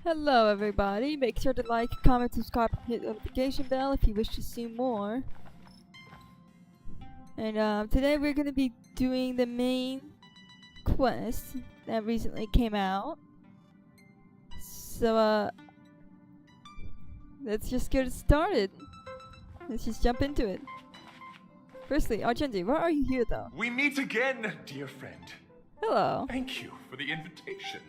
Hello everybody, make sure to like, comment, subscribe, and hit the notification bell if you wish to see more. And today we're going to be doing the main quest that recently came out. So let's just get started. Let's just jump into it. Firstly, Argenti, why are you here though? We meet again, dear friend. Hello. Thank you for the invitation.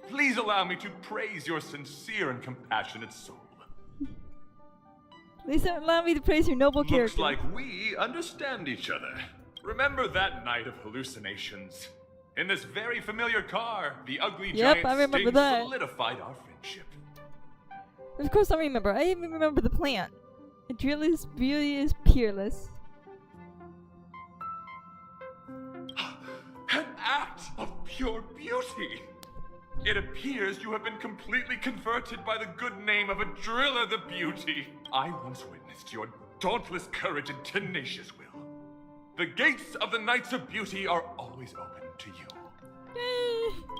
Please allow me to praise your sincere and compassionate soul. Please allow me to praise your noble character. Looks like we understand each other. Remember that night of hallucinations? In this very familiar car, the ugly giant I remember sting that. solidified our friendship. Of course I remember. I even remember the plant. It really is peerless. An act of pure beauty! It appears you have been completely converted by the good name of a driller the beauty. I once witnessed your dauntless courage and tenacious will. The gates of the Knights of Beauty are always open to you.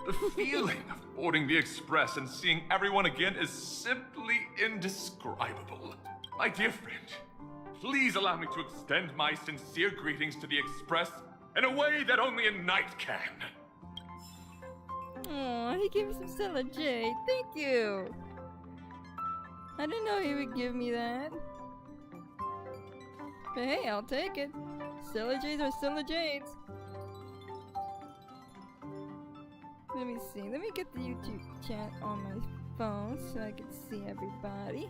The feeling of boarding the express and seeing everyone again is simply indescribable. My dear friend, please allow me to extend my sincere greetings to the express in a way that only a knight can. Aw, he gave me some Stella Jade. Thank you. I didn't know he would give me that. But hey, I'll take it. Stella Jades are Stella Jades. Let me see. Let me get the YouTube chat on my phone so I can see everybody.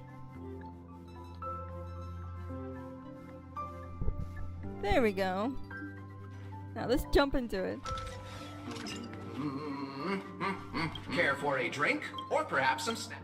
There we go. Now let's jump into it. Care for a drink? Or perhaps some snack?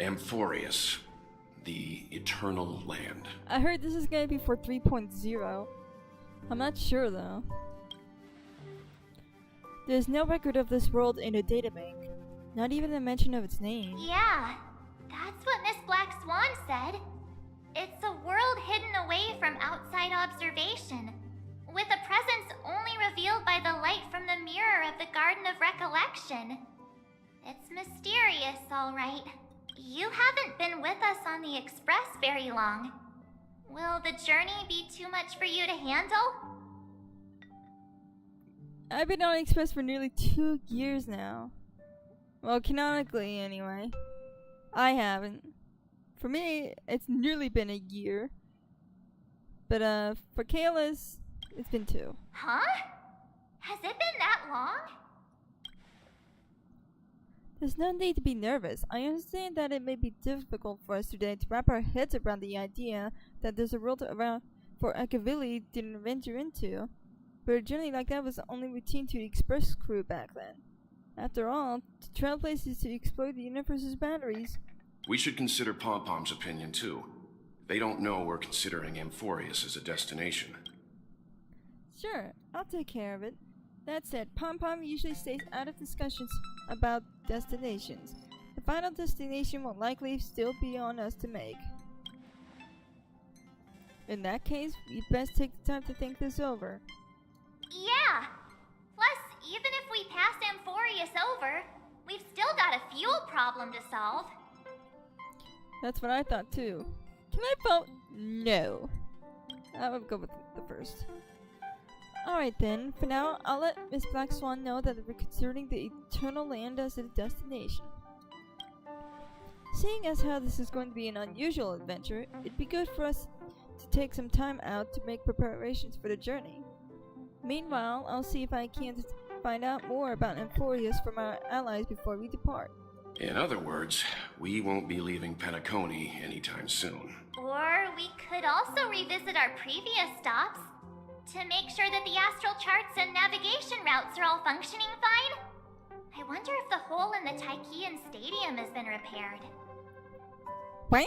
Amphorius, the Eternal Land. I heard this is gonna be for 3.0. I'm not sure though. There's no record of this world in a databank. Not even a mention of its name. Yeah, that's what Miss Black Swan said. It's a world hidden away from outside observation, with a presence only revealed by the light from the mirror of the Garden of Recollection. It's mysterious, all right. You haven't been with us on the Express very long. Will the journey be too much for you to handle? I've been on Express for nearly 2 years now. Well, canonically anyway. I haven't. For me, it's nearly been a year. But for Kayla's, it's been 2. Huh? Has it been that long? There's no need to be nervous. I understand that it may be difficult for us today to wrap our heads around the idea that there's a world around for Akavili didn't venture into. But a journey like that was only routine to the Express crew back then. After all, the TrailBlazer is to explore the universe's boundaries. We should consider Pom-Pom's opinion too. They don't know we're considering Amphorius as a destination. Sure, I'll take care of it. That said, Pom-Pom usually stays out of discussions about destinations. The final destination will likely still be on us to make. In that case, we'd best take the time to think this over. Yeah. Plus, even if we pass Amphorius over, we've still got a fuel problem to solve. That's what I thought too. Can I vote no? I would go with the first. Alright then, for now, I'll let Miss Black Swan know that we're considering the Eternal Land as a destination. Seeing as how this is going to be an unusual adventure, it'd be good for us to take some time out to make preparations for the journey. Meanwhile, I'll see if I can find out more about Amphorius from our allies before we depart. In other words, we won't be leaving Penacony anytime soon. Or we could also revisit our previous stops to make sure that the astral charts and navigation routes are all functioning fine. I wonder if the hole in the Tychean Stadium has been repaired. Where?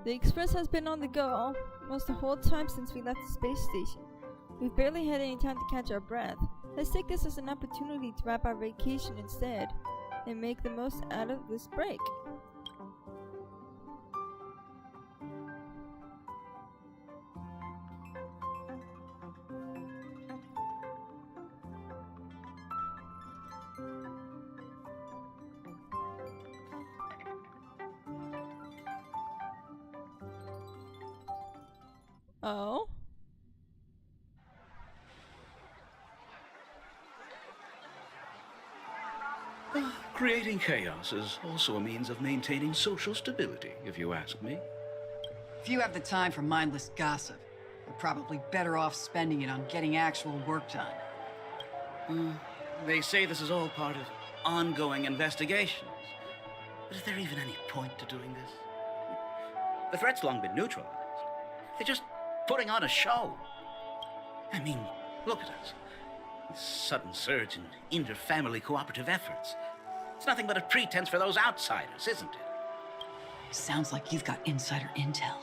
The Express has been on the go almost the whole time since we left the space station. We've barely had any time to catch our breath. Let's take this as an opportunity to wrap our vacation instead, and make the most out of this break. Oh? Creating chaos is also a means of maintaining social stability, if you ask me. If you have the time for mindless gossip, you're probably better off spending it on getting actual work done. They say this is all part of ongoing investigations. But is there even any point to doing this? The threat's long been neutralized. They're just putting on a show. I mean, look at us. This sudden surge in inter-family cooperative efforts. It's nothing but a pretense for those outsiders, isn't it? Sounds like you've got insider intel.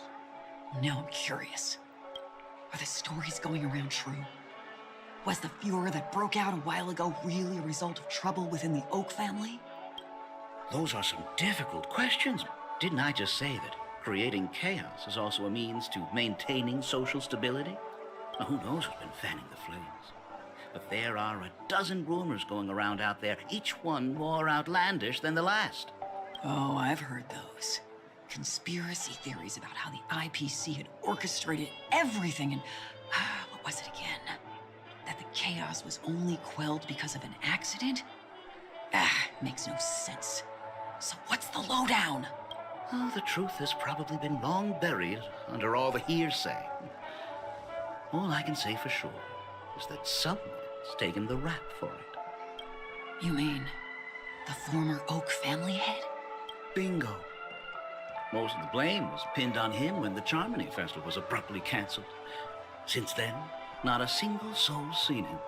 Now I'm curious. Are the stories going around true? Was the furor that broke out a while ago really a result of trouble within the Oak family? Those are some difficult questions. Didn't I just say that creating chaos is also a means to maintaining social stability? Now, who knows who's been fanning the flames? But there are a dozen rumors going around out there, each one more outlandish than the last. Oh, I've heard those. Conspiracy theories about how the IPC had orchestrated everything and... what was it again? That the chaos was only quelled because of an accident? Makes no sense. So what's the lowdown? Oh, the truth has probably been long buried under all the hearsay. All I can say for sure is that someone's taken the rap for it. You mean the former Oak family head? Bingo. Most of the blame was pinned on him when the Charmony Festival was abruptly cancelled. Since then, not a single soul's seen him.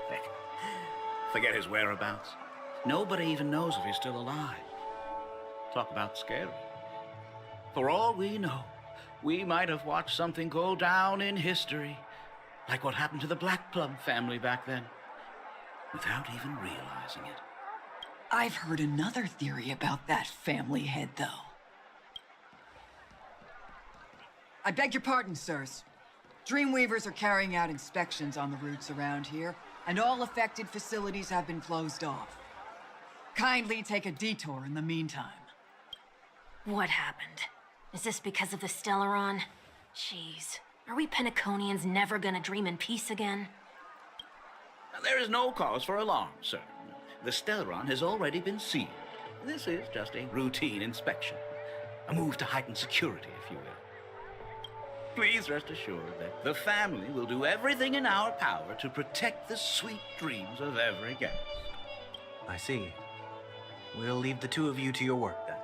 Heck, forget his whereabouts. Nobody even knows if he's still alive. Talk about scary. For all we know, we might have watched something go down in history, like what happened to the Black Plum family back then, without even realizing it. I've heard another theory about that family head, though. I beg your pardon, sirs. Dreamweavers are carrying out inspections on the routes around here, and all affected facilities have been closed off. Kindly take a detour in the meantime. What happened? Is this because of the Stellaron? Jeez. Are we Penaconians never gonna dream in peace again? There is no cause for alarm, sir. The Stellaron has already been sealed. This is just a routine inspection. A move to heighten security, if you will. Please rest assured that the family will do everything in our power to protect the sweet dreams of every guest. I see. We'll leave the two of you to your work, then.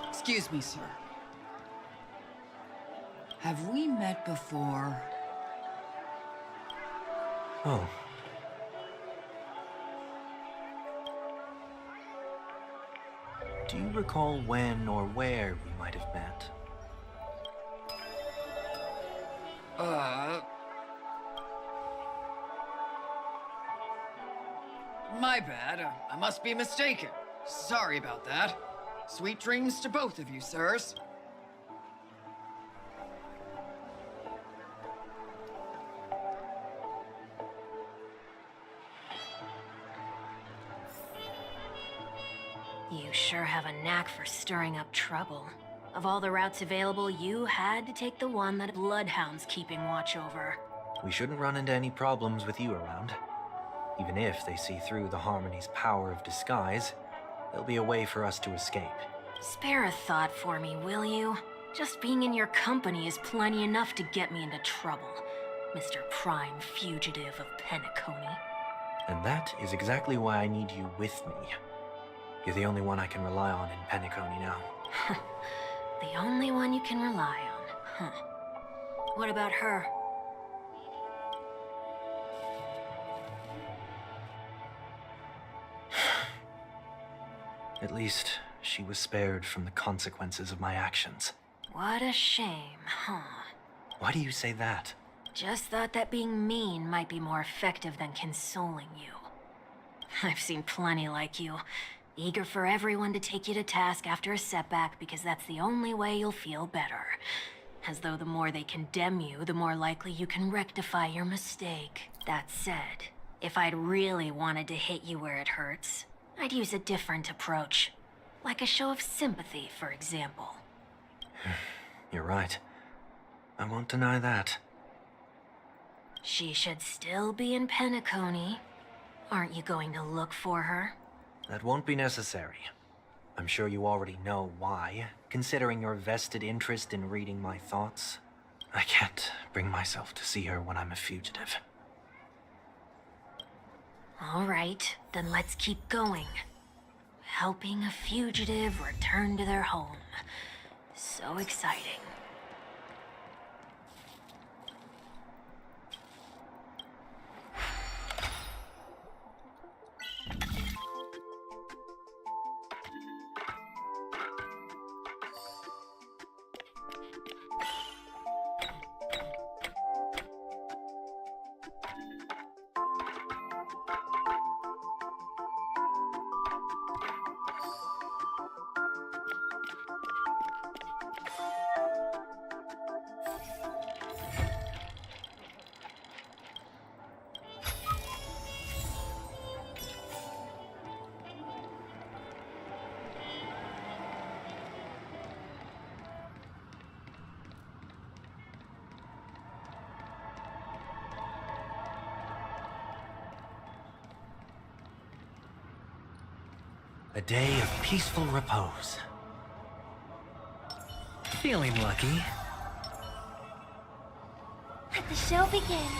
Excuse me, sir. Have we met before? Oh. Do you recall when or where we might have met? My bad. I must be mistaken. Sorry about that. Sweet dreams to both of you, sirs. You sure have a knack for stirring up trouble. Of all the routes available, you had to take the one that bloodhounds keeping watch over. We shouldn't run into any problems with you around. Even if they see through the Harmony's power of disguise, there'll be a way for us to escape. Spare a thought for me, will you? Just being in your company is plenty enough to get me into trouble, Mr. Prime Fugitive of Penacony. And that is exactly why I need you with me. You're the only one I can rely on in Penacony now. The only one you can rely on, huh? What about her? At least, she was spared from the consequences of my actions. What a shame, huh? Why do you say that? Just thought that being mean might be more effective than consoling you. I've seen plenty like you, eager for everyone to take you to task after a setback because that's the only way you'll feel better. As though the more they condemn you, the more likely you can rectify your mistake. That said, if I'd really wanted to hit you where it hurts, I'd use a different approach. Like a show of sympathy, for example. You're right. I won't deny that. She should still be in Penacony. Aren't you going to look for her? That won't be necessary. I'm sure you already know why, considering your vested interest in reading my thoughts. I can't bring myself to see her when I'm a fugitive. All right, then let's keep going. Helping a fugitive return to their home. So exciting. A day of peaceful repose. Feeling lucky. Let the show begin.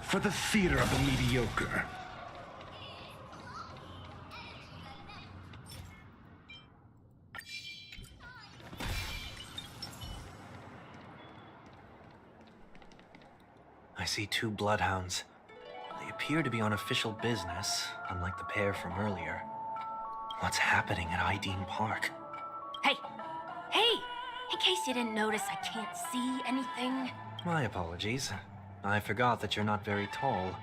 For the theater of the mediocre. I see two bloodhounds. They appear to be on official business, unlike the pair from earlier. What's happening at Ideen Park? Hey! Hey! In case you didn't notice, I can't see anything. My apologies. I forgot that you're not very tall.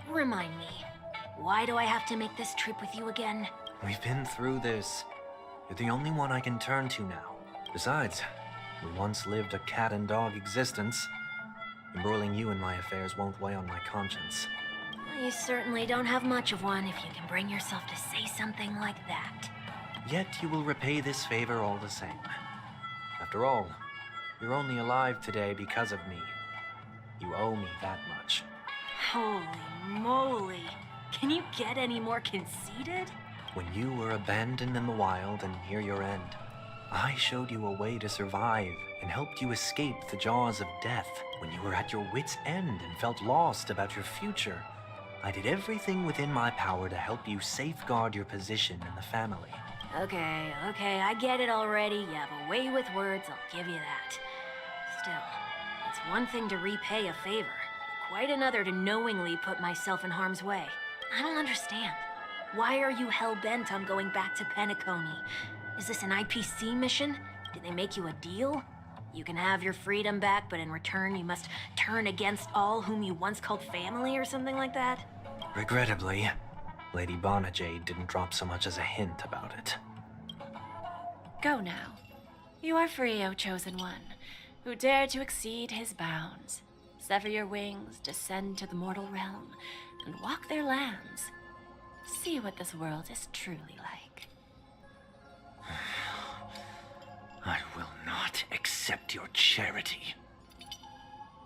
Remind me, why do I have to make this trip with you again? We've been through this. You're the only one I can turn to now. Besides, we once lived a cat and dog existence. Embroiling you in my affairs won't weigh on my conscience. You certainly don't have much of one if you can bring yourself to say something like that. Yet you will repay this favor all the same. After all, you're only alive today because of me. You owe me that much. Holy moly! Can you get any more conceited? When you were abandoned in the wild and near your end, I showed you a way to survive and helped you escape the jaws of death. When you were at your wit's end and felt lost about your future, I did everything within my power to help you safeguard your position in the family. Okay, I get it already. You have a way with words, I'll give you that. Still, it's one thing to repay a favor, quite another to knowingly put myself in harm's way. I don't understand. Why are you hell-bent on going back to Penacony? Is this an IPC mission? Did they make you a deal? You can have your freedom back, but in return you must turn against all whom you once called family or something like that? Regrettably, Lady Bonajade didn't drop so much as a hint about it. Go now. You are free, O Chosen One, who dare to exceed his bounds. Sever your wings, descend to the mortal realm, and walk their lands. See what this world is truly like. I will not accept your charity.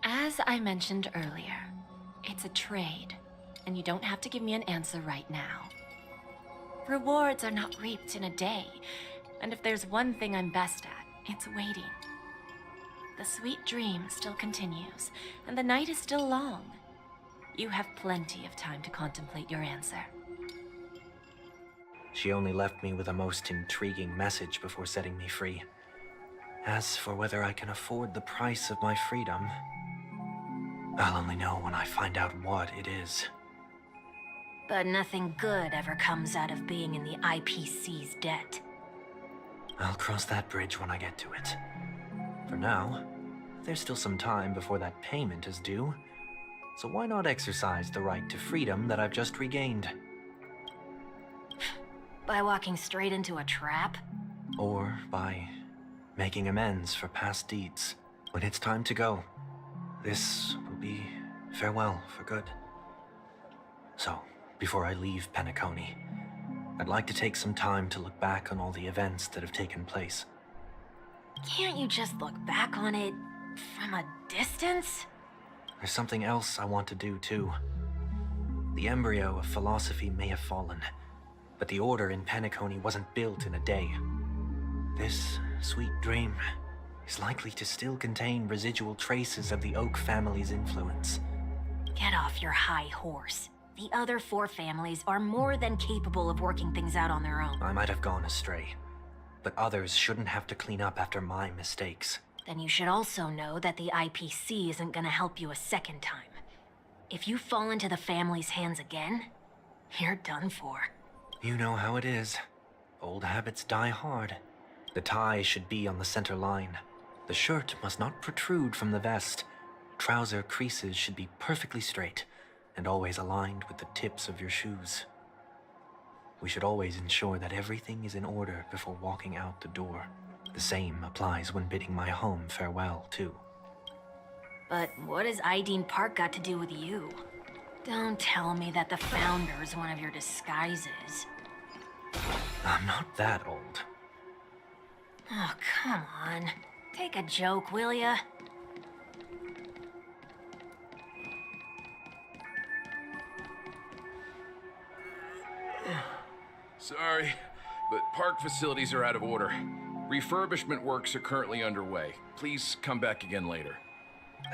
As I mentioned earlier, it's a trade, and you don't have to give me an answer right now. Rewards are not reaped in a day, and if there's one thing I'm best at, it's waiting. The sweet dream still continues, and the night is still long. You have plenty of time to contemplate your answer. She only left me with a most intriguing message before setting me free. As for whether I can afford the price of my freedom, I'll only know when I find out what it is. But nothing good ever comes out of being in the IPC's debt. I'll cross that bridge when I get to it. For now, there's still some time before that payment is due, so why not exercise the right to freedom that I've just regained? By walking straight into a trap? Or by making amends for past deeds. When it's time to go, this will be farewell for good. So, before I leave Penacony, I'd like to take some time to look back on all the events that have taken place. Can't you just look back on it from a distance? There's something else I want to do, too. The embryo of philosophy may have fallen, but the order in Penacony wasn't built in a day. This sweet dream is likely to still contain residual traces of the Oak family's influence. Get off your high horse. The other 4 families are more than capable of working things out on their own. I might have gone astray, but others shouldn't have to clean up after my mistakes. Then you should also know that the IPC isn't gonna help you a second time. If you fall into the family's hands again, you're done for. You know how it is. Old habits die hard. The tie should be on the center line. The shirt must not protrude from the vest. Trouser creases should be perfectly straight and always aligned with the tips of your shoes. We should always ensure that everything is in order before walking out the door. The same applies when bidding my home farewell, too. But what has Ideen Park got to do with you? Don't tell me that the Founder's one of your disguises. I'm not that old. Oh, come on. Take a joke, will ya? Sorry, but park facilities are out of order. Refurbishment works are currently underway. Please come back again later.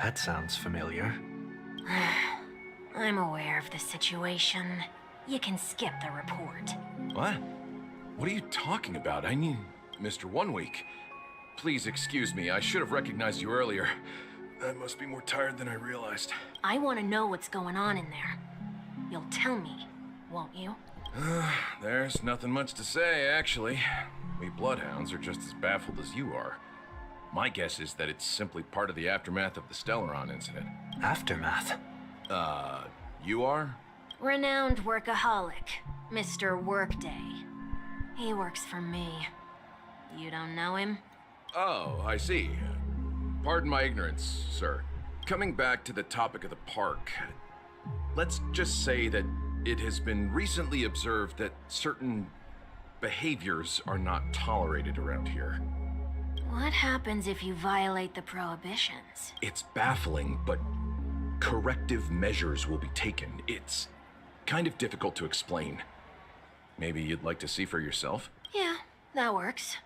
That sounds familiar. I'm aware of the situation. You can skip the report. What? What are you talking about? I mean, Mr. 1 Week. Please excuse me, I should have recognized you earlier. I must be more tired than I realized. I want to know what's going on in there. You'll tell me, won't you? There's nothing much to say, actually. We bloodhounds are just as baffled as you are. My guess is that it's simply part of the aftermath of the Stellaron incident. Aftermath? You are? Renowned workaholic, Mr. Workday. He works for me. You don't know him? Oh, I see. Pardon my ignorance, sir. Coming back to the topic of the park, let's just say that it has been recently observed that certain behaviors are not tolerated around here. What happens if you violate the prohibitions? It's baffling, but corrective measures will be taken. It's kind of difficult to explain. Maybe you'd like to see for yourself? Yeah, that works.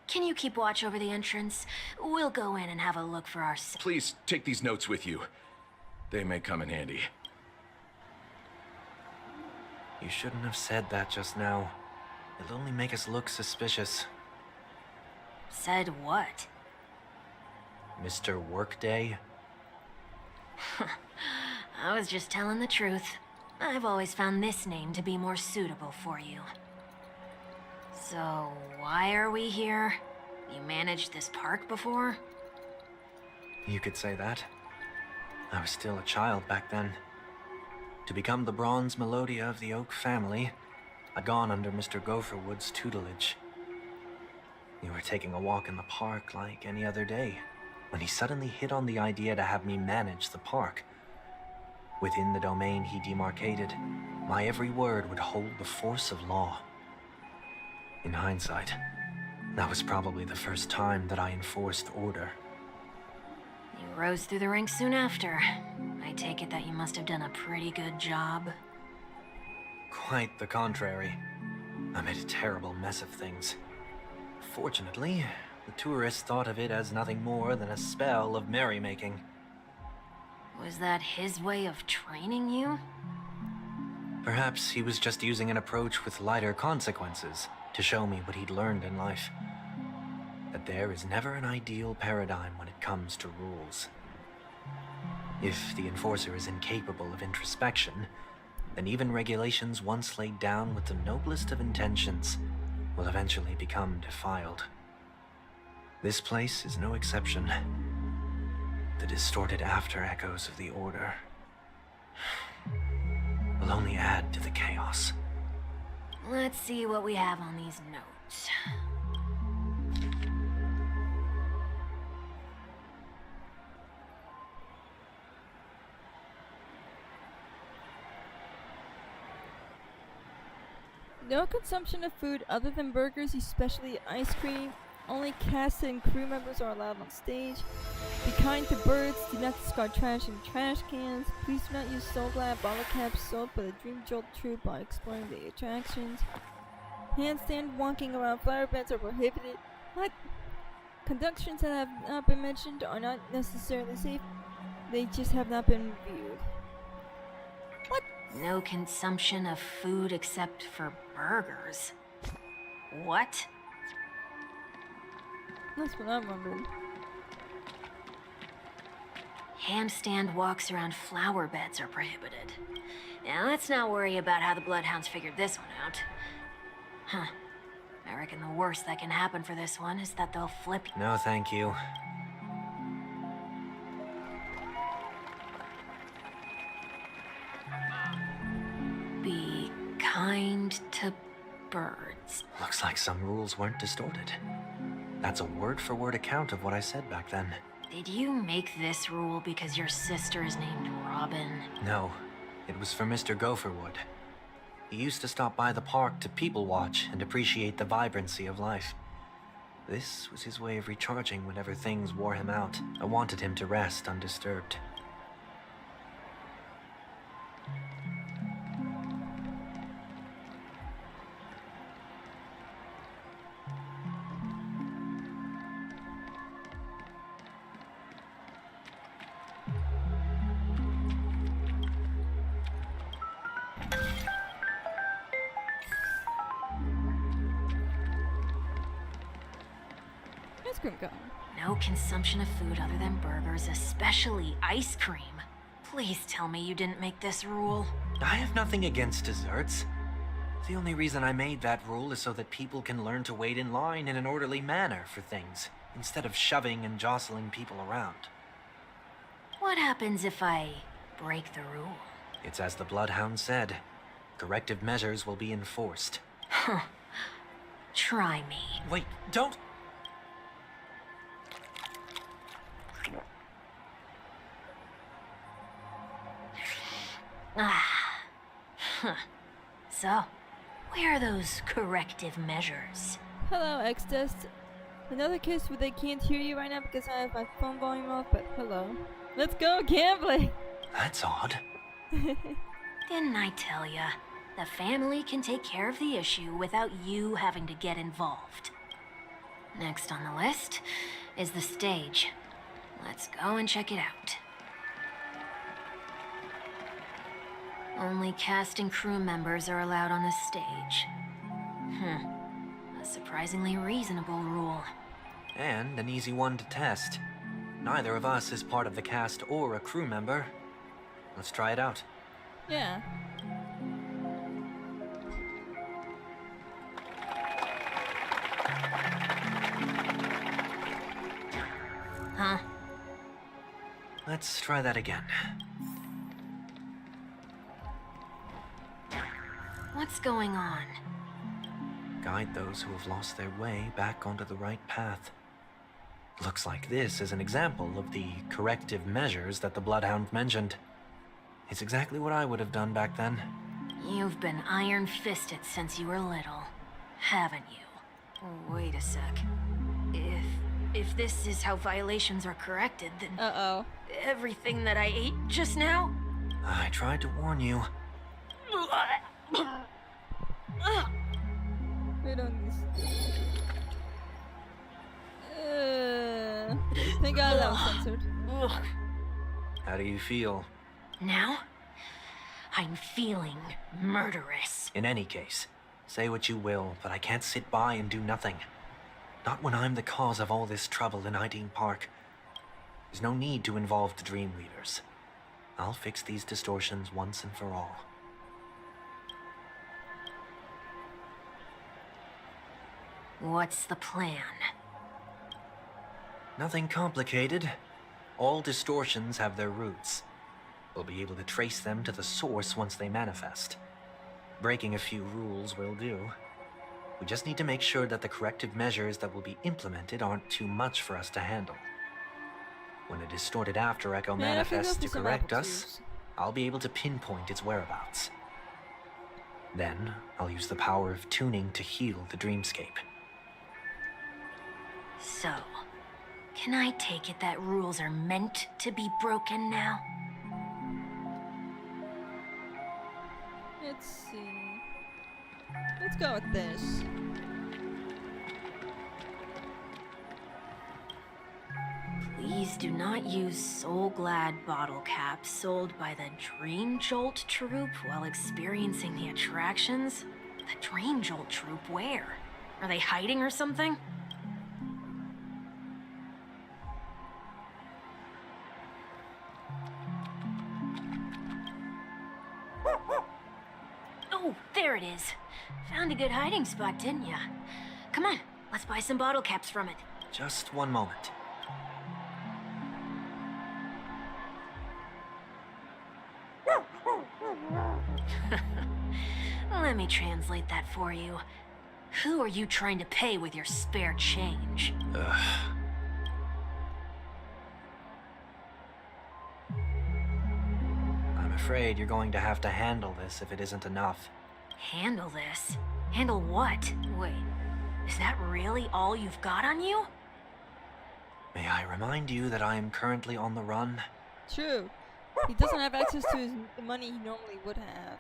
Can you keep watch over the entrance? We'll go in and have a look for ourselves. Please take these notes with you. They may come in handy. You shouldn't have said that just now. It'll only make us look suspicious. Said what? Mr. Workday? I was just telling the truth. I've always found this name to be more suitable for you. So, why are we here? You managed this park before? You could say that. I was still a child back then. To become the bronze Melodia of the Oak family, I'd gone under Mr. Gopherwood's tutelage. We were taking a walk in the park like any other day, when he suddenly hit on the idea to have me manage the park. Within the domain he demarcated, my every word would hold the force of law. In hindsight, that was probably the first time that I enforced order. You rose through the ranks soon after. I take it that you must have done a pretty good job. Quite the contrary. I made a terrible mess of things. Fortunately, the tourists thought of it as nothing more than a spell of merrymaking. Was that his way of training you? Perhaps he was just using an approach with lighter consequences to show me what he'd learned in life. That there is never an ideal paradigm when it comes to rules. If the enforcer is incapable of introspection, then even regulations once laid down with the noblest of intentions will eventually become defiled. This place is no exception. The distorted after echoes of the Order will only add to the chaos. Let's see what we have on these notes. No consumption of food other than burgers, especially ice cream. Only cast and crew members are allowed on stage. Be kind to birds. Do not discard trash in trash cans. Please do not use Soul Glad bottle caps sold by the Dream Jolt Troupe while exploring the attractions. Handstand walking around flower beds are prohibited. What? Conductions that have not been mentioned are not necessarily safe. They just have not been reviewed. What? No consumption of food except for burgers. What? That's what I'm wondering. Handstand walks around flower beds are prohibited. Now let's not worry about how the Bloodhounds figured this one out. Huh. I reckon the worst that can happen for this one is that they'll flip. No, thank you. Be kind to birds. Looks like some rules weren't distorted. That's a word-for-word account of what I said back then. Did you make this rule because your sister is named Robin? No, it was for Mr. Gopherwood. He used to stop by the park to people watch and appreciate the vibrancy of life. This was his way of recharging whenever things wore him out. I wanted him to rest undisturbed. Ice cream cone. No consumption of food other than burgers, especially ice cream. Please tell me you didn't make this rule. I have nothing against desserts. The only reason I made that rule is so that people can learn to wait in line in an orderly manner for things, instead of shoving and jostling people around. What happens if I break the rule? It's as the Bloodhound said. Corrective measures will be enforced. Huh. Try me. Wait, don't... Ah. Huh. So, where are those corrective measures? Hello, X-Dust. Another case where they can't hear you right now because I have my phone volume off, but hello. Let's go gambling! That's odd. Didn't I tell ya? The family can take care of the issue without you having to get involved. Next on the list is the stage. Let's go and check it out. Only cast and crew members are allowed on the stage. A surprisingly reasonable rule. And an easy one to test. Neither of us is part of the cast or a crew member. Let's try it out. Yeah. Huh? Let's try that again. What's going on? Guide those who have lost their way back onto the right path. Looks like this is an example of the corrective measures that the Bloodhound mentioned. It's exactly what I would have done back then. You've been iron-fisted since you were little, haven't you? Wait a sec. If this is how violations are corrected, then... Uh-oh. Everything that I ate just now? I tried to warn you. We don't need thank God that was censored. How do you feel? Now? I'm feeling murderous. In any case, say what you will, but I can't sit by and do nothing. Not when I'm the cause of all this trouble in Ideen Park. There's no need to involve the Dream Leaders. I'll fix these distortions once and for all. What's the plan? Nothing complicated. All distortions have their roots. We'll be able to trace them to the source once they manifest. Breaking a few rules will do. We just need to make sure that the corrective measures that will be implemented aren't too much for us to handle. When a distorted after echo Man, I could go manifests for to some correct apple us, juice. I'll be able to pinpoint its whereabouts. Then, I'll use the power of tuning to heal the dreamscape. So, can I take it that rules are meant to be broken now? Let's see. Let's go with this. Please do not use Soul Glad bottle caps sold by the Dream Jolt troupe while experiencing the attractions. The Dream Jolt troupe, where? Are they hiding or something? Oh, there it is. Found a good hiding spot, didn't ya? Come on, let's buy some bottle caps from it. Just one moment. Let me translate that for you. Who are you trying to pay with your spare change? I'm afraid you're going to have to handle this if it isn't enough. Handle this? Handle what? Wait, is that really all you've got on you? May I remind you that I am currently on the run? True. He doesn't have access to the money he normally would have.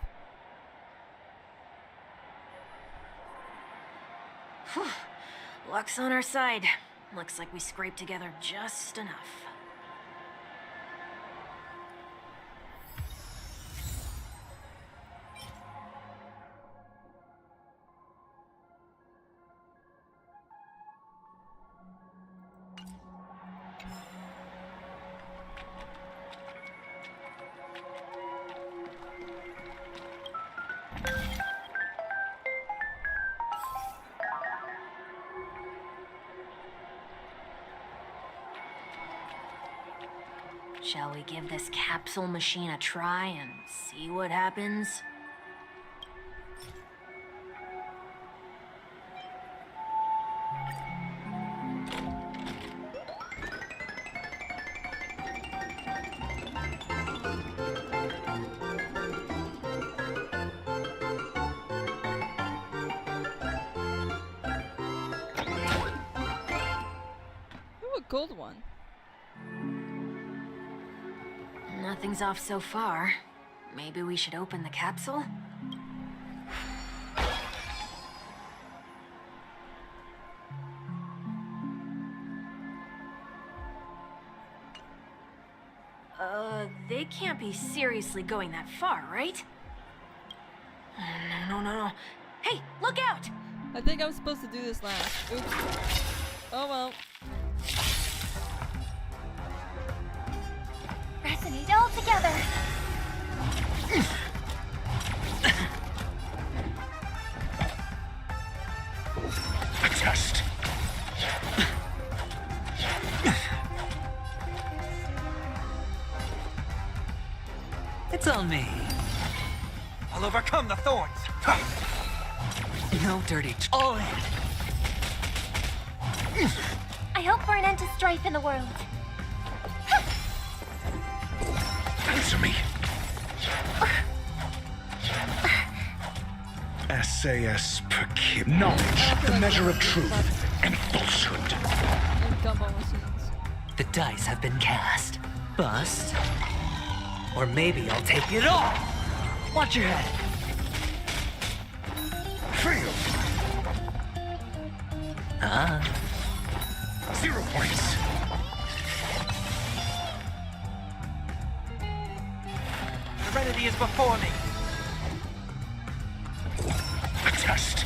Whew. Luck's on our side. Looks like we scraped together just enough. Shall we give this capsule machine a try and see what happens? Ooh, a gold one. Nothing's off so far. Maybe we should open the capsule? They can't be seriously going that far, right? No. Hey, look out! I think I was supposed to do this last. Oops. Oh well. Resonate all together. A test. It's on me. I'll overcome the thorns. No dirty. All in. I hope for an end to strife in the world. Answer me. SAS per kib. Knowledge, the measure of truth and falsehood. And gumball machines. The dice have been cast. Bust. Or maybe I'll take it all. Watch your head. Fail. 0 points. Serenity is before me. A test.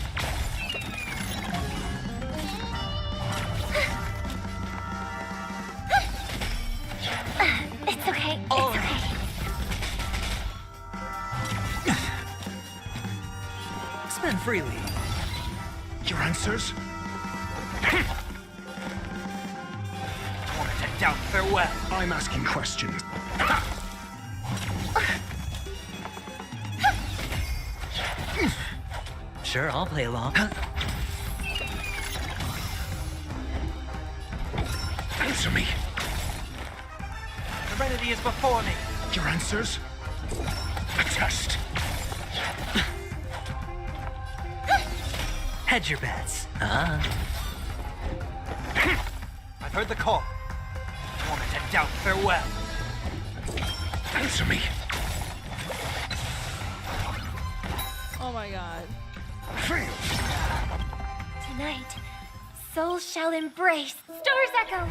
It's okay. All It's okay. freely. Your answers? Torment and doubt, farewell. I'm asking questions. Sure, I'll play along. Answer me. Serenity is before me. Your answers? A test. Hedge your bets. I've heard the call. Torment and doubt, farewell. Answer me. Oh my god. Fail. Tonight, souls shall embrace Stars Echo.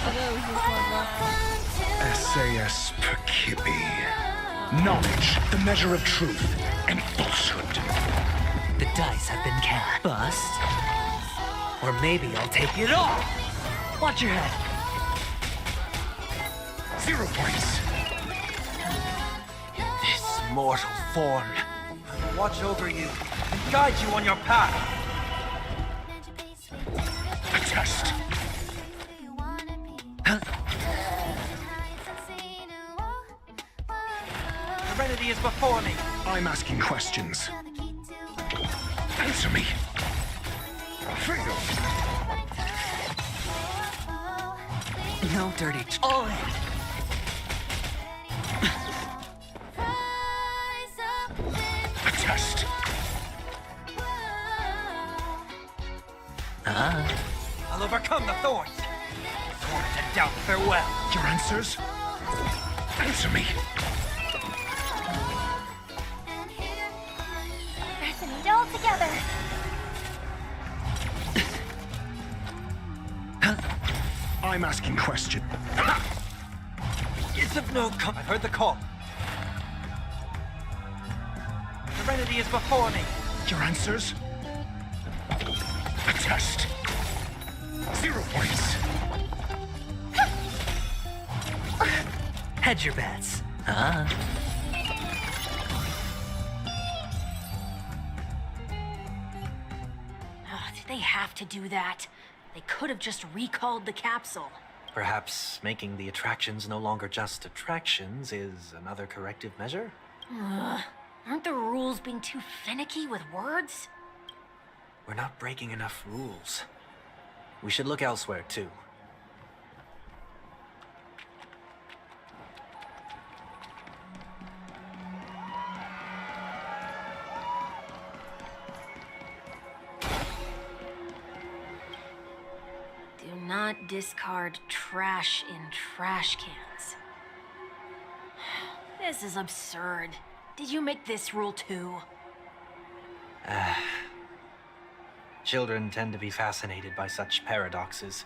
I know this is one SAS Perkibi. Knowledge, the measure of truth and falsehood. The dice have been cast. Bust. Or maybe I'll take it all. Watch your head. 0 points. This mortal form will watch over you and guide you on your path. A test. Serenity is before me. I'm asking questions. Answer me. Fail. No dirty. All in. A test. I'll overcome the thorns. Torment and doubt, farewell. Your answers? Answer me. Resonate all together. I'm asking question. It's of no I've heard the call. Serenity is before me. Your answers? A test. 0 points. Hedge your bets. Did they have to do that? They could have just recalled the capsule. Perhaps making the attractions no longer just attractions is another corrective measure? Aren't the rules being too finicky with words? We're not breaking enough rules. We should look elsewhere, too. Do not discard trash in trash cans. This is absurd. Did you make this rule too? Children tend to be fascinated by such paradoxes.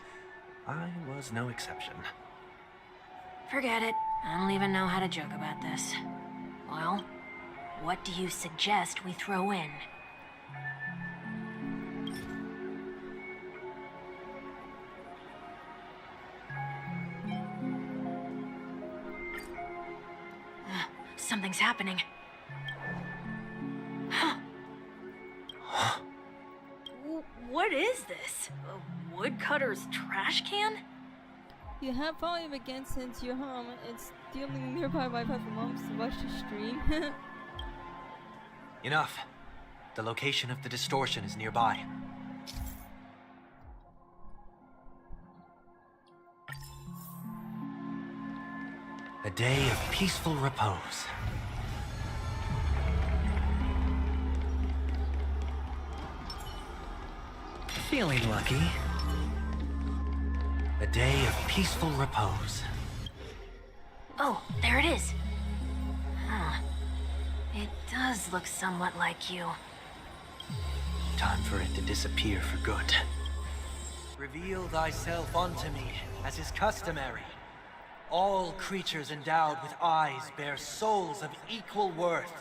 I was no exception. Forget it. I don't even know how to joke about this. Well, what do you suggest we throw in? Something's happening. What is this? A woodcutter's trash can? You have volume again since you're home and stealing nearby Wi-Fi from moms to watch the stream. Enough. The location of the distortion is nearby. A day of peaceful repose. Feeling lucky. A day of peaceful repose. Oh, there it is. Huh. It does look somewhat like you. Time for it to disappear for good. Reveal thyself unto me, as is customary. All creatures endowed with eyes bear souls of equal worth.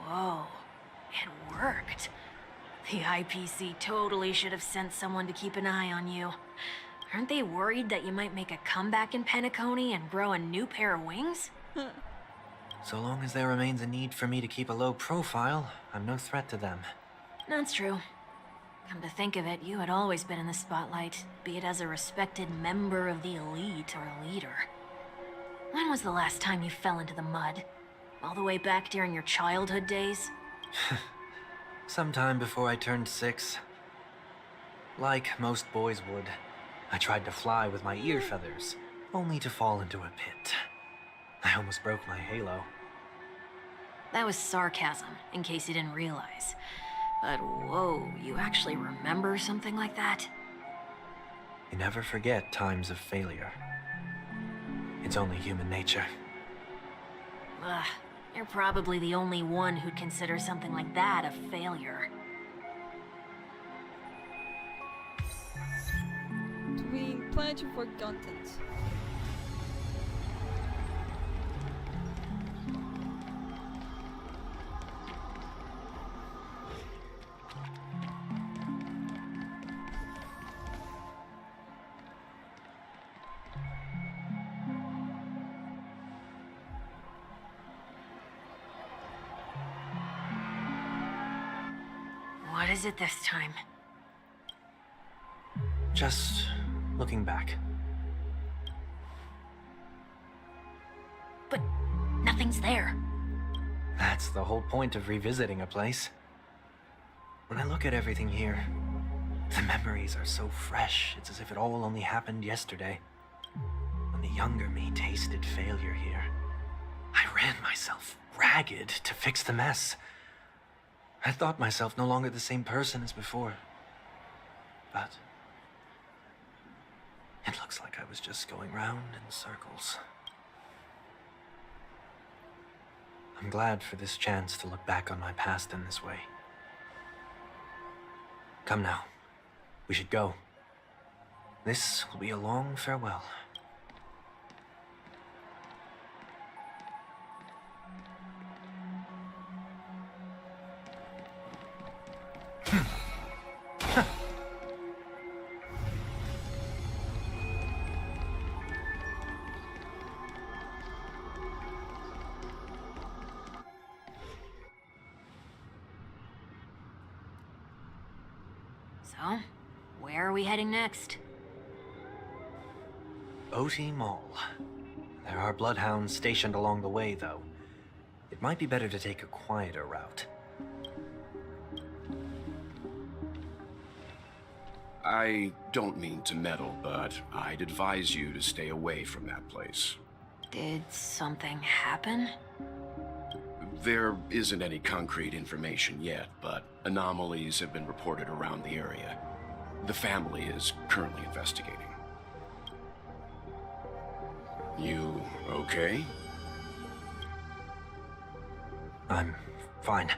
Whoa, it worked. The IPC totally should have sent someone to keep an eye on you. Aren't they worried that you might make a comeback in Penacony and grow a new pair of wings? So long as there remains a need for me to keep a low profile, I'm no threat to them. That's true. Come to think of it, you had always been in the spotlight, be it as a respected member of the elite or a leader. When was the last time you fell into the mud? All the way back during your childhood days? Sometime before I turned 6. Like most boys would, I tried to fly with my ear feathers, only to fall into a pit. I almost broke my halo. That was sarcasm, in case you didn't realize. But whoa, you actually remember something like that? You never forget times of failure. It's only human nature. Ugh, you're probably the only one who'd consider something like that a failure. Doing plenty for content. What is it this time? Just looking back. But nothing's there. That's the whole point of revisiting a place. When I look at everything here, the memories are so fresh, it's as if it all only happened yesterday. When the younger me tasted failure here, I ran myself ragged to fix the mess. I thought myself no longer the same person as before. But it looks like I was just going round in circles. I'm glad for this chance to look back on my past in this way. Come now, we should go. This will be a long farewell. So, where are we heading next? OT Mall. There are bloodhounds stationed along the way, though. It might be better to take a quieter route. I don't mean to meddle, but I'd advise you to stay away from that place. Did something happen? There isn't any concrete information yet, but anomalies have been reported around the area. The family is currently investigating. You okay? I'm fine.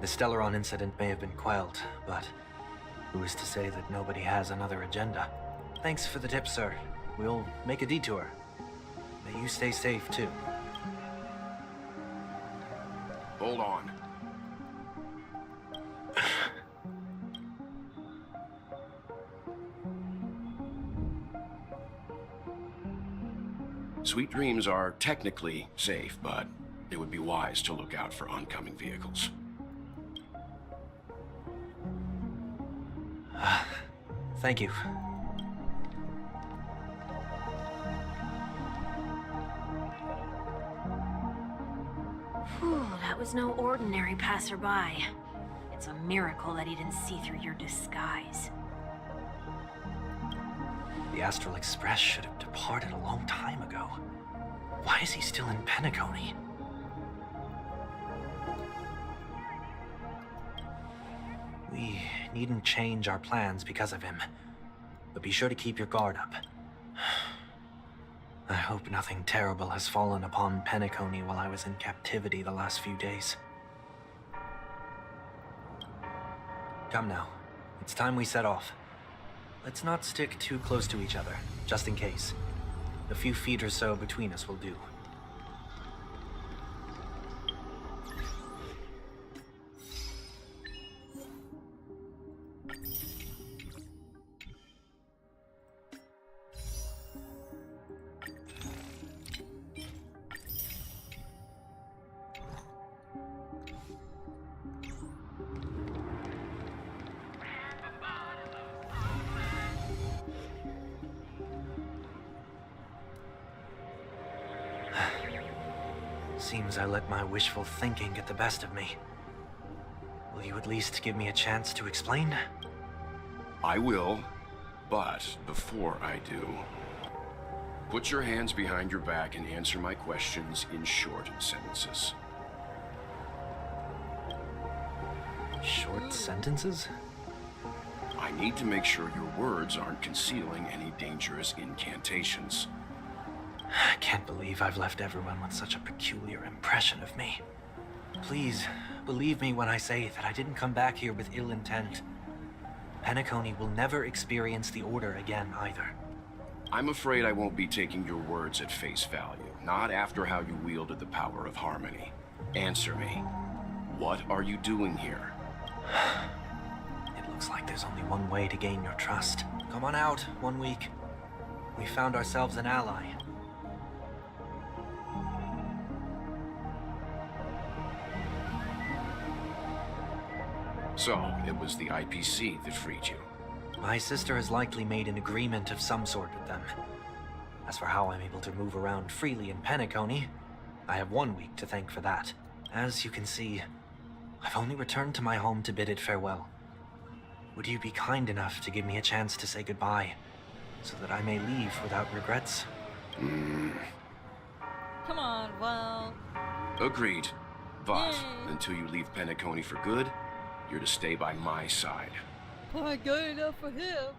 The Stellaron incident may have been quelled, but who is to say that nobody has another agenda? Thanks for the tip, sir. We'll make a detour. May you stay safe, too. Hold on. Sweet Dreams are technically safe, but it would be wise to look out for oncoming vehicles. Thank you. Whew, that was no ordinary passerby. It's a miracle that he didn't see through your disguise. The Astral Express should have departed a long time ago. Why is he still in Penacony? We needn't change our plans because of him, but be sure to keep your guard up. I hope nothing terrible has fallen upon Penacony while I was in captivity the last few days. Come now, it's time we set off. Let's not stick too close to each other, just in case. A few feet or so between us will do. Seems I let my wishful thinking get the best of me. Will you at least give me a chance to explain? I will, but before I do, put your hands behind your back and answer my questions in short sentences. Short sentences? I need to make sure your words aren't concealing any dangerous incantations. I can't believe I've left everyone with such a peculiar impression of me. Please, believe me when I say that I didn't come back here with ill intent. Penacony will never experience the Order again, either. I'm afraid I won't be taking your words at face value, not after how you wielded the power of harmony. Answer me. What are you doing here? It looks like there's only one way to gain your trust. Come on out, 1 week. We found ourselves an ally. So, it was the IPC that freed you. My sister has likely made an agreement of some sort with them. As for how I'm able to move around freely in Penacony, I have 1 week to thank for that. As you can see, I've only returned to my home to bid it farewell. Would you be kind enough to give me a chance to say goodbye, so that I may leave without regrets? Come on, well... Agreed. But, Yay. until you leave Penacony for good, you're to stay by my side. Not good enough for him.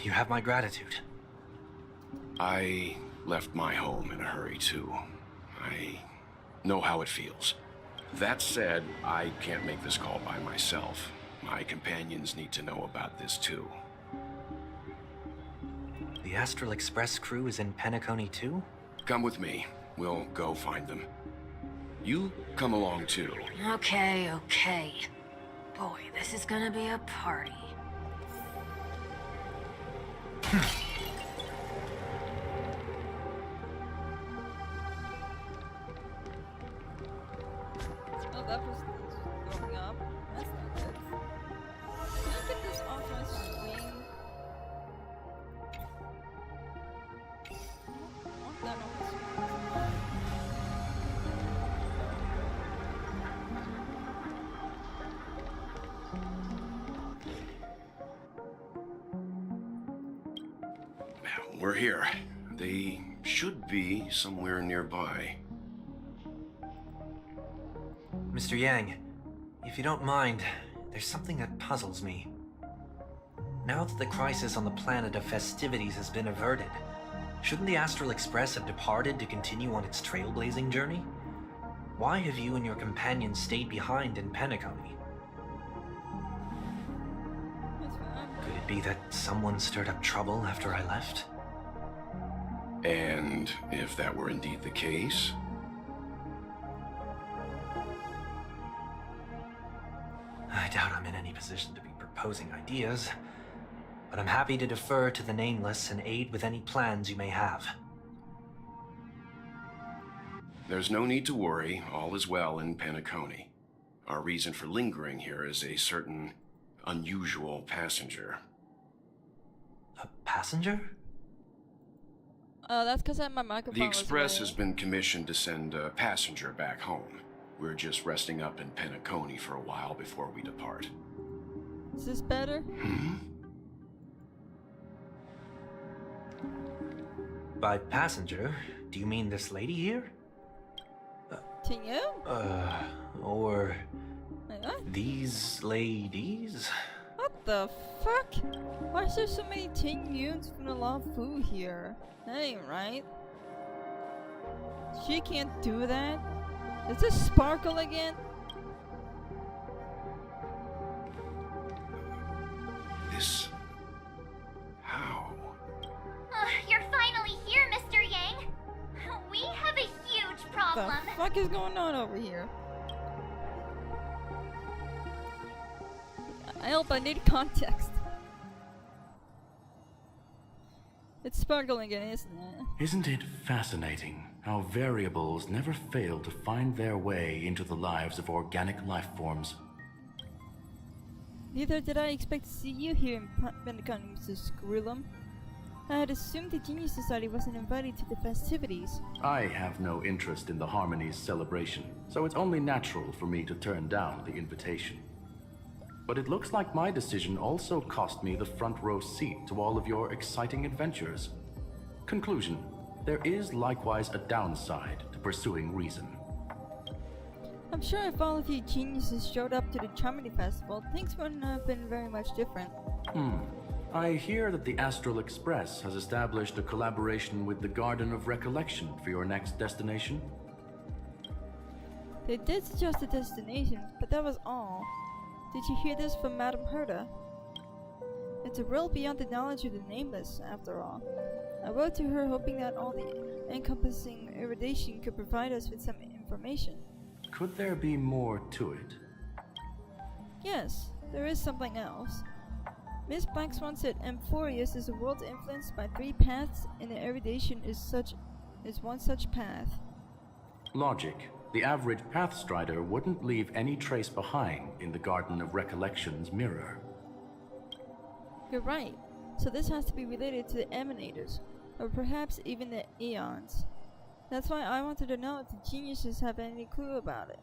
You have my gratitude. I left my home in a hurry, too. I know how it feels. That said, I can't make this call by myself. My companions need to know about this, too. The Astral Express crew is in Penacony, too? Come with me. We'll go find them. You come along, too. Okay, okay. Boy, this is gonna be a party. Oh, that was going up. That's not good. Can I get this off my screen? I want that on my screen. We're here. They should be somewhere nearby. Mr. Yang, if you don't mind, there's something that puzzles me. Now that the crisis on the planet of festivities has been averted, shouldn't the Astral Express have departed to continue on its trailblazing journey? Why have you and your companions stayed behind in Penacony? Could it be that someone stirred up trouble after I left? And if that were indeed the case? I doubt I'm in any position to be proposing ideas, but I'm happy to defer to the Nameless and aid with any plans you may have. There's no need to worry. All is well in Penacony. Our reason for lingering here is a certain unusual passenger. A passenger? That's because my microphone The Express was has been commissioned to send a passenger back home. We're just resting up in Penacony for a while before we depart. Is this better? By passenger, do you mean this lady here? Tinyu? Or Wait, what? these ladies? What the fuck? Why is there so many Tinyuns from the Lafu here? That ain't right. She can't do that? Is this Sparkle again? This... how? You're finally here, Mr. Yang. We have a huge problem. What the fuck is going on over here? I hope I need context. It's sparkling again, isn't it? Isn't it fascinating how variables never fail to find their way into the lives of organic life forms? Neither did I expect to see you here in Penacony, Mr. Skrillum. I had assumed the Genius Society wasn't invited to the festivities. I have no interest in the Harmony's celebration, so it's only natural for me to turn down the invitation. But it looks like my decision also cost me the front row seat to all of your exciting adventures. Conclusion: there is likewise a downside to pursuing reason. I'm sure if all of you geniuses showed up to the Charmony Festival, things wouldn't have been very much different. I hear that the Astral Express has established a collaboration with the Garden of Recollection for your next destination. They did suggest a destination, but that was all. Did you hear this from Madame Herta? It's a world beyond the knowledge of the Nameless, after all. I wrote to her hoping that all the encompassing erudition could provide us with some information. Could there be more to it? Yes, there is something else. Miss Black Swan said Amphorius is a world influenced by 3 paths, and the erudition is one such path. Logic. The average Pathstrider wouldn't leave any trace behind in the Garden of Recollection's mirror. You're right. So this has to be related to the Emanators, or perhaps even the Eons. That's why I wanted to know if the geniuses have any clue about it.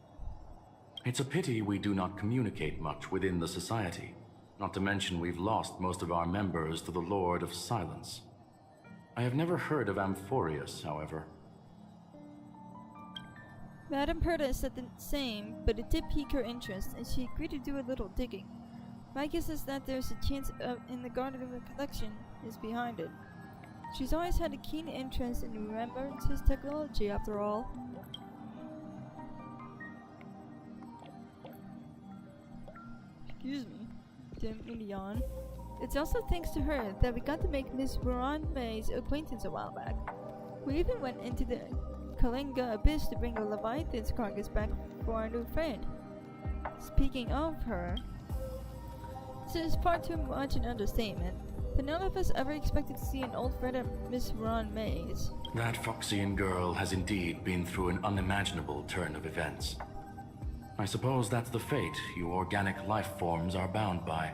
It's a pity we do not communicate much within the Society. Not to mention we've lost most of our members to the Lord of Silence. I have never heard of Amphorius, however. Madame Herta said the same, but it did pique her interest, and she agreed to do a little digging. My guess is that there's a chance in the Garden of Recollection is behind it. She's always had a keen interest in remembrances technology, after all. Excuse me. Didn't mean to yawn. It's also thanks to her that we got to make Miss Veron May's acquaintance a while back. We even went into the Kalinga Abyss to bring a Leviathan's carcass back for our new friend. Speaking of her, this is far too much an understatement, but none of us ever expected to see an old friend at Miss Veron May's. That Foxian girl has indeed been through an unimaginable turn of events. I suppose that's the fate you organic life forms are bound by.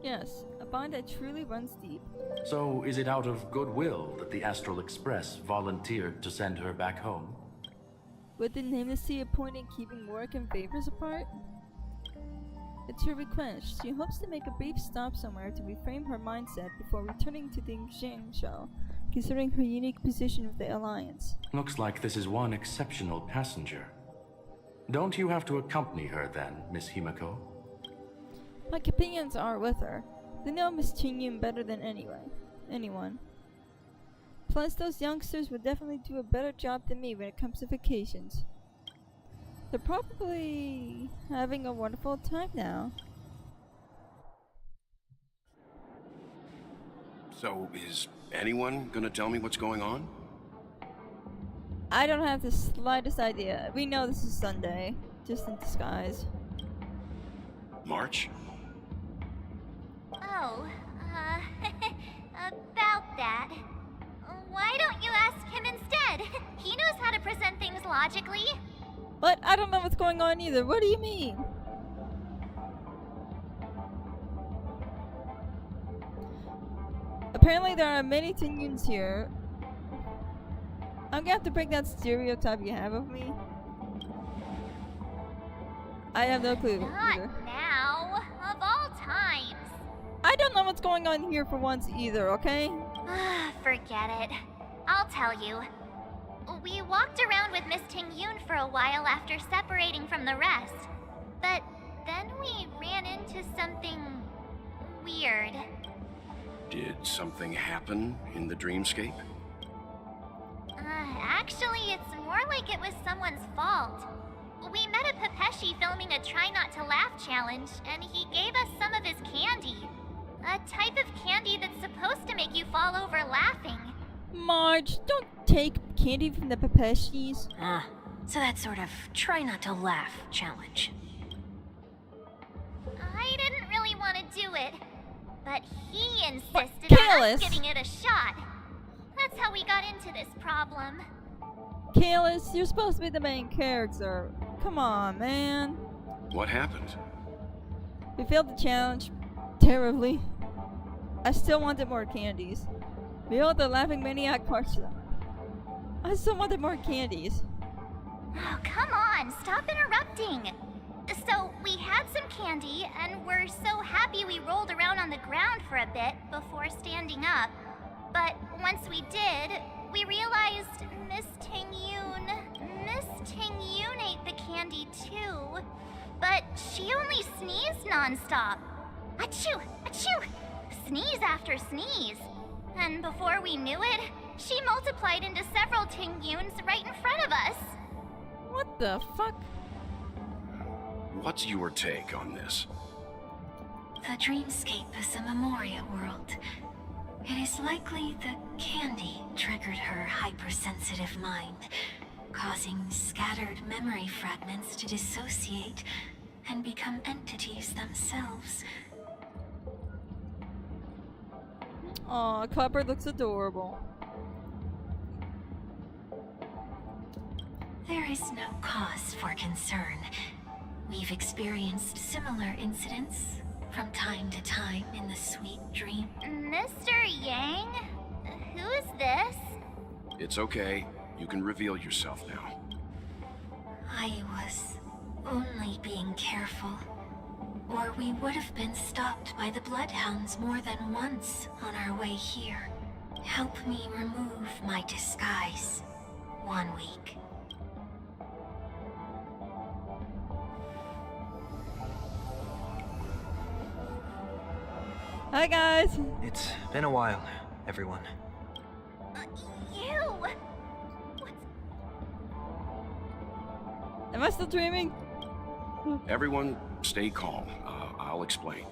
Yes, a bond that truly runs deep. So is it out of goodwill that the Astral Express volunteered to send her back home? Would the Nameless see a point in keeping work and favors apart? It's her request. She hopes to make a brief stop somewhere to reframe her mindset before returning to the Xing show, considering her unique position with the Alliance. Looks like this is one exceptional passenger. Don't you have to accompany her then, Miss Himiko? My companions are with her. They know Miss Chingyun better than anyone. Plus, those youngsters would definitely do a better job than me when it comes to vacations. They're probably having a wonderful time now. So, is anyone gonna tell me what's going on? I don't have the slightest idea. We know this is Sunday, just in disguise. March? Oh, about that. Why don't you ask him instead? He knows how to present things logically. What? I don't know what's going on either. What do you mean? Apparently there are many Tinyuns here. I'm gonna have to break that stereotype you have of me. I have no clue Not either. now. Of all times. I don't know what's going on here for once either, okay? Forget it. I'll tell you. We walked around with Miss Tingyun for a while after separating from the rest. But then we ran into something weird. Did something happen in the dreamscape? Actually, it's more like it was someone's fault. We met a Pepeshi filming a Try Not to Laugh challenge, and he gave us some of his candy. A type of candy that's supposed to make you fall over laughing. Marge, don't take candy from the Pepeshis. So that sort of try not to laugh challenge. I didn't really want to do it, but he insisted on us giving it a shot. That's how we got into this problem. Kalis, you're supposed to be the main character. Come on, man. What happened? We failed the challenge terribly. I still wanted more candies. Behold the laughing maniac parts. I still wanted more candies. Oh, come on, stop interrupting. So, we had some candy, and we're so happy we rolled around on the ground for a bit before standing up. But once we did, we realized Miss Tingyun ate the candy too. But she only sneezed nonstop. Achoo! Achoo! Sneeze after sneeze. And before we knew it, she multiplied into several Tingyuns right in front of us. What the fuck? What's your take on this? The dreamscape is a Memoria world. It is likely the candy triggered her hypersensitive mind, causing scattered memory fragments to dissociate and become entities themselves. Aw, Copper looks adorable. There is no cause for concern. We've experienced similar incidents from time to time in the sweet dream. Mr. Yang? Who is this? It's okay. You can reveal yourself now. I was only being careful, or we would have been stopped by the Bloodhounds more than once on our way here. Help me remove my disguise. 1 week. Hi guys! It's been a while, everyone. You! Am I still dreaming? Everyone, stay calm. I'll explain.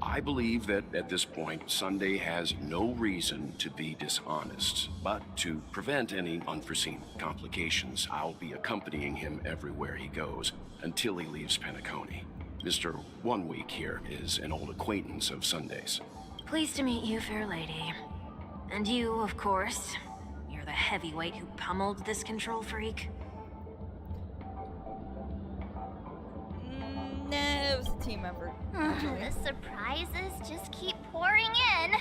I believe that at this point, Sunday has no reason to be dishonest. But to prevent any unforeseen complications, I'll be accompanying him everywhere he goes until he leaves Penacony. Mr. 1 Week here is an old acquaintance of Sunday's. Pleased to meet you, fair lady. And you, of course. You're the heavyweight who pummeled this control freak. Nah, it was a team effort. The surprises just keep pouring in.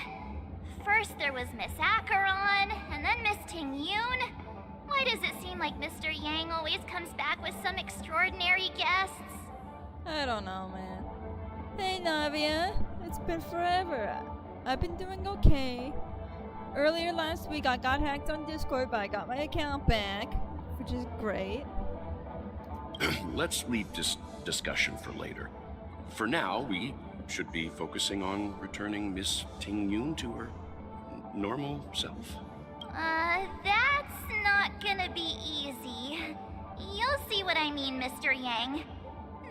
First there was Miss Acheron, and then Miss Tingyun. Why does it seem like Mr. Yang always comes back with some extraordinary guests? I don't know, man. Hey, Navia. It's been forever. I've been doing okay. Earlier last week, I got hacked on Discord, but I got my account back, which is great. Let's leave this discussion for later. For now, we should be focusing on returning Miss Tingyun to her normal self. That's not gonna be easy. You'll see what I mean, Mr. Yang.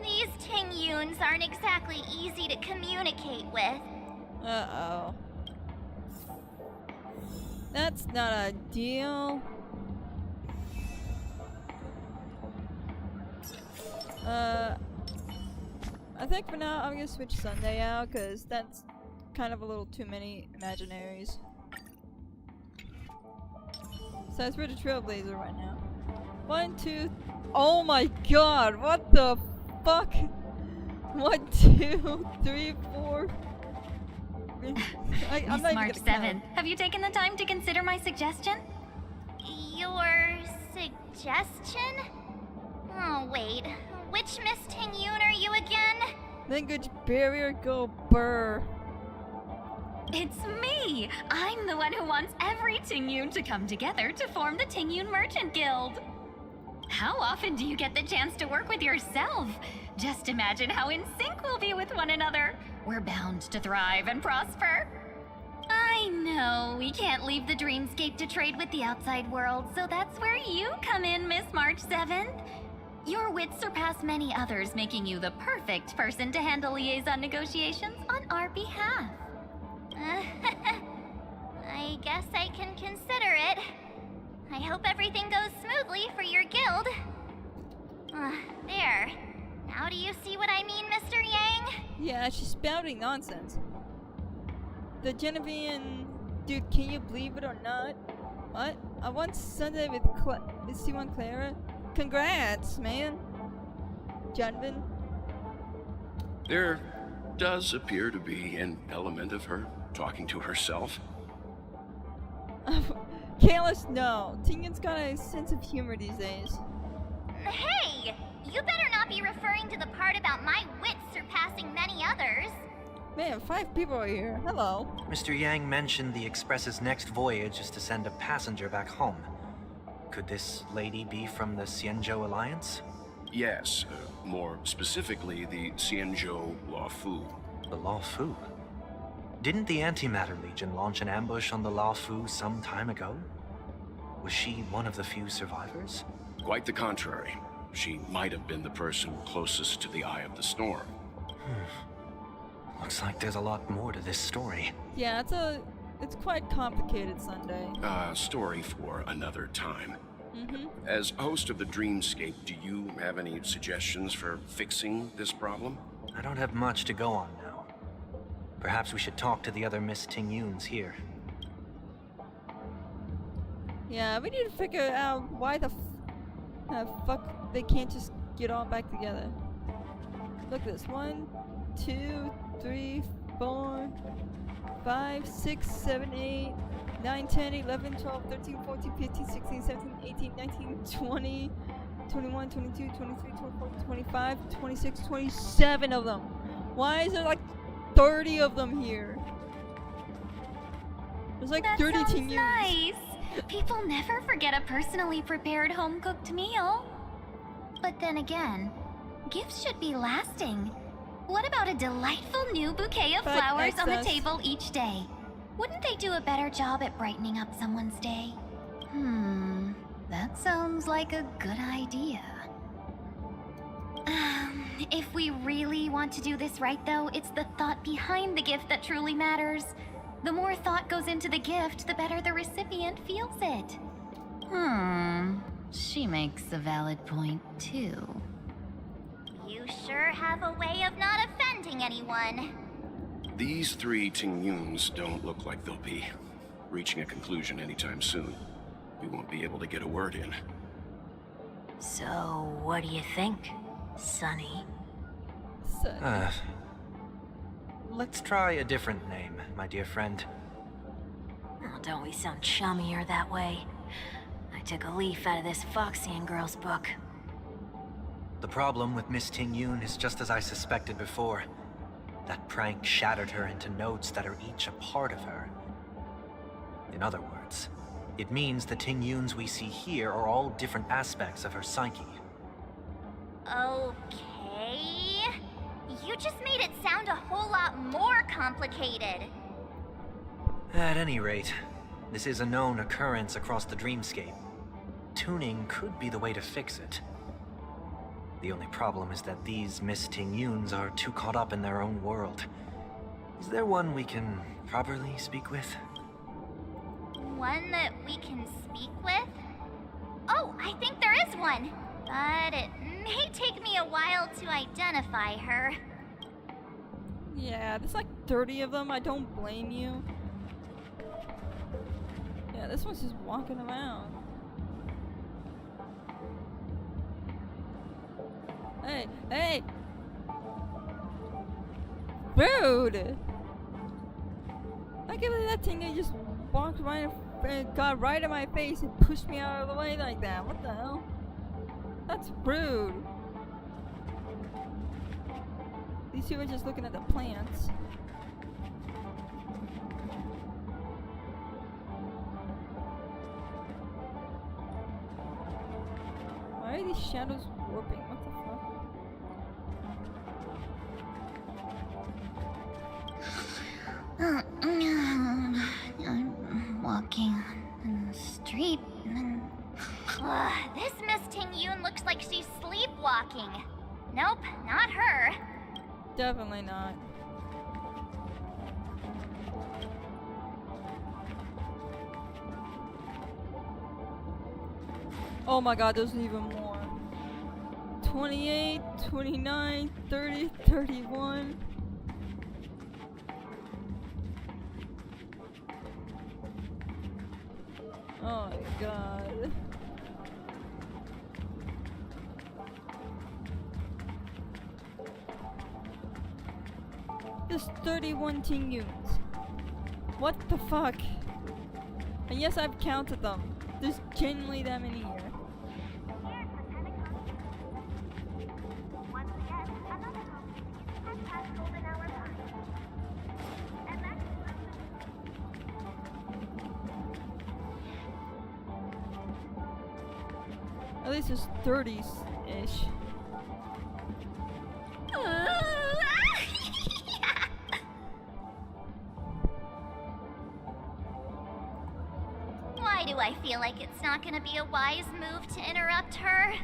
These Tingyuns aren't exactly easy to communicate with. Uh-oh. That's not ideal. I think for now I'm gonna switch Sunday out because that's kind of a little too many imaginaries. So I switch to TrailBlazer right now. 1, 2. Oh my god! What the fuck? 1, 2, 3, 4. I'm not March even gonna 7th, count. have you taken the time to consider my suggestion? Your suggestion? Oh, wait. Which Miss Tingyun are you again? Language barrier, go burr. It's me! I'm the one who wants every Tingyun to come together to form the Tingyun Merchant Guild. How often do you get the chance to work with yourself? Just imagine how in sync we'll be with one another. We're bound to thrive and prosper. I know, we can't leave the dreamscape to trade with the outside world, so that's where you come in, Miss March 7th. Your wits surpass many others, making you the perfect person to handle liaison negotiations on our behalf. I guess I can consider it. I hope everything goes smoothly for your guild. There. Now do you see what I mean, Mr. Yang? Yeah, she's spouting nonsense. The Genevian... Dude, can you believe it or not? What? I want Sunday with C1 Clara? Congrats, man. Gentlemen. There does appear to be an element of her talking to herself. Kalis, no. Tingyun's got a sense of humor these days. Hey! You better not be referring to the part about my wits surpassing many others. Man, 5 people are here. Hello. Mr. Yang mentioned the Express's next voyage is to send a passenger back home. Could this lady be from the Xianzhou Alliance? Yes, more specifically, the Xianzhou Luofu. The Luofu? Didn't the Antimatter Legion launch an ambush on the Luofu some time ago? Was she one of the few survivors? Quite the contrary. She might have been the person closest to the eye of the storm. Looks like there's a lot more to this story. Yeah, it's quite complicated, Sunday. Story for another time. Mm-hmm. As host of the Dreamscape, do you have any suggestions for fixing this problem? I don't have much to go on now. Perhaps we should talk to the other Miss Tingyuns here. Yeah, we need to figure out why the fuck they can't just get all back together. Look at this. 1, 2, 3, 4, 5, 6, 7, 8, 9, 10, 11, 12, 13, 14, 15, 16, 17, 18, 19, 20, 21, 22, 23, 24, 25, 26, 27 of them. Why is there like 30 of them here? There's like That 30 sounds Tingyuns. nice. People never forget a personally prepared home-cooked meal. But then again, gifts should be lasting. What about a delightful new bouquet of But flowers on the excess. table each day? Wouldn't they do a better job at brightening up someone's day? That sounds like a good idea. If we really want to do this right, though, it's the thought behind the gift that truly matters. The more thought goes into the gift, the better the recipient feels it. She makes a valid point, too. You sure have a way of not offending anyone. These 3 Tingyuns don't look like they'll be reaching a conclusion anytime soon. We won't be able to get a word in. So, what do you think, Sonny? Let's try a different name, my dear friend. Oh, don't we sound chummier that way? I took a leaf out of this Foxian girl's book. The problem with Miss Tingyun is just as I suspected before. That prank shattered her into notes that are each a part of her. In other words, it means the Tingyuns we see here are all different aspects of her psyche. Okay. You just made it sound a whole lot more complicated. At any rate, this is a known occurrence across the Dreamscape. Tuning could be the way to fix it. The only problem is that these Miss Tingyuns are too caught up in their own world. Is there one we can properly speak with? One that we can speak with? Oh, I think there is one. But it may take me a while to identify her. Yeah, there's like 30 of them. I don't blame you. Yeah, this one's just walking around. Hey, hey! Rude! I can't believe that thing just walked right and got right in my face and pushed me out of the way like that. What the hell? That's rude. These two are just looking at the plants. Why are these shadows warping? What the fuck? I'm walking in the street and... this Miss Tingyun looks like she's sleepwalking. Nope, not her. Definitely not. Oh my god, there's even more. 28, 29, 30, 31. Oh my god. 31 Ting Yuns. What the fuck? And yes, I've counted them. There's genuinely that many here. At least there's 30s-ish. Why do I feel like it's not gonna be a wise move to interrupt her?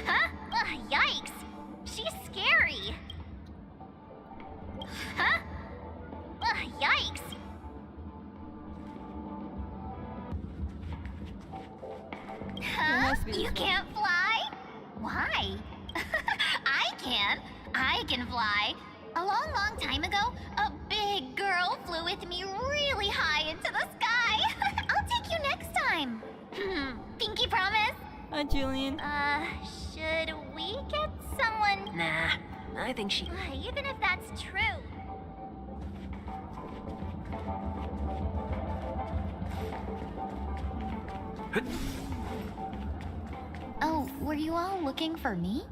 Huh? Yikes! She's scary! Huh? Yikes! Huh? You can't fly? Why? I can. I can fly. A long, long time ago, a big girl flew with me really high into the sky. I'll take you next time. Pinky promise? Hi, Julian. Should we get someone? Nah, I think she... Even if that's true. Oh, were you all looking for me?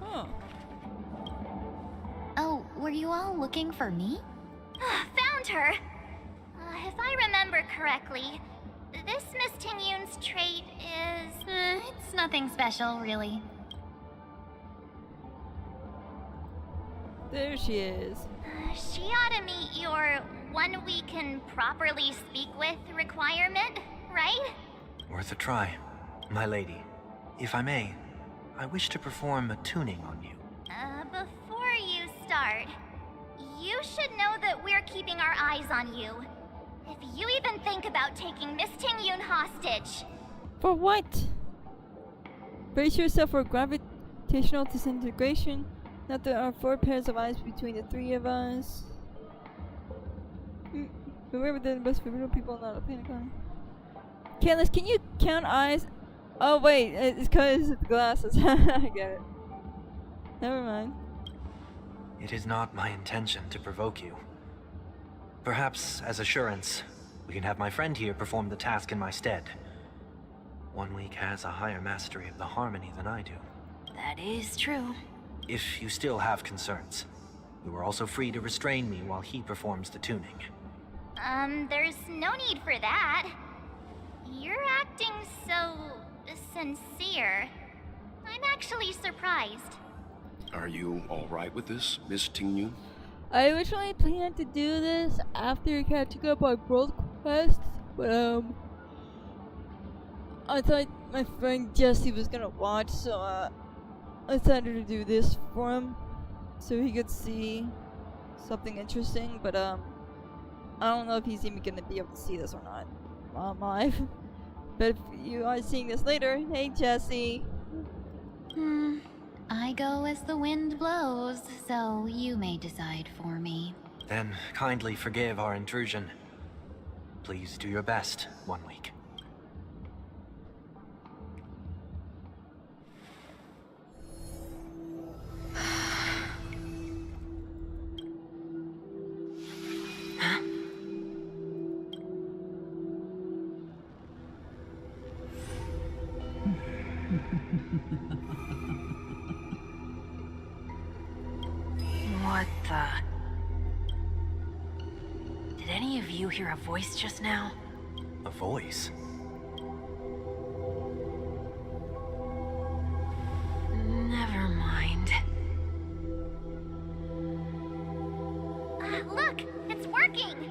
Huh. Oh, were you all looking for me? Found her! If I remember correctly, this Miss Ting-Yun's trait is... It's nothing special, really. There she is. She ought to meet your one we can properly speak with requirement, right? Worth a try, my lady. If I may, I wish to perform a tuning on you. Before you start, you should know that we're keeping our eyes on you. If you even think about taking Miss Ting-Yun hostage. For what? Brace yourself for gravitational disintegration. Now there are 4 pairs of eyes between the 3 of us. Remember the best for real people, not a Pentagon. Candace, can you count eyes? Oh wait, it's because of the glasses. I get it. Never mind. It is not my intention to provoke you. Perhaps, as assurance, we can have my friend here perform the task in my stead. 1 week has a higher mastery of the harmony than I do. That is true. If you still have concerns, you are also free to restrain me while he performs the tuning. There's no need for that. You're acting so... sincere. I'm actually surprised. Are you alright with this, Miss Ting-Yun? I originally planned to do this after catching up on World Quest, but I thought my friend Jesse was gonna watch, so I decided to do this for him so he could see something interesting, but I don't know if he's even gonna be able to see this or not while I'm live. But if you are seeing this later, hey Jesse. I go as the wind blows, so you may decide for me. Then kindly forgive our intrusion. Please do your best, 1 week. What the... Did any of you hear a voice just now? A voice? Never mind. Look! It's working!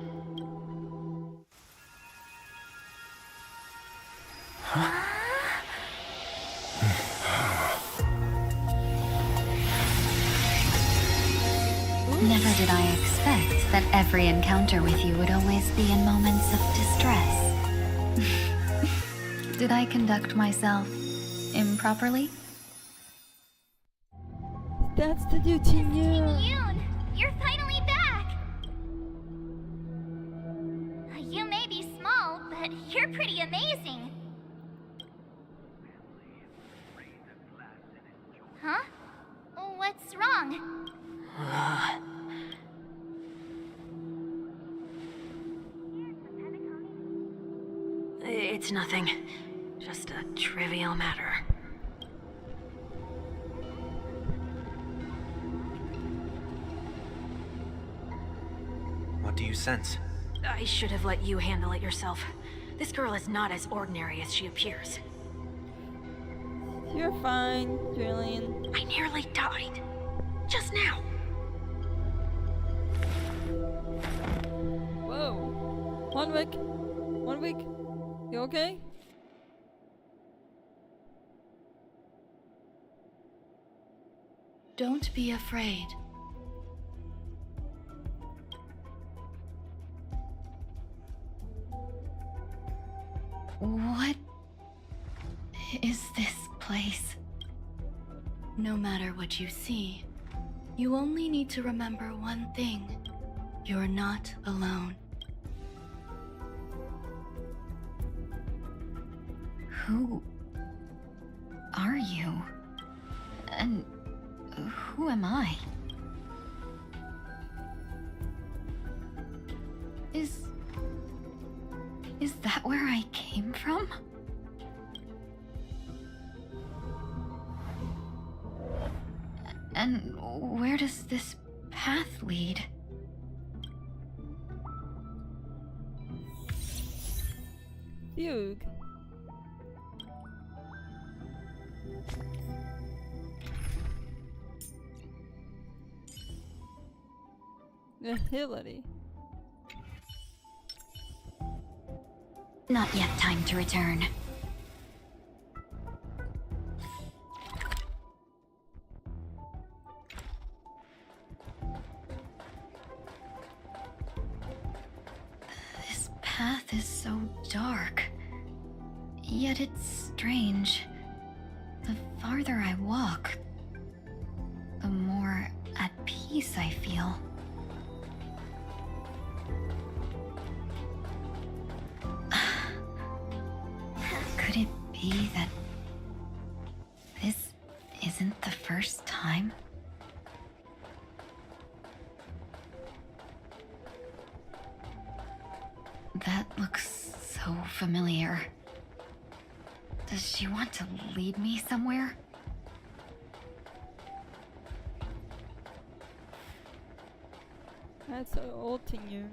Never did I expect that every encounter with you would always be in moments of distress. Did I conduct myself improperly? That's the new Ting-Yun. Ting-Yun! You're finally back! You may be small, but you're pretty amazing. Huh? What's wrong? It's nothing. Just a trivial matter. What do you sense? I should have let you handle it yourself. This girl is not as ordinary as she appears. You're fine, Julian. I nearly died. Just now. Whoa. One week. You okay? Don't be afraid. What is this place? No matter what you see, you only need to remember one thing. You're not alone. Who are you? And who am I? Is that where I came from? And where does this path lead? Fugue. Agility. Not yet time to return. This path is so dark. Yet it's strange. The farther I walk, the more at peace I feel. Could it be that this isn't the first time? That looks so familiar. Does she want to lead me somewhere? That's so old to you.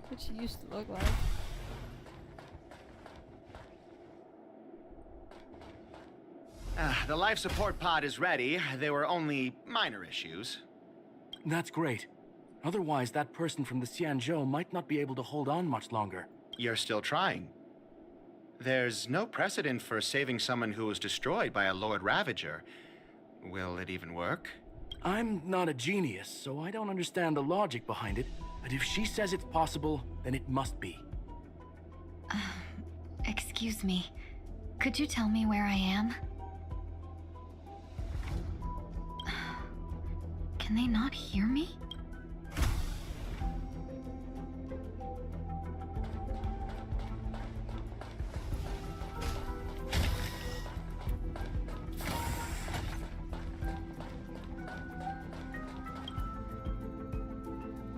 What she used to look like. The life support pod is ready. There were only minor issues. That's great. Otherwise, that person from the Xianzhou might not be able to hold on much longer. You're still trying. There's no precedent for saving someone who was destroyed by a Lord Ravager. Will it even work? I'm not a genius, so I don't understand the logic behind it. But if she says it's possible, then it must be. Excuse me. Could you tell me where I am? Can they not hear me?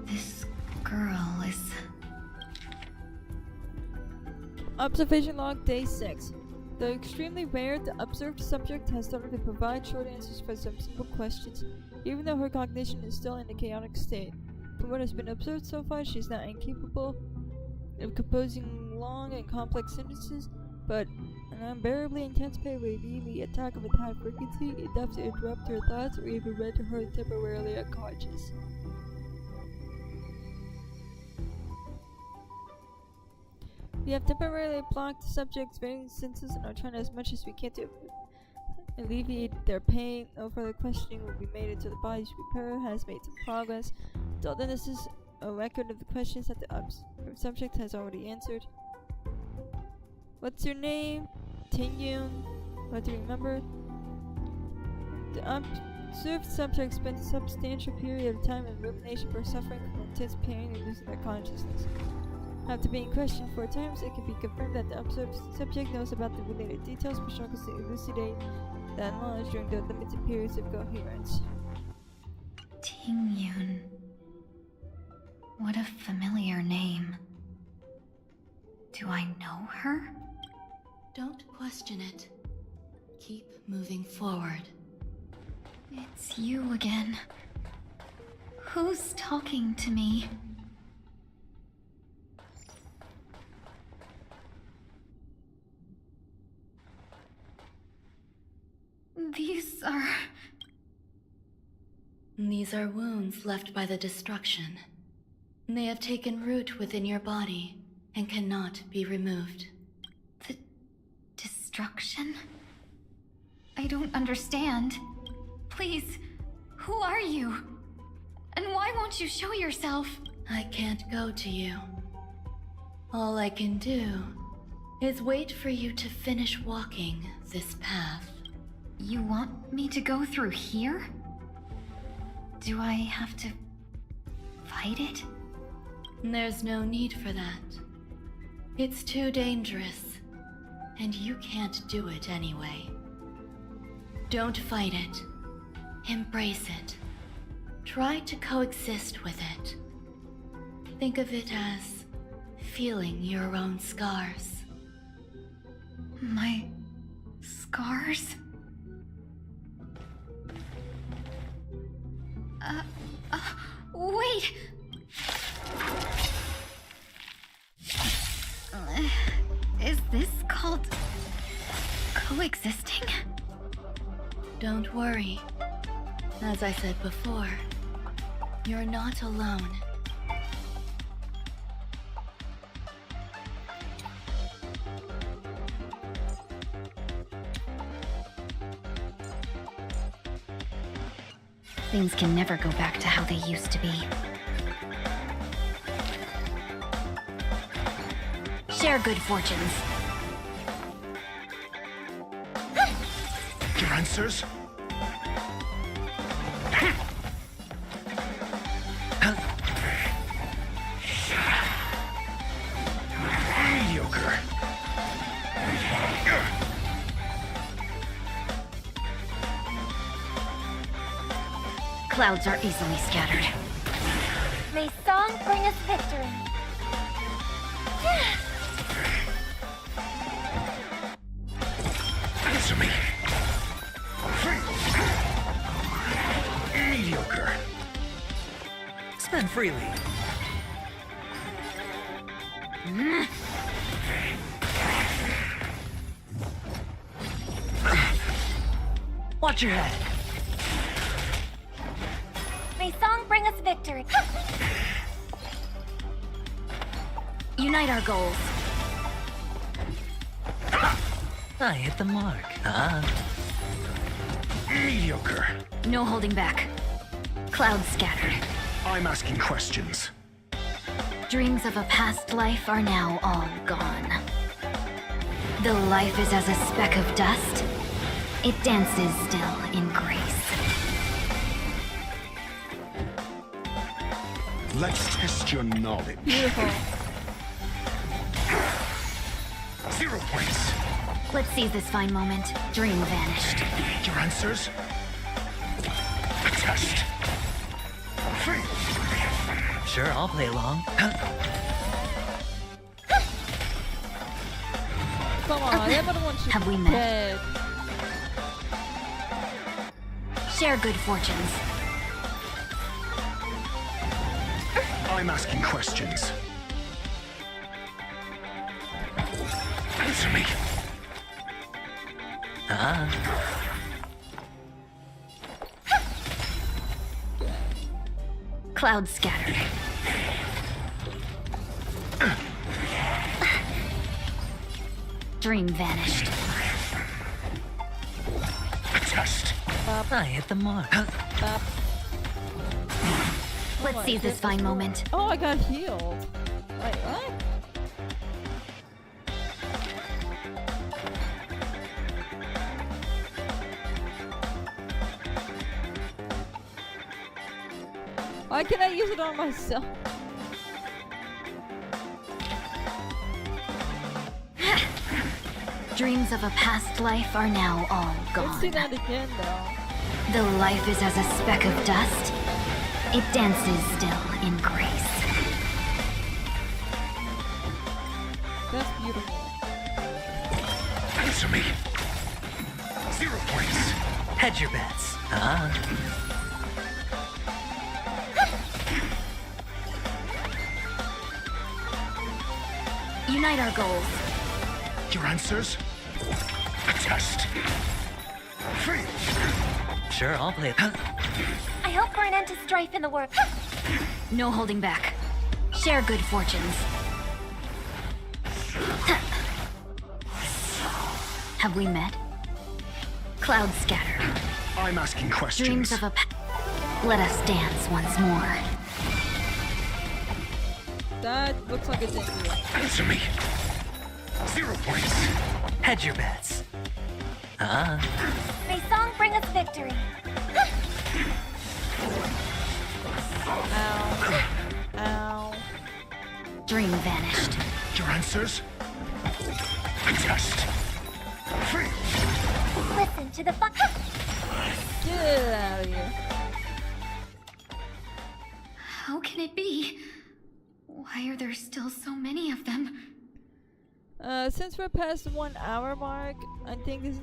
This girl is... Observation log day 6. Though extremely rare, the observed subject has started to provide short answers for some simple questions, even though her cognition is still in a chaotic state. From what has been observed so far, she is not incapable of composing long and complex sentences, but an unbearably intense pain will be the attack of a high frequency, enough to interrupt her thoughts or even render her temporarily unconscious. We have temporarily blocked the subject's various senses and are trying as much as we can to alleviate their pain. No further questioning will be made until the body's repair has made some progress. Until then, this is a record of the questions that the subject has already answered. What's your name? Tingyun. What do you remember? The Observed subjects spend a substantial period of time in rumination for suffering from intense pain and losing their consciousness. After being questioned 4 times, it can be confirmed that the observed subject knows about the related details but struggles to elucidate that knowledge during the limited periods of coherence. Tingyun. What a familiar name. Do I know her? Don't question it. Keep moving forward. It's you again. Who's talking to me? These are wounds left by the destruction. They have taken root within your body and cannot be removed. The destruction? I don't understand. Please, who are you? And why won't you show yourself? I can't go to you. All I can do is wait for you to finish walking this path. You want me to go through here? Do I have to fight it? There's no need for that. It's too dangerous, and you can't do it anyway. Don't fight it. Embrace it. Try to coexist with it. Think of it as feeling your own scars. My scars? Wait! Is this called coexisting? Don't worry. As I said before, you're not alone. Things can never go back to how they used to be. Share good fortunes. Your answers? Mediocre. Clouds are easily scattered. May song bring us victory. Answer me. Mediocre. Spend freely. Watch your head. May song bring us victory. Unite our goals. I hit the mark. Mediocre. No holding back. Clouds scattered. I'm asking questions. Dreams of a past life are now all gone. Though life is as a speck of dust, it dances still in grace. Let's test your knowledge. Beautiful. 0 points. Let's seize this fine moment. Dream vanished. Your answers? A test. Sure, I'll play along. Come on, everyone wants you Have we met? dead. Share good fortunes. I'm asking questions. Answer me. Clouds scattered. Dream vanished. A test. I hit the mark. Let's seize this fine moment. Oh, I got healed. Wait, what? Why can't I use it on myself? Dreams of a past life are now all gone. Let's do that again, though. Though life is as a speck of dust, it dances still in grace. That's beautiful. Answer me. 0 points. Hedge your bets. Unite our goals. Your answers? A test. Free. Sure, I'll play it. I hope for an end to strife in the world. No holding back. Share good fortunes. Have we met? Clouds scatter. I'm asking questions. Dreams of a let us dance once more. That looks like a did. Answer me. 0 points. Hedge your bets. May song bring us victory. Ow. Ow. Dream vanished. Your answers? A test. Free. Listen to the fun. Get out of here. How can it be? Why are there still so many of them? Since we're past the 1 hour mark, I think this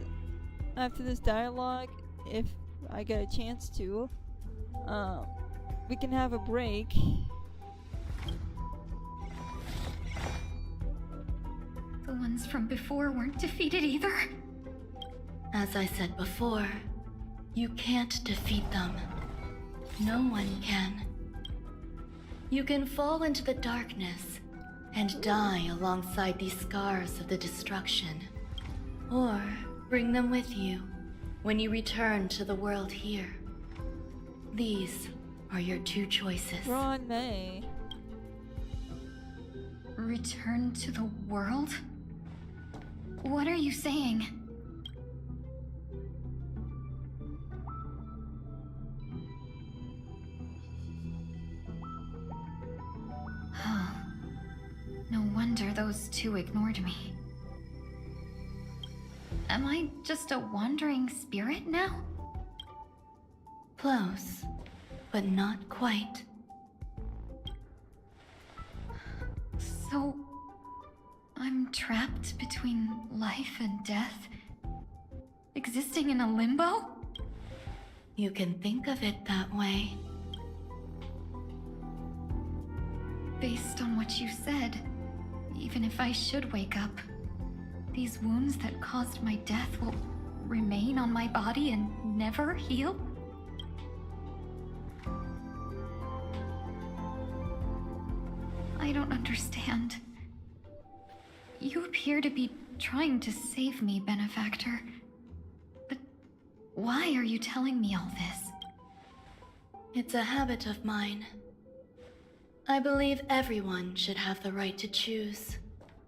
after this dialogue, if I get a chance to, we can have a break. The ones from before weren't defeated either. As I said before, you can't defeat them. No one can. You can fall into the darkness and die alongside these scars of the destruction. Or bring them with you when you return to the world here. These are your 2 choices. Ron May. Return to the world? What are you saying? No wonder those 2 ignored me. Am I just a wandering spirit now? Close, but not quite. So, I'm trapped between life and death? Existing in a limbo? You can think of it that way. Based on what you said, even if I should wake up, these wounds that caused my death will remain on my body and never heal? I don't understand. You appear to be trying to save me, Benefactor. But why are you telling me all this? It's a habit of mine. I believe everyone should have the right to choose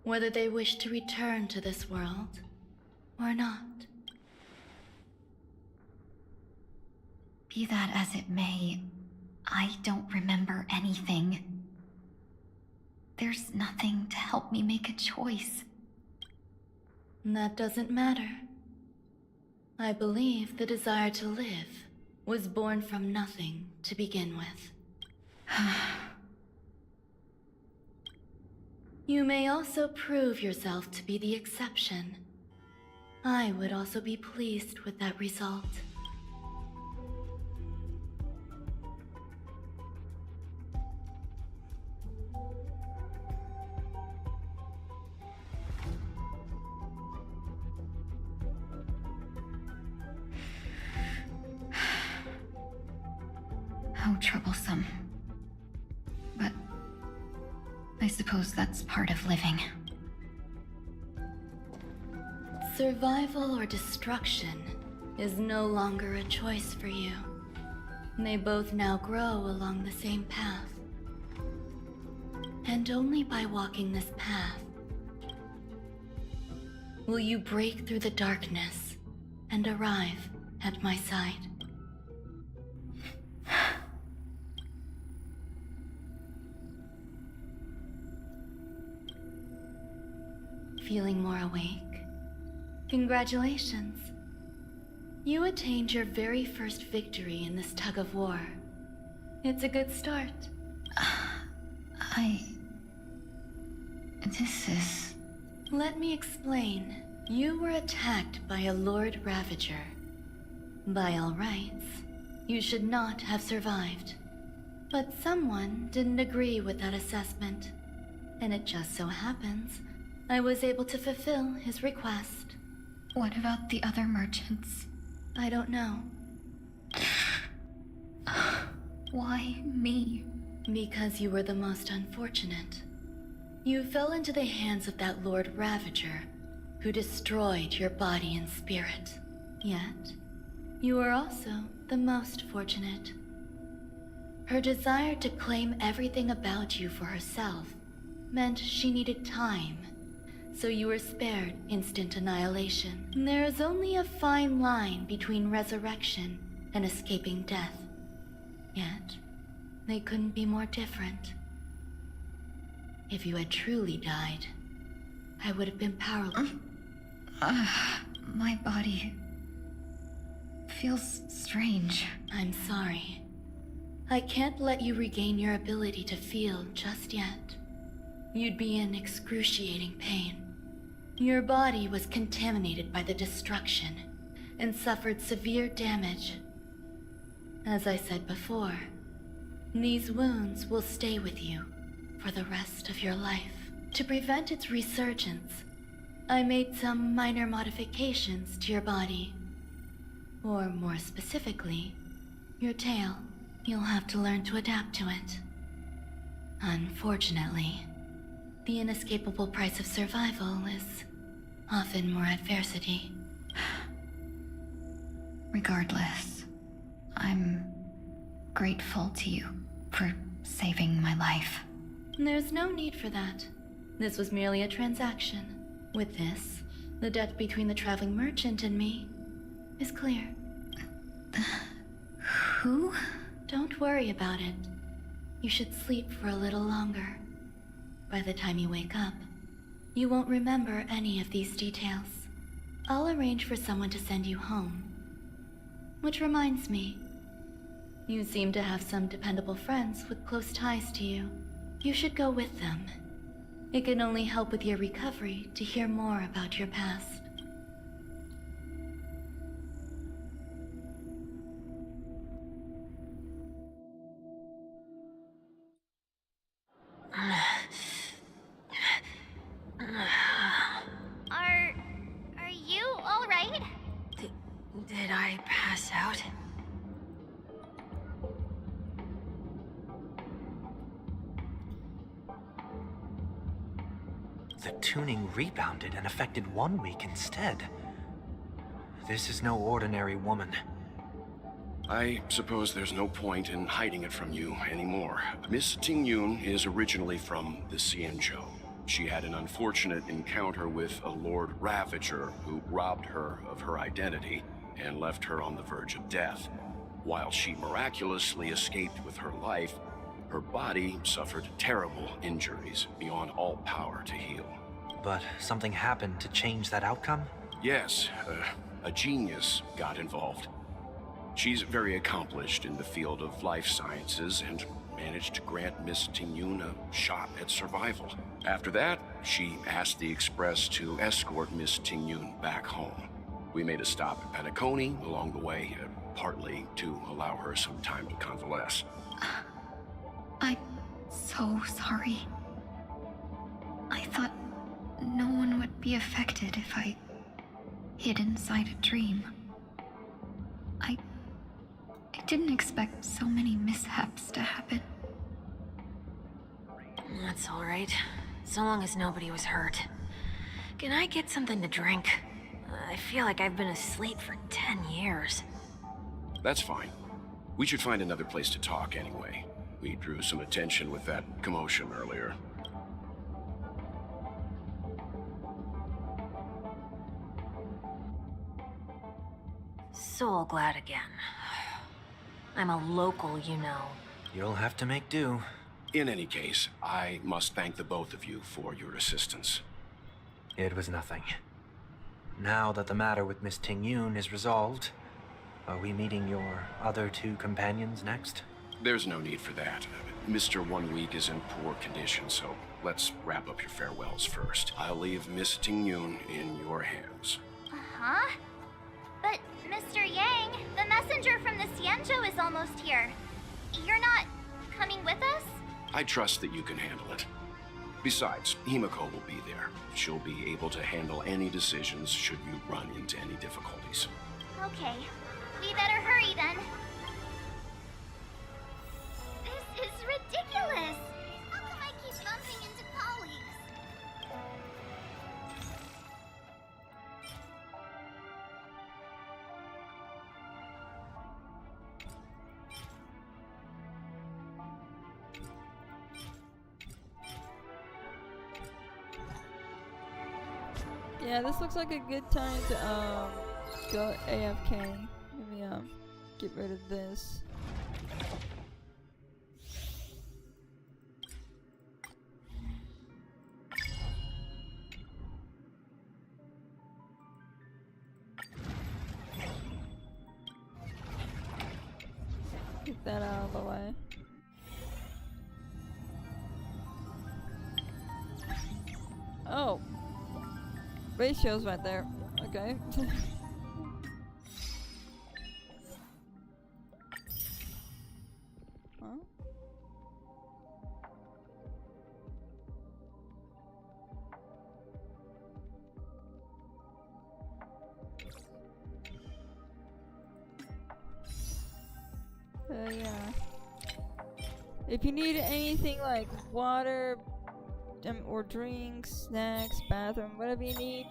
whether they wish to return to this world or not. Be that as it may, I don't remember anything. There's nothing to help me make a choice. That doesn't matter. I believe the desire to live was born from nothing to begin with. You may also prove yourself to be the exception. I would also be pleased with that result. How troublesome. But I suppose that's part of living. Survival or destruction is no longer a choice for you. They both now grow along the same path. And only by walking this path will you break through the darkness and arrive at my side. feeling more awake? Congratulations. You attained your very first victory in this tug of war. It's a good start. This is... Let me explain. You were attacked by a Lord Ravager. By all rights, you should not have survived. But someone didn't agree with that assessment. And it just so happens, I was able to fulfill his request. What about the other merchants? I don't know. Why me? Because you were the most unfortunate. You fell into the hands of that Lord Ravager, who destroyed your body and spirit. Yet, you were also the most fortunate. Her desire to claim everything about you for herself meant she needed time, so you were spared instant annihilation. There is only a fine line between resurrection and escaping death. Yet, they couldn't be more different. If you had truly died, I would have been powerless. My body feels strange. I'm sorry. I can't let you regain your ability to feel just yet. You'd be in excruciating pain. Your body was contaminated by the destruction and suffered severe damage. As I said before, these wounds will stay with you for the rest of your life. To prevent its resurgence, I made some minor modifications to your body. Or more specifically, your tail. You'll have to learn to adapt to it. Unfortunately, the inescapable price of survival is often more adversity. Regardless, I'm grateful to you for saving my life. There's no need for that. This was merely a transaction. With this, the debt between the traveling merchant and me is clear. Who? Don't worry about it. You should sleep for a little longer. By the time you wake up, you won't remember any of these details. I'll arrange for someone to send you home. Which reminds me, you seem to have some dependable friends with close ties to you. You should go with them. It can only help with your recovery to hear more about your past. Are you all right? Did I pass out? The tuning rebounded and affected 1 week instead. This is no ordinary woman. I suppose there's no point in hiding it from you anymore. Miss Ting-Yun is originally from the Xianzhou. She had an unfortunate encounter with a Lord Ravager who robbed her of her identity and left her on the verge of death. While she miraculously escaped with her life, her body suffered terrible injuries beyond all power to heal. But something happened to change that outcome? Yes, a genius got involved. She's very accomplished in the field of life sciences and managed to grant Miss Ting-Yun a shot at survival. After that, she asked the Express to escort Miss Ting-Yun back home. We made a stop at Penacony along the way, partly to allow her some time to convalesce. I'm so sorry. I thought no one would be affected if I hid inside a dream. I didn't expect so many mishaps to happen. That's all right. So long as nobody was hurt. Can I get something to drink? I feel like I've been asleep for 10 years. That's fine. We should find another place to talk anyway. We drew some attention with that commotion earlier. So glad again. I'm a local, you know. You'll have to make do. In any case, I must thank the both of you for your assistance. It was nothing. Now that the matter with Miss Ting-Yun is resolved, are we meeting your other two companions next? There's no need for that. Mr. 1 Week is in poor condition, so let's wrap up your farewells first. I'll leave Miss Ting-Yun in your hands. Uh-huh. But, Mr. Yang, the messenger from the Xianzhou is almost here. You're not coming with us? I trust that you can handle it. Besides, Himiko will be there. She'll be able to handle any decisions should you run into any difficulties. Okay. We better hurry then. This is ridiculous! How come I keep bumping into colleagues? Yeah, this looks like a good time to go AFK. Let me get rid of this. Get that out of the way. Oh, ratio's right there. Okay. Huh? Yeah. If you need anything like water, or drinks, snacks, bathroom, whatever you need,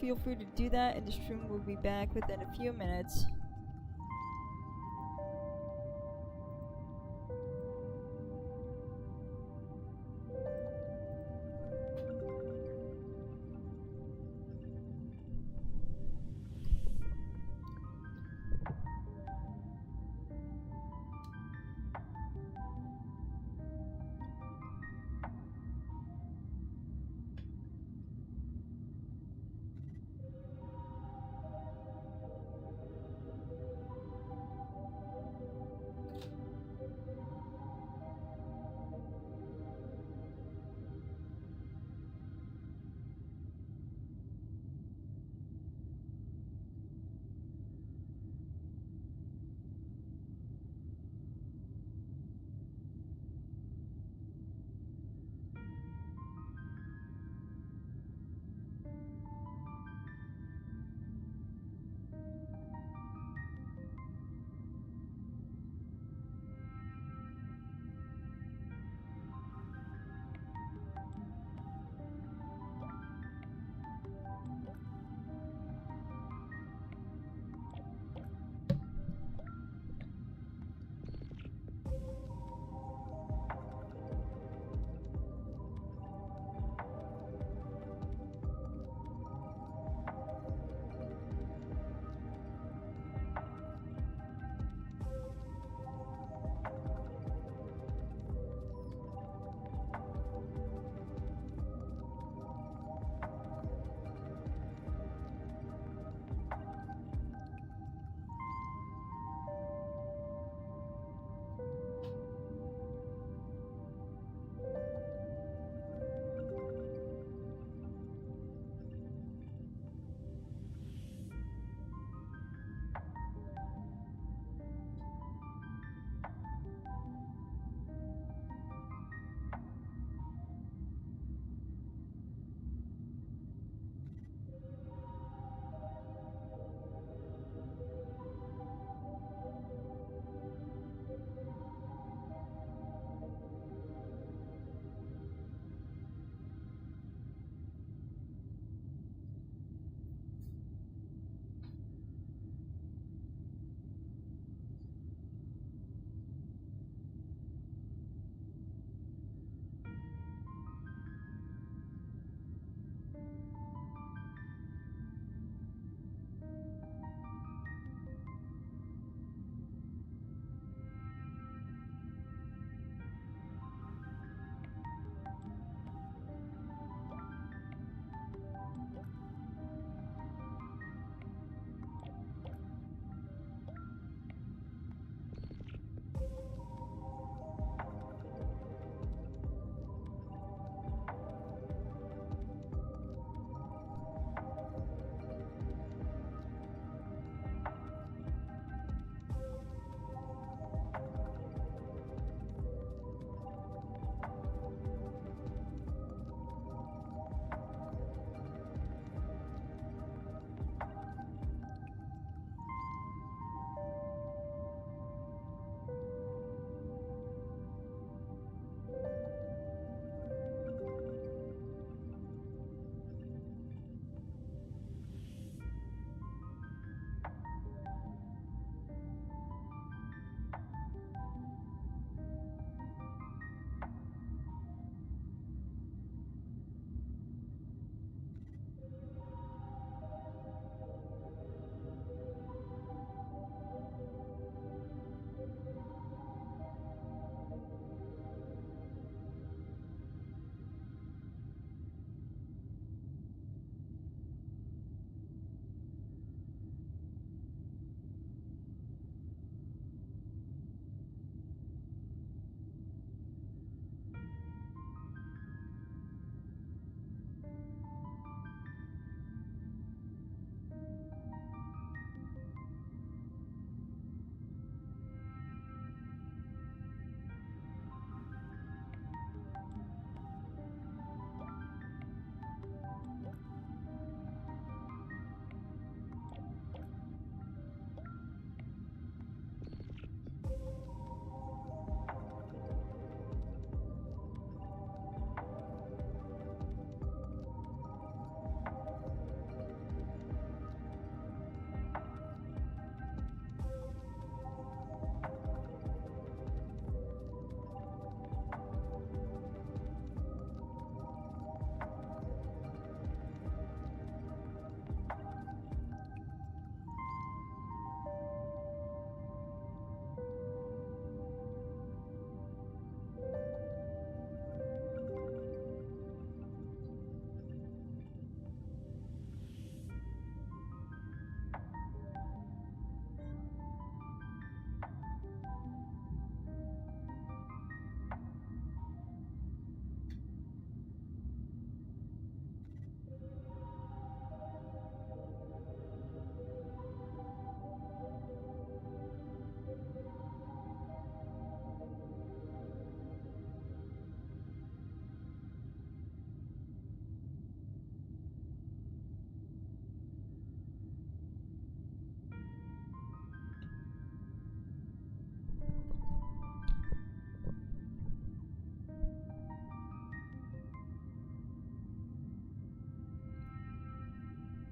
feel free to do that, and the stream will be back within a few minutes.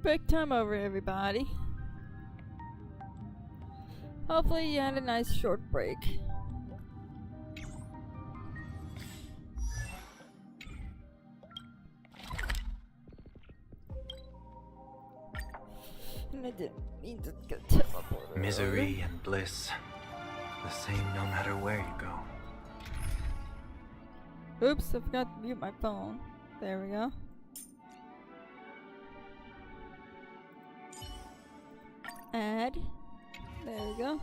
Break time over, everybody. Hopefully you had a nice short break. And I didn't mean to get teleported. Misery and bliss, the same no matter where you go. Oops, I forgot to mute my phone. There we go. Add. There we go.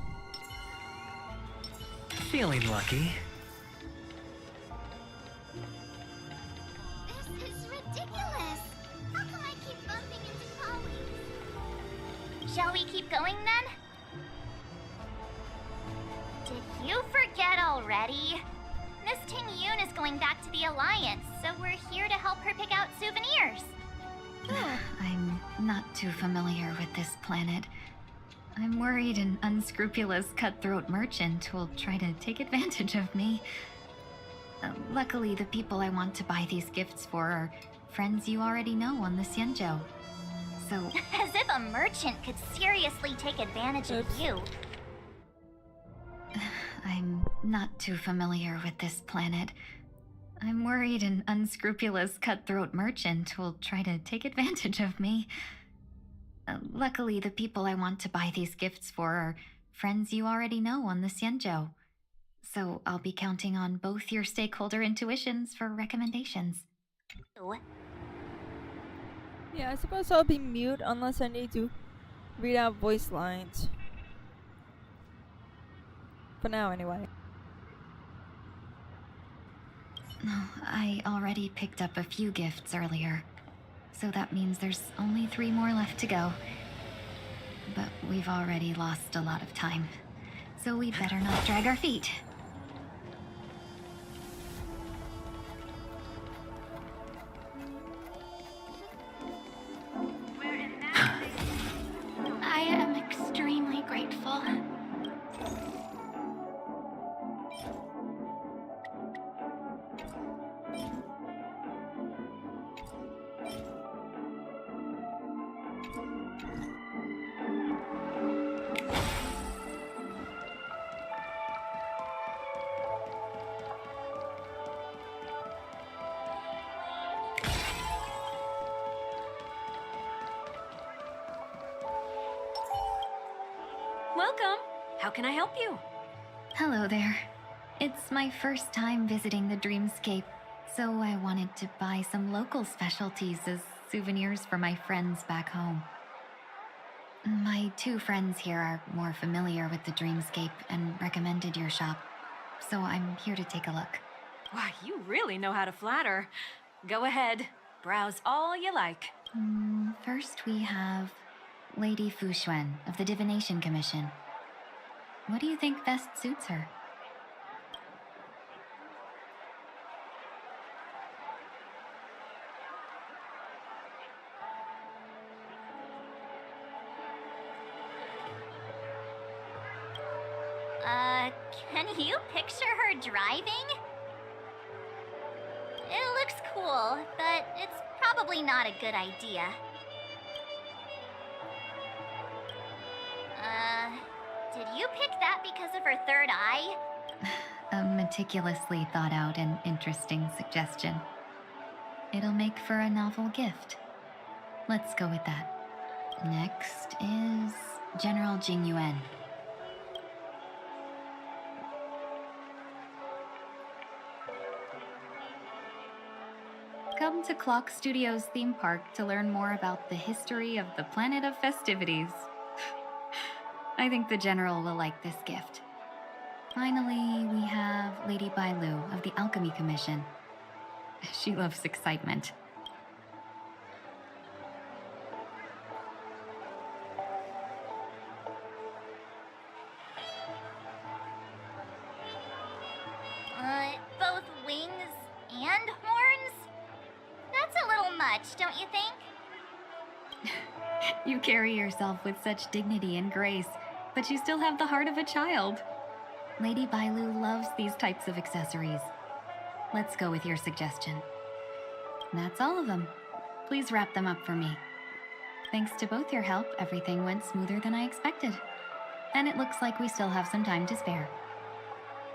Feeling lucky. This is ridiculous. How come I keep bumping into colleagues? Shall we keep going then? Did you forget already? Miss Ting Yoon is going back to the Alliance, so we're here to help her pick out souvenirs. I'm not too familiar with this planet. I'm worried an unscrupulous cutthroat merchant will try to take advantage of me. Luckily, the people I want to buy these gifts for are friends you already know on the Xianzhou. So... As if a merchant could seriously take advantage of you. I'm not too familiar with this planet. I'm worried an unscrupulous cutthroat merchant will try to take advantage of me. Luckily, the people I want to buy these gifts for are friends you already know on the Xianzhou. So I'll be counting on both your stakeholder intuitions for recommendations. Yeah, I suppose I'll be mute unless I need to read out voice lines. For now, anyway. I already picked up a few gifts earlier, so that means there's only 3 more left to go. But we've already lost a lot of time, so we'd better not drag our feet. I am extremely grateful. Welcome. How can I help you? Hello there. It's my first time visiting the Dreamscape, so I wanted to buy some local specialties as souvenirs for my friends back home. My 2 friends here are more familiar with the Dreamscape and recommended your shop, so I'm here to take a look. Why, you really know how to flatter. Go ahead. Browse all you like. First we have Lady Fu Xuan of the Divination Commission. What do you think best suits her? Can you picture her driving? It looks cool, but it's probably not a good idea. Did you pick that because of her third eye? A meticulously thought out and interesting suggestion. It'll make for a novel gift. Let's go with that. Next is General Jing Yuan. Come to Clock Studios theme park to learn more about the history of the planet of festivities. I think the General will like this gift. Finally, we have Lady Bailu of the Alchemy Commission. She loves excitement. Both wings and horns? That's a little much, don't you think? You carry yourself with such dignity and grace, but you still have the heart of a child. Lady Bailu loves these types of accessories. Let's go with your suggestion. That's all of them. Please wrap them up for me. Thanks to both your help, everything went smoother than I expected. And it looks like we still have some time to spare.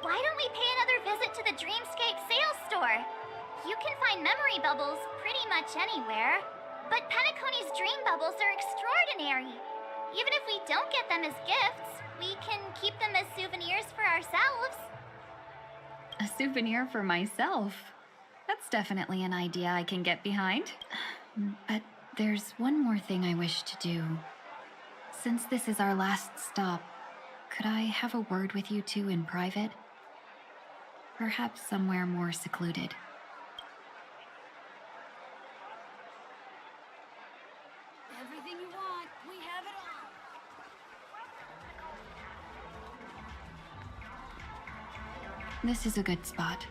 Why don't we pay another visit to the Dreamscape sales store? You can find memory bubbles pretty much anywhere. But Penacony's dream bubbles are extraordinary. Even if we don't get them as gifts, we can keep them as souvenirs for ourselves. A souvenir for myself? That's definitely an idea I can get behind. But there's one more thing I wish to do. Since this is our last stop, could I have a word with you two in private? Perhaps somewhere more secluded. Everything you want, we have it all. This is a good spot.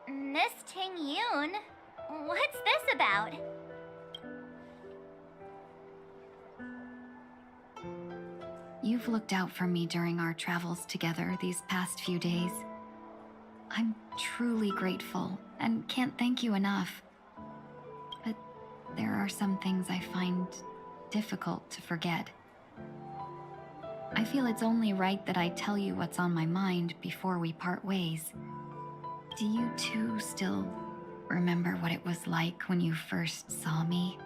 Miss Ting-Yoon, what's this about? You've looked out for me during our travels together these past few days. I'm truly grateful and can't thank you enough. But there are some things I find difficult to forget. I feel it's only right that I tell you what's on my mind before we part ways. Do you two still remember what it was like when you first saw me?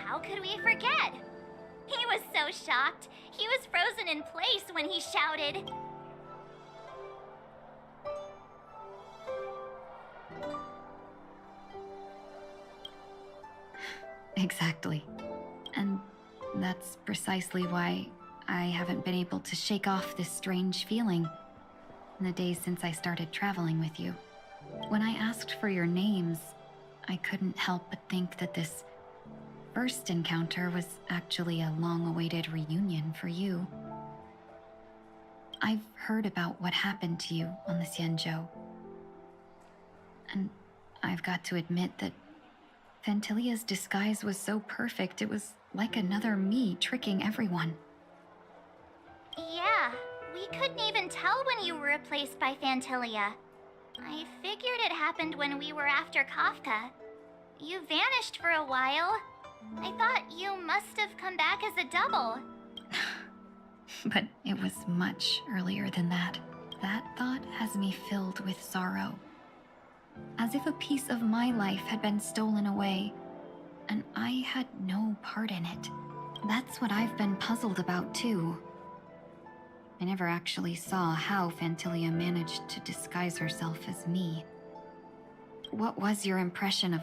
How could we forget? He was so shocked. He was frozen in place when he shouted. Exactly. And that's precisely why I haven't been able to shake off this strange feeling in the days since I started traveling with you. When I asked for your names, I couldn't help but think that this first encounter was actually a long-awaited reunion for you. I've heard about what happened to you on the Xianzhou. And I've got to admit that Fantilia's disguise was so perfect, it was like another me tricking everyone. Yeah, we couldn't even tell when you were replaced by Fantilia. I figured it happened when we were after Kafka. You vanished for a while. I thought you must have come back as a double. But it was much earlier than that. That thought has me filled with sorrow. As if a piece of my life had been stolen away, and I had no part in it. That's what I've been puzzled about too. I never actually saw how Fantilia managed to disguise herself as me. what was your impression of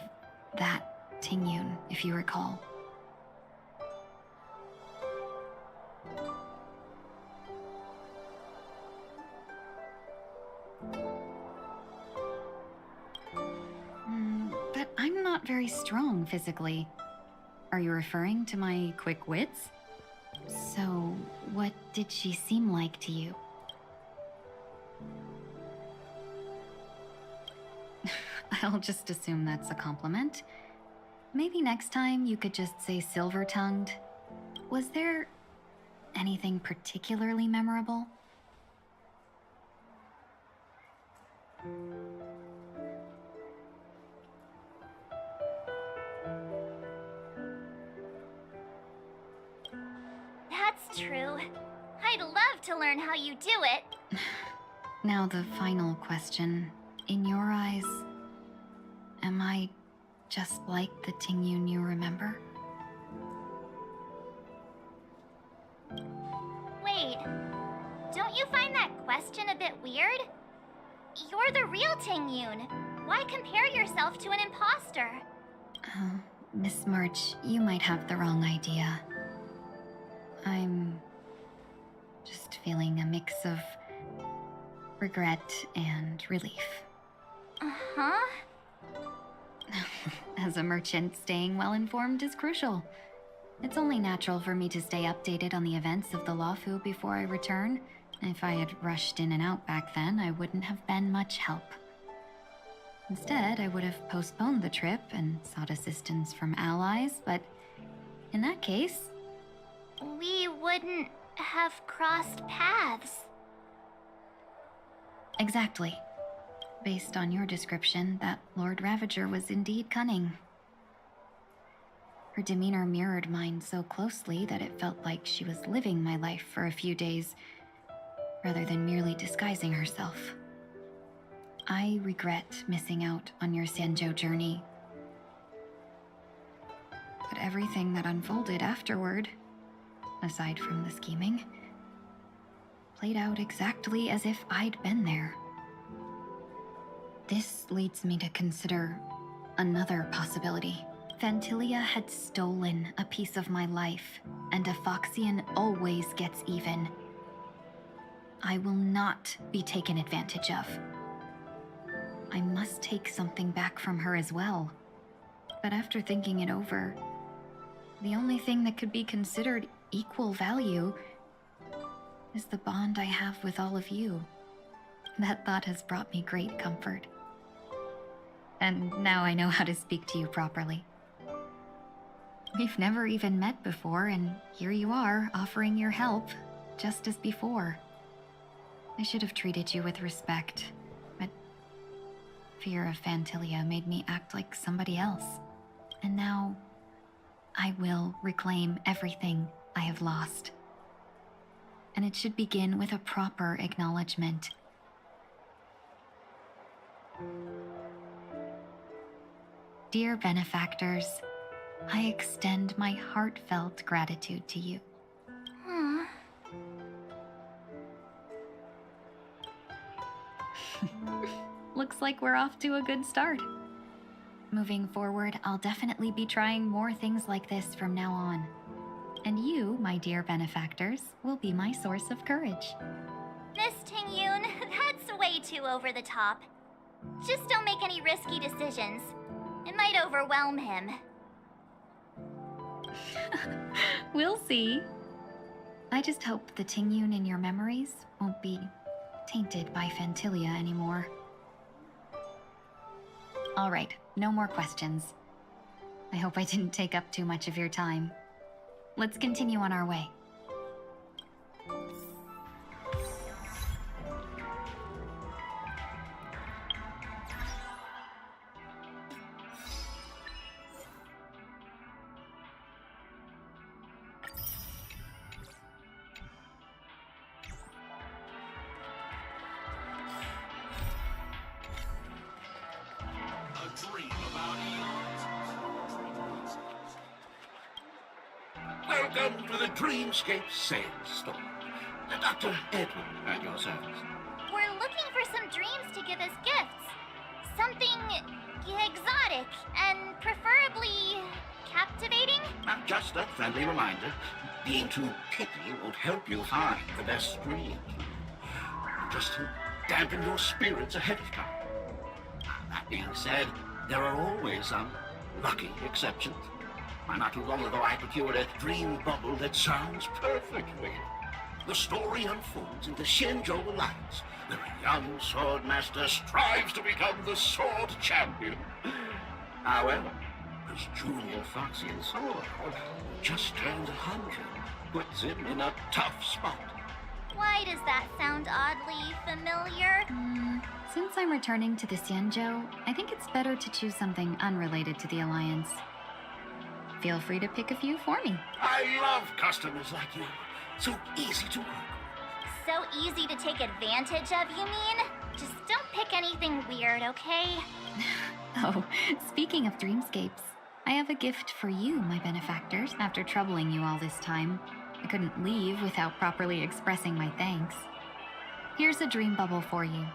that Tingyun, if you recall? But I'm not very strong physically. Are you referring to my quick wits? So, what did she seem like to you? I'll just assume that's a compliment. Maybe next time you could just say silver-tongued. Was there anything particularly memorable? That's true. I'd love to learn how you do it. Now the final question. In your eyes, am I just like the Tingyun you remember? Wait, don't you find that question a bit weird? You're the real Tingyun. Why compare yourself to an imposter? Miss March, you might have the wrong idea. I'm just feeling a mix of regret and relief. Uh-huh. As a merchant, staying well-informed is crucial. It's only natural for me to stay updated on the events of the Lawfu before I return. If I had rushed in and out back then, I wouldn't have been much help. Instead, I would have postponed the trip and sought assistance from allies, but in that case... we wouldn't have crossed paths. Exactly. Based on your description, that Lord Ravager was indeed cunning. Her demeanor mirrored mine so closely that it felt like she was living my life for a few days, rather than merely disguising herself. I regret missing out on your Sanjo journey. But everything that unfolded afterward, aside from the scheming, played out exactly as if I'd been there. This leads me to consider another possibility. Phantilia had stolen a piece of my life, and a Foxian always gets even. I will not be taken advantage of. I must take something back from her as well. But after thinking it over, the only thing that could be considered equal value is the bond I have with all of you. That thought has brought me great comfort. And now I know how to speak to you properly. We've never even met before, and here you are, offering your help, just as before. I should have treated you with respect, but fear of Phantilia made me act like somebody else. And now, I will reclaim everything I have lost. And it should begin with a proper acknowledgement. Dear benefactors, I extend my heartfelt gratitude to you. Looks like we're off to a good start. Moving forward, I'll definitely be trying more things like this from now on. And you, my dear benefactors, will be my source of courage. Miss Tingyun, that's way too over the top. Just don't make any risky decisions. It might overwhelm him. We'll see. I just hope the Tingyun in your memories won't be tainted by Phantilia anymore. All right, no more questions. I hope I didn't take up too much of your time. Let's continue on our way. Welcome to the Dreamscape Sandstorm. Dr. Edward at your service. We're looking for some dreams to give as gifts. something exotic and preferably captivating? Just a friendly reminder. Being too picky won't help you find the best stream. Just to dampen your spirits ahead of time. That being said, there are always some lucky exceptions. Not too long ago, I procured a dream bubble that sounds perfectly. The story unfolds in the Xianzhou Alliance, where a young sword master strives to become the sword champion. However, his junior Foxian sword, who just turned 100, puts him in a tough spot. Why does that sound oddly familiar? Since I'm returning to the Xianzhou, I think it's better to choose something unrelated to the Alliance. Feel free to pick a few for me. I love customers like you. So easy to work. So easy to take advantage of, you mean? Just don't pick anything weird, okay? Oh, speaking of dreamscapes, I have a gift for you, my benefactors. After troubling you all this time, I couldn't leave without properly expressing my thanks. Here's a dream bubble for you.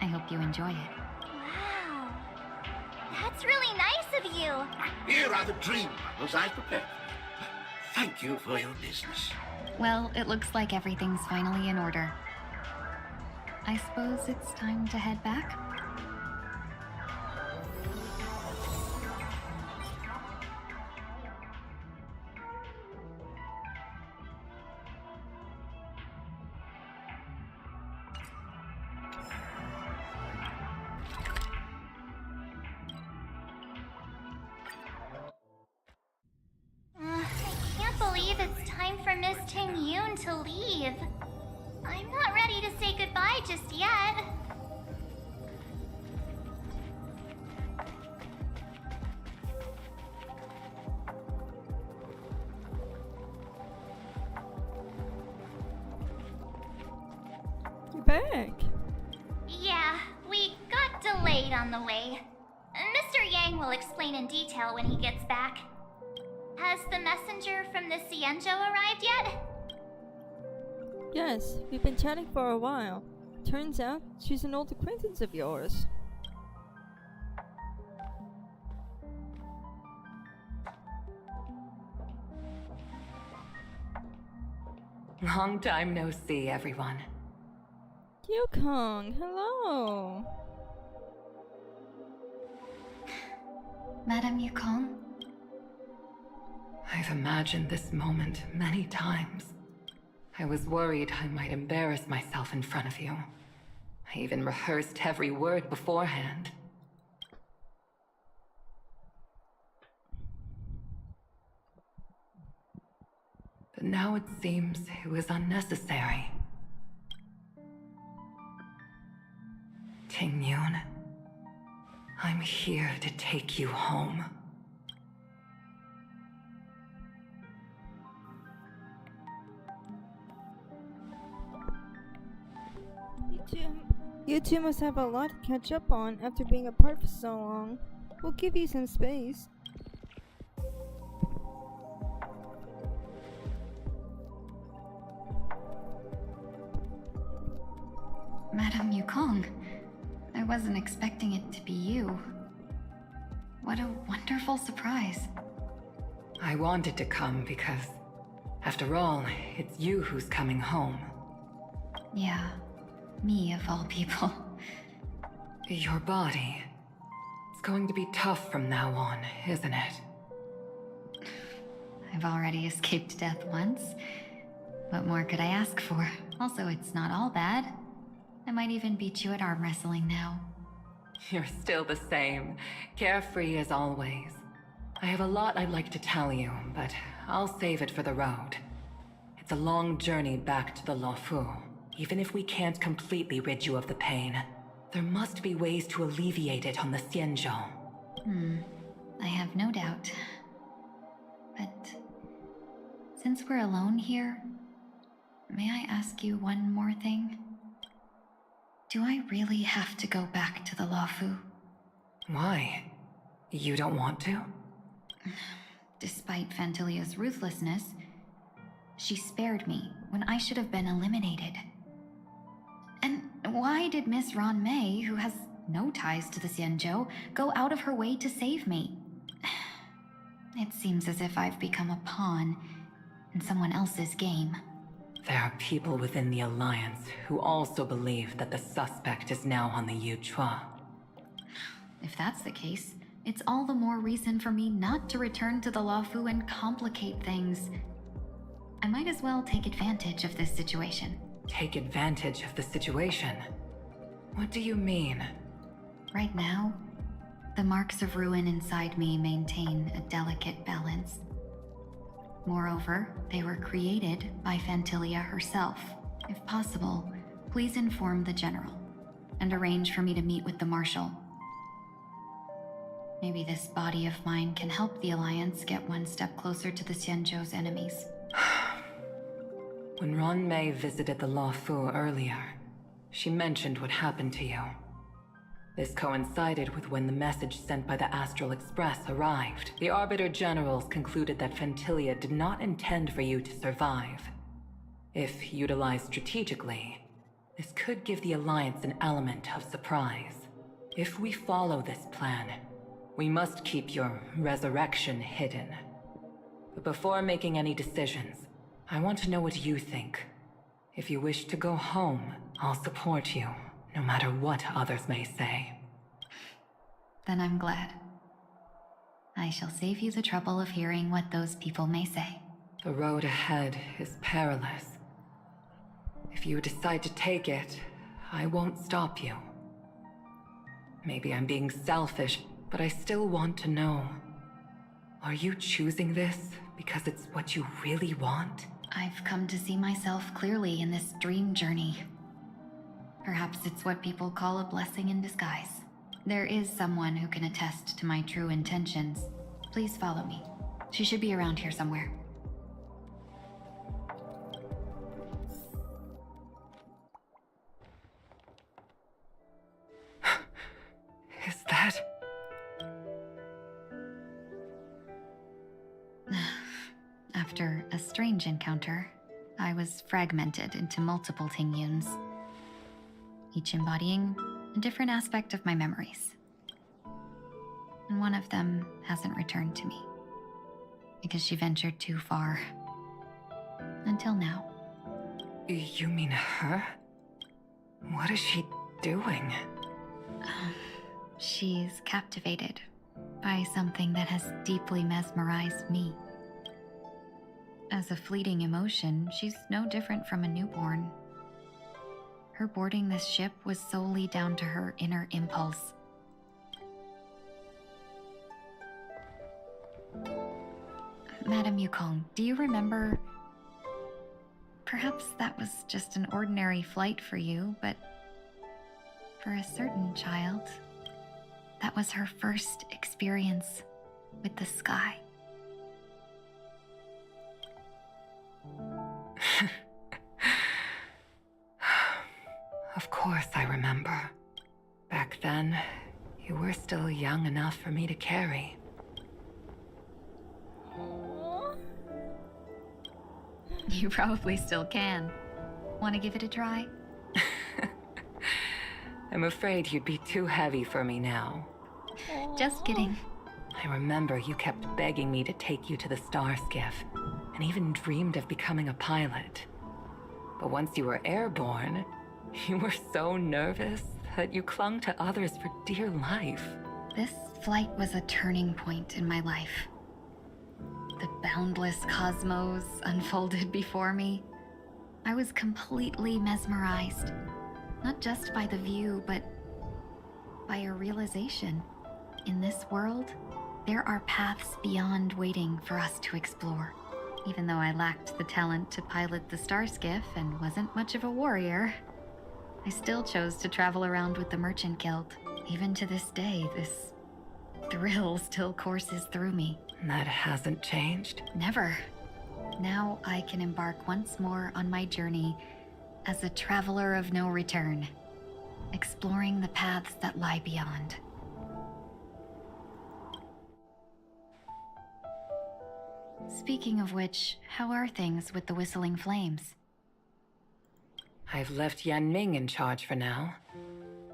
I hope you enjoy it. Wow. That's really nice of you. Here are the dream bubbles I prepared. Thank you for your business. Well, it looks like everything's finally in order. I suppose it's time to head back? I can't believe it's time for Miss Ting-Yoon to leave. I'm not ready to say goodbye just yet. You're back. Yeah, we got delayed on the way. Mr. Yang will explain in detail when he gets back. Has the messenger from the Xianzhou arrived yet? Yes, we've been chatting for a while. Turns out she's an old acquaintance of yours. Long time no see, everyone. Yukong, hello. Madame Yukong? I've imagined this moment many times. I was worried I might embarrass myself in front of you. I even rehearsed every word beforehand. But now it seems it was unnecessary. Ting-Yoon, I'm here to take you home. You two must have a lot to catch up on after being apart for so long. We'll give you some space. Madame Yukong, I wasn't expecting it to be you. What a wonderful surprise. I wanted to come because, after all, it's you who's coming home. Yeah, me of all people. Your body. It's going to be tough from now on, isn't it? I've already escaped death once. What more could I ask for? Also, it's not all bad. I might even beat you at arm wrestling now. You're still the same, carefree as always. I have a lot I'd like to tell you, but I'll save it for the road. It's a long journey back to the Luofu. Even if we can't completely rid you of the pain, there must be ways to alleviate it on the Xianzhou. I have no doubt. But since we're alone here, may I ask you one more thing? Do I really have to go back to the Luofu? Why? You don't want to? Despite Phantilia's ruthlessness, she spared me when I should have been eliminated. And why did Miss Ron May, who has no ties to the Xianzhou, go out of her way to save me. It seems as if I've become a pawn in someone else's game. There are people within the Alliance who also believe that the suspect is now on the Yuchua. If that's the case, it's all the more reason for me not to return to the Luofu and complicate things. I might as well take advantage of this situation. Take advantage of the situation? What do you mean? Right now, the marks of ruin inside me maintain a delicate balance. Moreover, they were created by Fantilia herself. If possible, please inform the General and arrange for me to meet with the Marshal. Maybe this body of mine can help the Alliance get one step closer to the Xianzhou's enemies. When Ron Mei visited the Luofu earlier, she mentioned what happened to you. This coincided with when the message sent by the Astral Express arrived. The Arbiter Generals concluded that Fantilia did not intend for you to survive. If utilized strategically, this could give the Alliance an element of surprise. If we follow this plan, we must keep your resurrection hidden. But before making any decisions, I want to know what you think. If you wish to go home, I'll support you, no matter what others may say. Then I'm glad. I shall save you the trouble of hearing what those people may say. The road ahead is perilous. If you decide to take it, I won't stop you. Maybe I'm being selfish, but I still want to know. Are you choosing this because it's what you really want? I've come to see myself clearly in this dream journey. Perhaps it's what people call a blessing in disguise. There is someone who can attest to my true intentions. Please follow me. She should be around here somewhere. Is that... After a strange encounter, I was fragmented into multiple Tingyuns, each embodying a different aspect of my memories. And one of them hasn't returned to me, because she ventured too far. Until now. You mean her? What is she doing? She's captivated by something that has deeply mesmerized me. As a fleeting emotion, she's no different from a newborn. Her boarding this ship was solely down to her inner impulse. Madame Yukong, do you remember? Perhaps that was just an ordinary flight for you, but for a certain child, that was her first experience with the sky. Of course I remember. Back then, you were still young enough for me to carry. You probably still can. Want to give it a try? I'm afraid you'd be too heavy for me now. Just kidding. I remember you kept begging me to take you to the star skiff, and even dreamed of becoming a pilot. But once you were airborne, you were so nervous that you clung to others for dear life. This flight was a turning point in my life. The boundless cosmos unfolded before me. I was completely mesmerized, not just by the view, but by a realization. In this world, there are paths beyond waiting for us to explore. Even though I lacked the talent to pilot the star skiff and wasn't much of a warrior, I still chose to travel around with the Merchant Guild. Even to this day, this thrill still courses through me. That hasn't changed? Never. Now I can embark once more on my journey as a traveler of no return, exploring the paths that lie beyond. Speaking of which, how are things with the Whistling Flames? I've left Yan Ming in charge for now.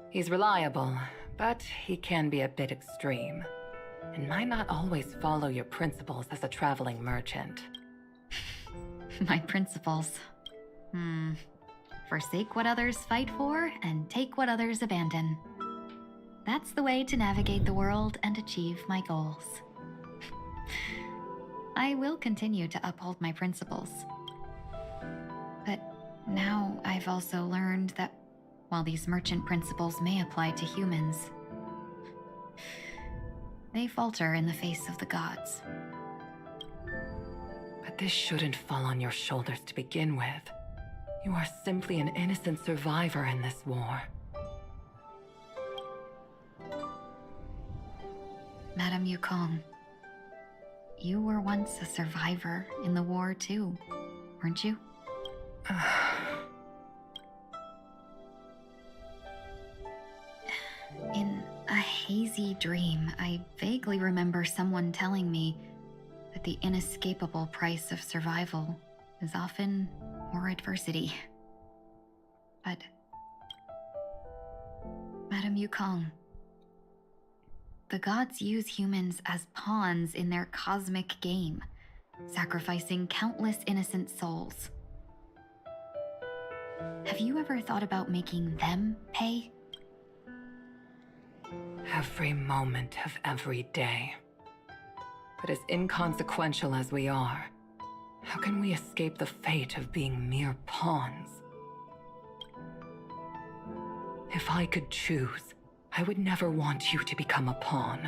He's reliable, But he can be a bit extreme, and might not always follow your principles as a traveling merchant. My principles. Forsake what others fight for, and take what others abandon. That's the way to navigate the world and achieve my goals. I will continue to uphold my principles. But now I've also learned that while these merchant principles may apply to humans, they falter in the face of the gods. But this shouldn't fall on your shoulders to begin with. You are simply an innocent survivor in this war. Madame Yukong, you were once a survivor in the war too, weren't you? In a hazy dream, I vaguely remember someone telling me that the inescapable price of survival is often more adversity. But, Madame Yukong, the gods use humans as pawns in their cosmic game, sacrificing countless innocent souls. Have you ever thought about making them pay? Every moment of every day. But as inconsequential as we are, how can we escape the fate of being mere pawns? If I could choose, I would never want you to become a pawn.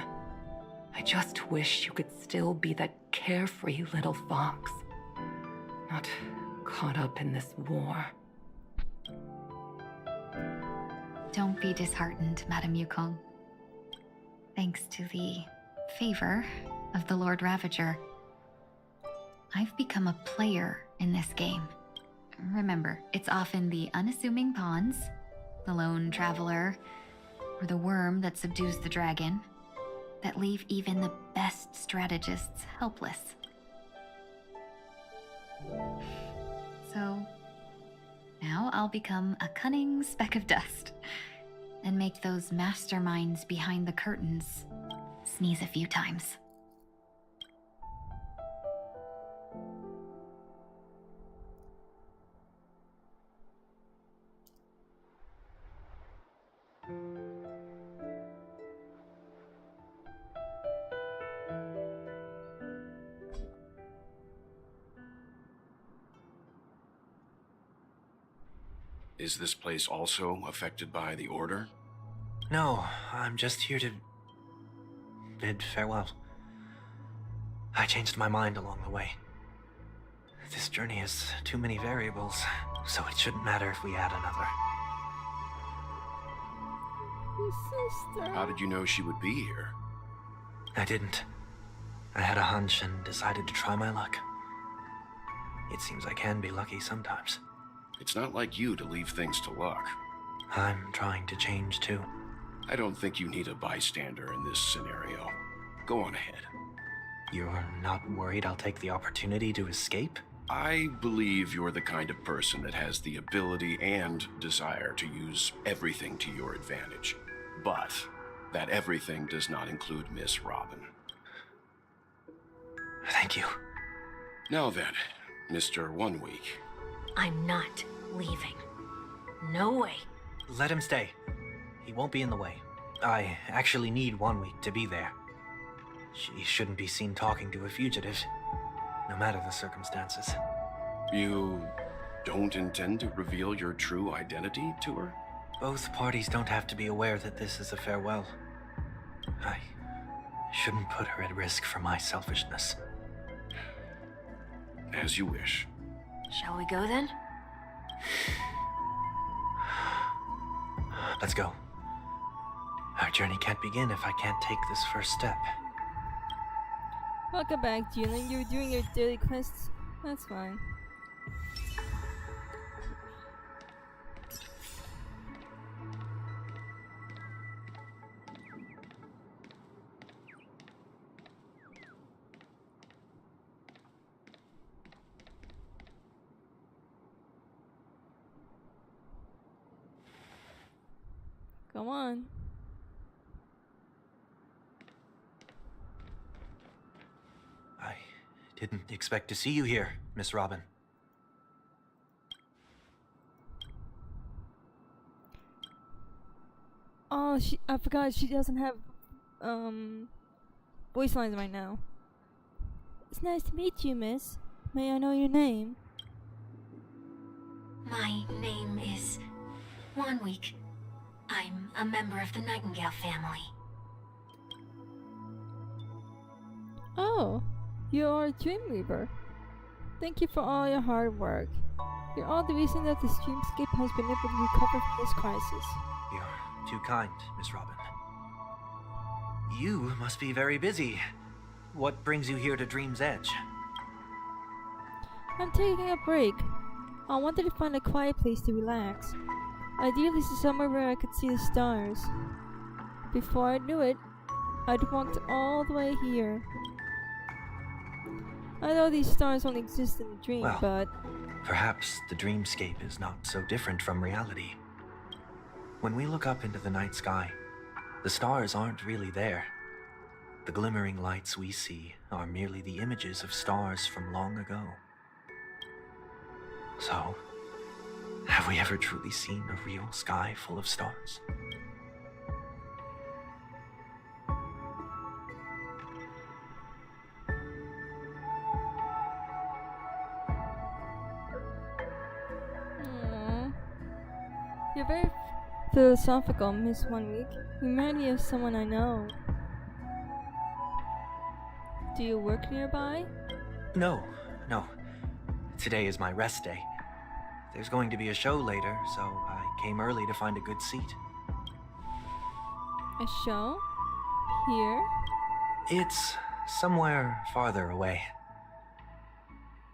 I just wish you could still be that carefree little fox, not caught up in this war. Don't be disheartened, Madame Yukong. Thanks to the favor of the Lord Ravager, I've become a player in this game. Remember, it's often the unassuming pawns, the lone traveler, or the worm that subdues the dragon, that leave even the best strategists helpless. So, now I'll become a cunning speck of dust, and make those masterminds behind the curtains sneeze a few times. Is this place also affected by the Order? No, I'm just here to bid farewell. I changed my mind along the way. This journey has too many variables, so it shouldn't matter if we add another. His sister. How did you know she would be here? I didn't. I had a hunch and decided to try my luck. It seems I can be lucky sometimes. It's not like you to leave things to luck. I'm trying to change too. I don't think you need a bystander in this scenario. Go on ahead. You're not worried I'll take the opportunity to escape? I believe you're the kind of person that has the ability and desire to use everything to your advantage. But that everything does not include Miss Robin. Thank you. Now then, Mr. 1 Week. I'm not leaving. No way. Let him stay. He won't be in the way. I actually need 1 week to be there. She shouldn't be seen talking to a fugitive, no matter the circumstances. You don't intend to reveal your true identity to her? Both parties don't have to be aware that this is a farewell. I shouldn't put her at risk for my selfishness. As you wish. Shall we go then? Let's go. Our journey can't begin if I can't take this first step. Welcome back, Julian. You're doing your daily quests. That's fine. Come on. Didn't expect to see you here, Miss Robin. Oh, I forgot she doesn't have, voice lines right now. It's nice to meet you, miss. May I know your name? My name is Wanweek. I'm a member of the Nightingale family. Oh, you are a Dreamweaver. Thank you for all your hard work. You're all the reason that this dreamscape has been able to recover from this crisis. You're too kind, Miss Robin. You must be very busy. What brings you here to Dream's Edge? I'm taking a break. I wanted to find a quiet place to relax. Ideally somewhere where I could see the stars. Before I knew it, I'd walked all the way here. I know these stars only exist in a dream, Well, but... Perhaps the dreamscape is not so different from reality. When we look up into the night sky, the stars aren't really there. The glimmering lights we see are merely the images of stars from long ago. So, have we ever truly seen a real sky full of stars? Aww. You're very philosophical, Miss Wanweek. You remind me of someone I know. Do you work nearby? No. Today is my rest day. There's going to be a show later, so I came early to find a good seat. A show? Here? It's somewhere farther away.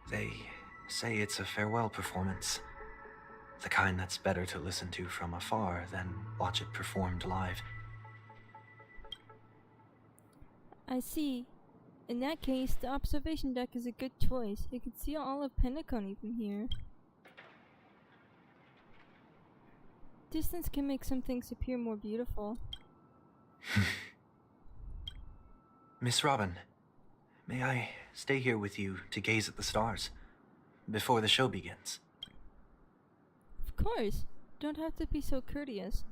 They say it's a farewell performance. The kind that's better to listen to from afar than watch it performed live. I see. In that case, the observation deck is a good choice. You can see all of Penacony from here. Distance can make some things appear more beautiful. Miss Robin, may I stay here with you to gaze at the stars before the show begins? Of course. Don't have to be so courteous.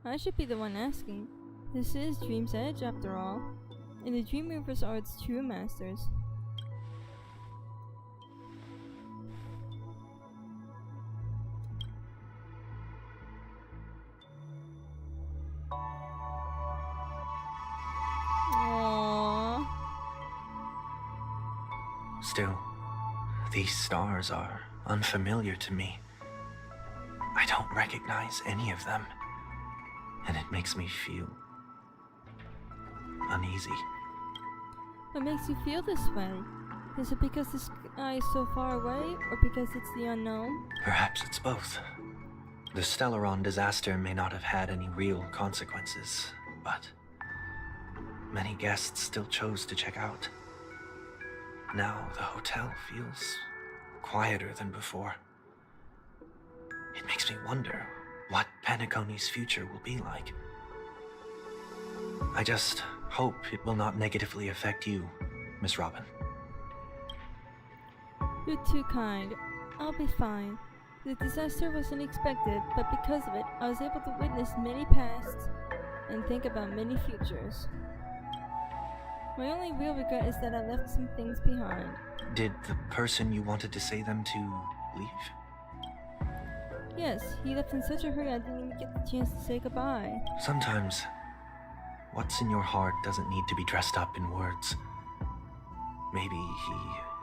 I should be the one asking. This is Dream's Edge, after all. And the Dreamweavers are its true masters. Aww. Still, these stars are unfamiliar to me. I don't recognize any of them, and it makes me feel uneasy. What makes you feel this way? Is it because the sky is so far away, or because it's the unknown? Perhaps it's both. The Stellaron disaster may not have had any real consequences, but many guests still chose to check out. Now the hotel feels quieter than before. It makes me wonder what Penacony's future will be like. I just hope it will not negatively affect you, Miss Robin. You're too kind. I'll be fine. The disaster was unexpected, but because of it, I was able to witness many pasts and think about many futures. My only real regret is that I left some things behind. Did the person you wanted to say them to leave? Yes, he left in such a hurry I didn't even get the chance to say goodbye. Sometimes, what's in your heart doesn't need to be dressed up in words. Maybe he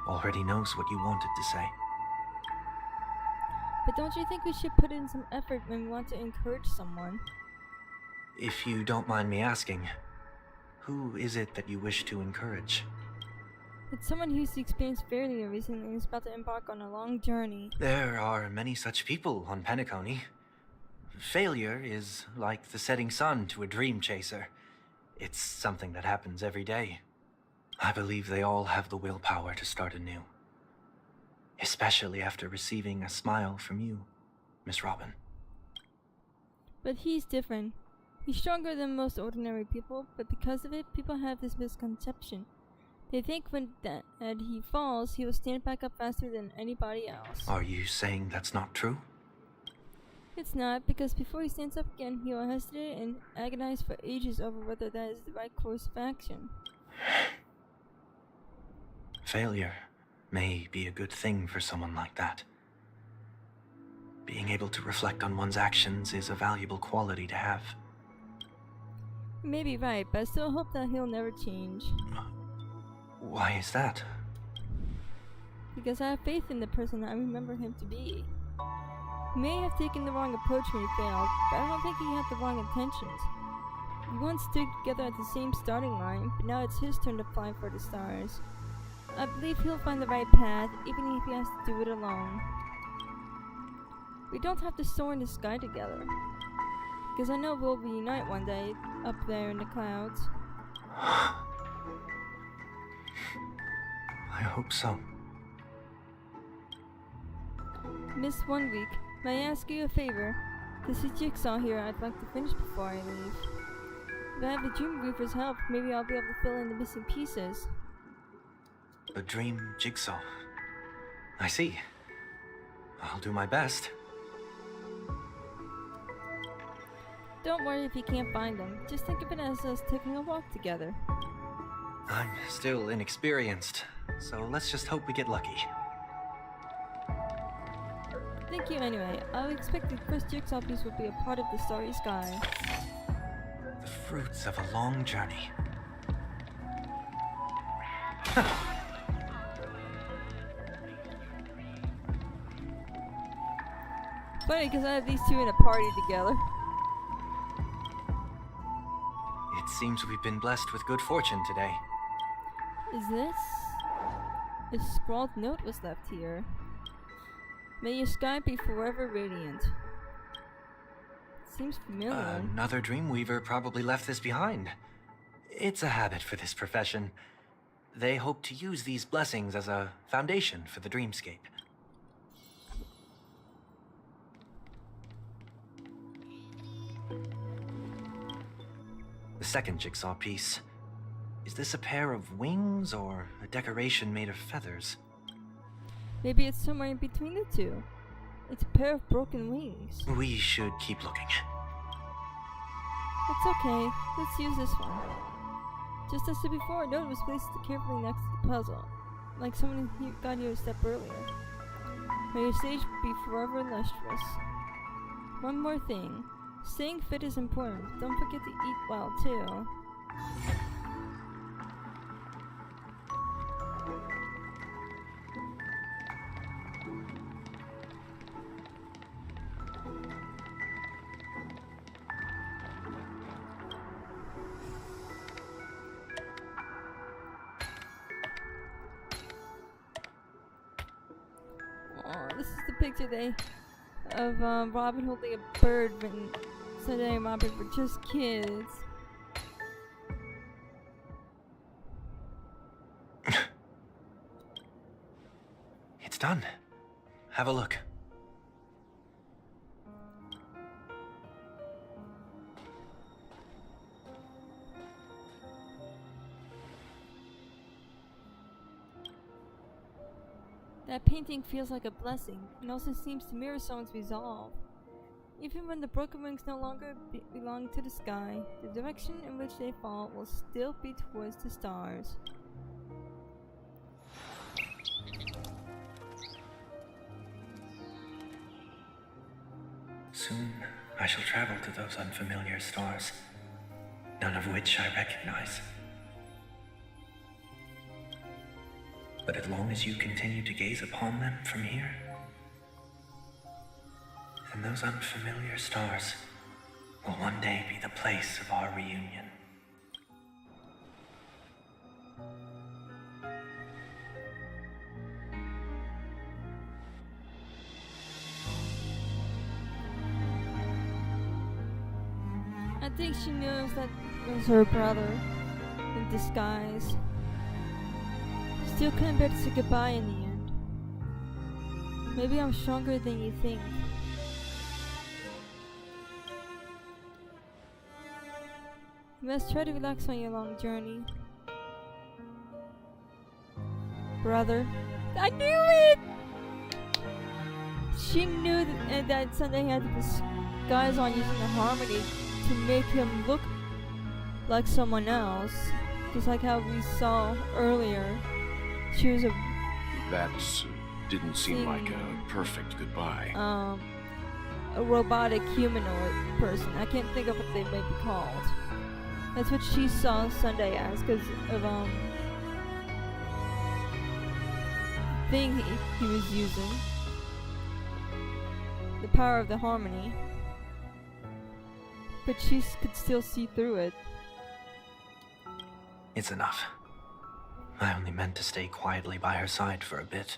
already knows what you wanted to say. But don't you think we should put in some effort when we want to encourage someone? If you don't mind me asking, who is it that you wish to encourage? It's someone who's experienced failure recently and is about to embark on a long journey. There are many such people on Penacony. Failure is like the setting sun to a dream chaser. It's something that happens every day. I believe they all have the willpower to start anew. Especially after receiving a smile from you, Miss Robin. But he's different. He's stronger than most ordinary people, but because of it, people have this misconception. They think when he falls, he will stand back up faster than anybody else. Are you saying that's not true? It's not, because before he stands up again, he will hesitate and agonize for ages over whether that is the right course of action. Failure may be a good thing for someone like that. Being able to reflect on one's actions is a valuable quality to have. You may be right, but I still hope that he'll never change. Why is that? Because I have faith in the person I remember him to be. He may have taken the wrong approach when he failed, but I don't think he had the wrong intentions. We once stood together at the same starting line, but now it's his turn to fly for the stars. I believe he'll find the right path, even if he has to do it alone. We don't have to soar in the sky together, because I know we'll reunite one day, up there in the clouds. I hope so. Miss 1 week, may I ask you a favor? This is Jigsaw here I'd like to finish before I leave. If I have the Dreamweaver's help, maybe I'll be able to fill in the missing pieces. A dream jigsaw. I see. I'll do my best. Don't worry if you can't find them. Just think of it as us taking a walk together. I'm still inexperienced, so let's just hope we get lucky. Thank you anyway. I expect the first jigsaw piece will be a part of the starry sky. The fruits of a long journey. Funny, because I have these two in a party together. It seems we've been blessed with good fortune today. Is this? A scrawled note was left here. May your sky be forever radiant. Seems familiar. Another Dreamweaver probably left this behind. It's a habit for this profession. They hope to use these blessings as a foundation for the dreamscape. The second jigsaw piece. Is this a pair of wings or a decoration made of feathers? Maybe it's somewhere in between the two. It's a pair of broken wings. We should keep looking. It's okay. Let's use this one. Just as I said before, a note was placed carefully next to the puzzle, like someone got here a step earlier. May your stage be forever lustrous. One more thing. Staying fit is important. Don't forget to eat well, too. This is the picture of Robin holding a bird written Sunday and Robin for just kids. It's done. Have a look. That painting feels like a blessing, and also seems to mirror someone's resolve. Even when the broken wings no longer belong to the sky, the direction in which they fall will still be towards the stars. Soon, I shall travel to those unfamiliar stars, none of which I recognize. But as long as you continue to gaze upon them from here, then those unfamiliar stars will one day be the place of our reunion. I think she knows that was her brother in disguise. Still couldn't bear to say goodbye in the end. Maybe I'm stronger than you think. You must try to relax on your long journey. brother. I knew it! She knew that Sunday had to disguise on using the harmony to make him look like someone else. Just like how we saw earlier. She was That didn't seem like a perfect goodbye. a robotic humanoid person. I can't think of what they may be called. That's what she saw Sunday as, because of thing he was using. The power of the harmony. But she could still see through it. It's enough. I only meant to stay quietly by her side for a bit.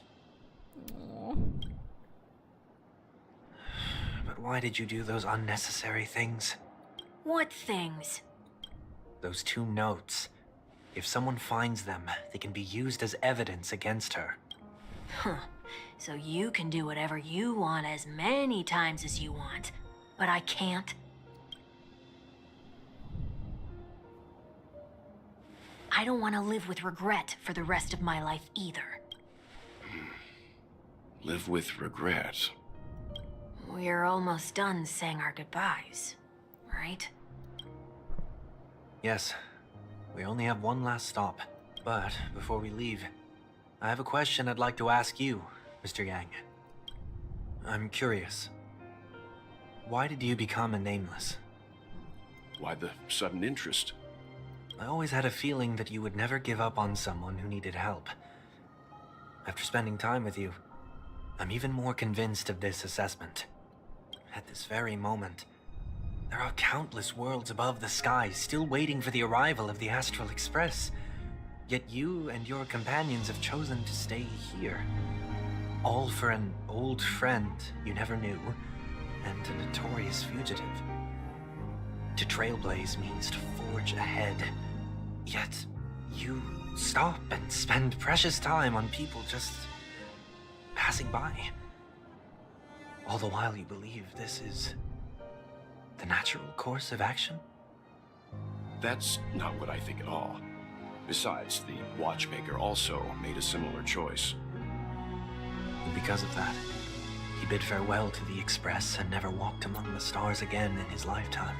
Aww. But why did you do those unnecessary things? What things? Those 2 notes. If someone finds them, they can be used as evidence against her. Huh. So you can do whatever you want as many times as you want, but I can't? I don't want to live with regret for the rest of my life either. Live with regret? We're almost done saying our goodbyes, right? Yes. We only have one last stop. But before we leave, I have a question I'd like to ask you, Mr. Yang. I'm curious. Why did you become a Nameless? Why the sudden interest? I always had a feeling that you would never give up on someone who needed help. After spending time with you, I'm even more convinced of this assessment. At this very moment, there are countless worlds above the sky still waiting for the arrival of the Astral Express. Yet you and your companions have chosen to stay here. All for an old friend you never knew, and a notorious fugitive. To trailblaze means to forge ahead. Yet, you stop and spend precious time on people just passing by. All the while you believe this is the natural course of action? That's not what I think at all. Besides, the watchmaker also made a similar choice. And because of that, he bid farewell to the Express and never walked among the stars again in his lifetime.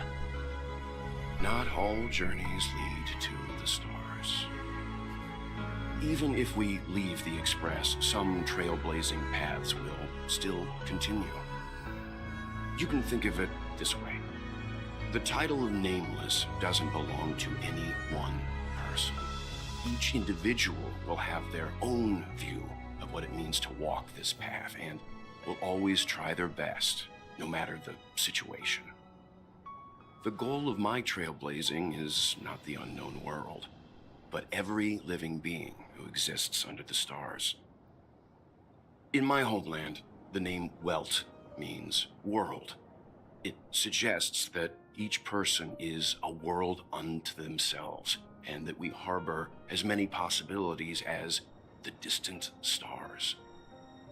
Not all journeys lead to the stars. Even if we leave the Express, some trailblazing paths will still continue. You can think of it this way. The title of Nameless doesn't belong to any one person. Each individual will have their own view of what it means to walk this path and will always try their best, no matter the situation. The goal of my trailblazing is not the unknown world, but every living being who exists under the stars. In my homeland, the name Welt means world. It suggests that each person is a world unto themselves, and that we harbor as many possibilities as the distant stars.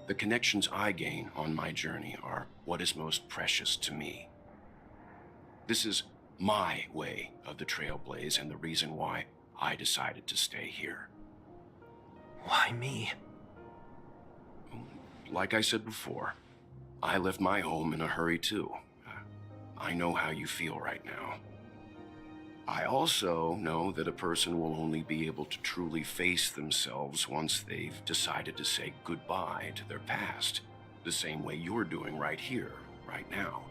The connections I gain on my journey are what is most precious to me. This is my way of the Trailblaze and the reason why I decided to stay here. Why me? Like I said before, I left my home in a hurry too. I know how you feel right now. I also know that a person will only be able to truly face themselves once they've decided to say goodbye to their past, the same way you're doing right here, right now.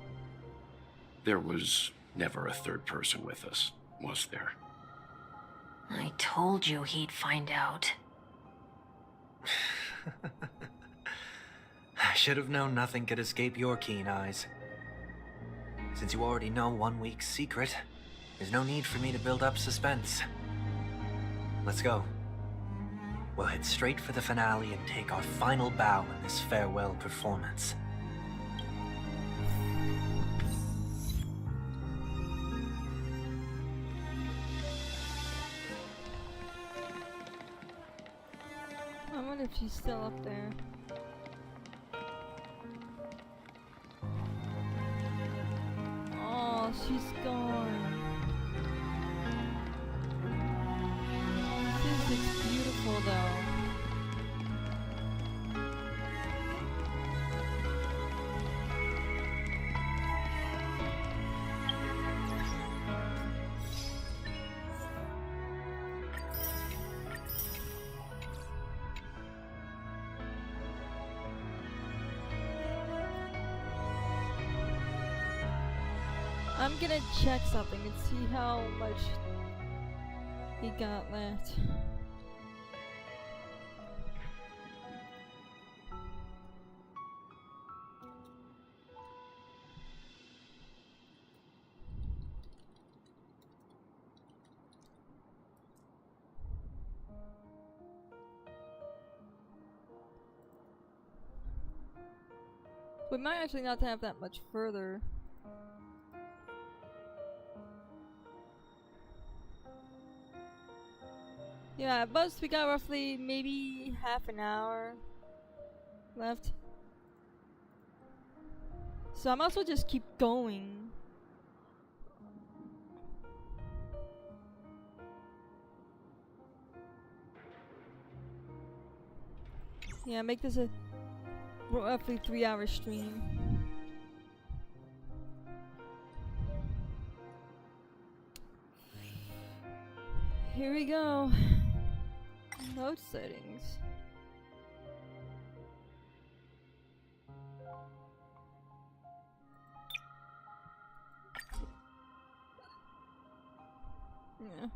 There was never a third person with us, was there? I told you he'd find out. I should have known nothing could escape your keen eyes. Since you already know 1 week's secret, there's no need for me to build up suspense. Let's go. We'll head straight for the finale and take our final bow in this farewell performance. I wonder if she's still up there. Oh, she's gone. This is beautiful though. I'm gonna check something and see how much he got left. We might actually not have that much further. Yeah, at most we got roughly maybe half an hour left. So I might as well just keep going. Yeah, make this a roughly 3-hour stream. Here we go. Mode settings. Yeah.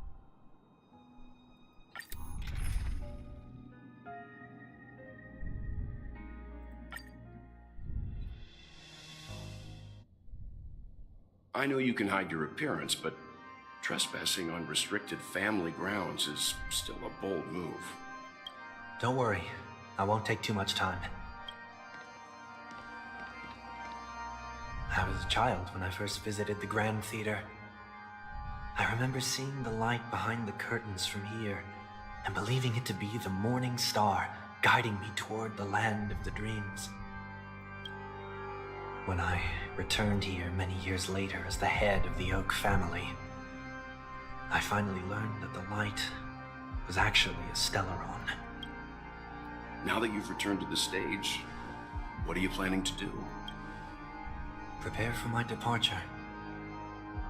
I know you can hide your appearance, but trespassing on restricted family grounds is still a bold move. Don't worry, I won't take too much time. I was a child when I first visited the Grand Theater. I remember seeing the light behind the curtains from here and believing it to be the morning star guiding me toward the land of the dreams. When I returned here many years later as the head of the Oak family, I finally learned that the light was actually a Stellaron. Now that you've returned to the stage, what are you planning to do? Prepare for my departure.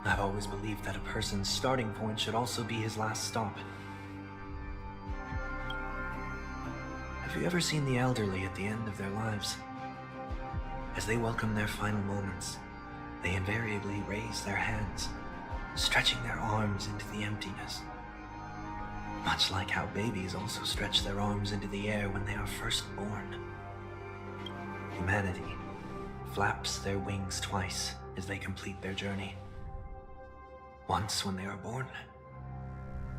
I've always believed that a person's starting point should also be his last stop. Have you ever seen the elderly at the end of their lives? As they welcome their final moments, they invariably raise their hands, stretching their arms into the emptiness. Much like how babies also stretch their arms into the air when they are first born. Humanity flaps their wings twice as they complete their journey. Once when they are born,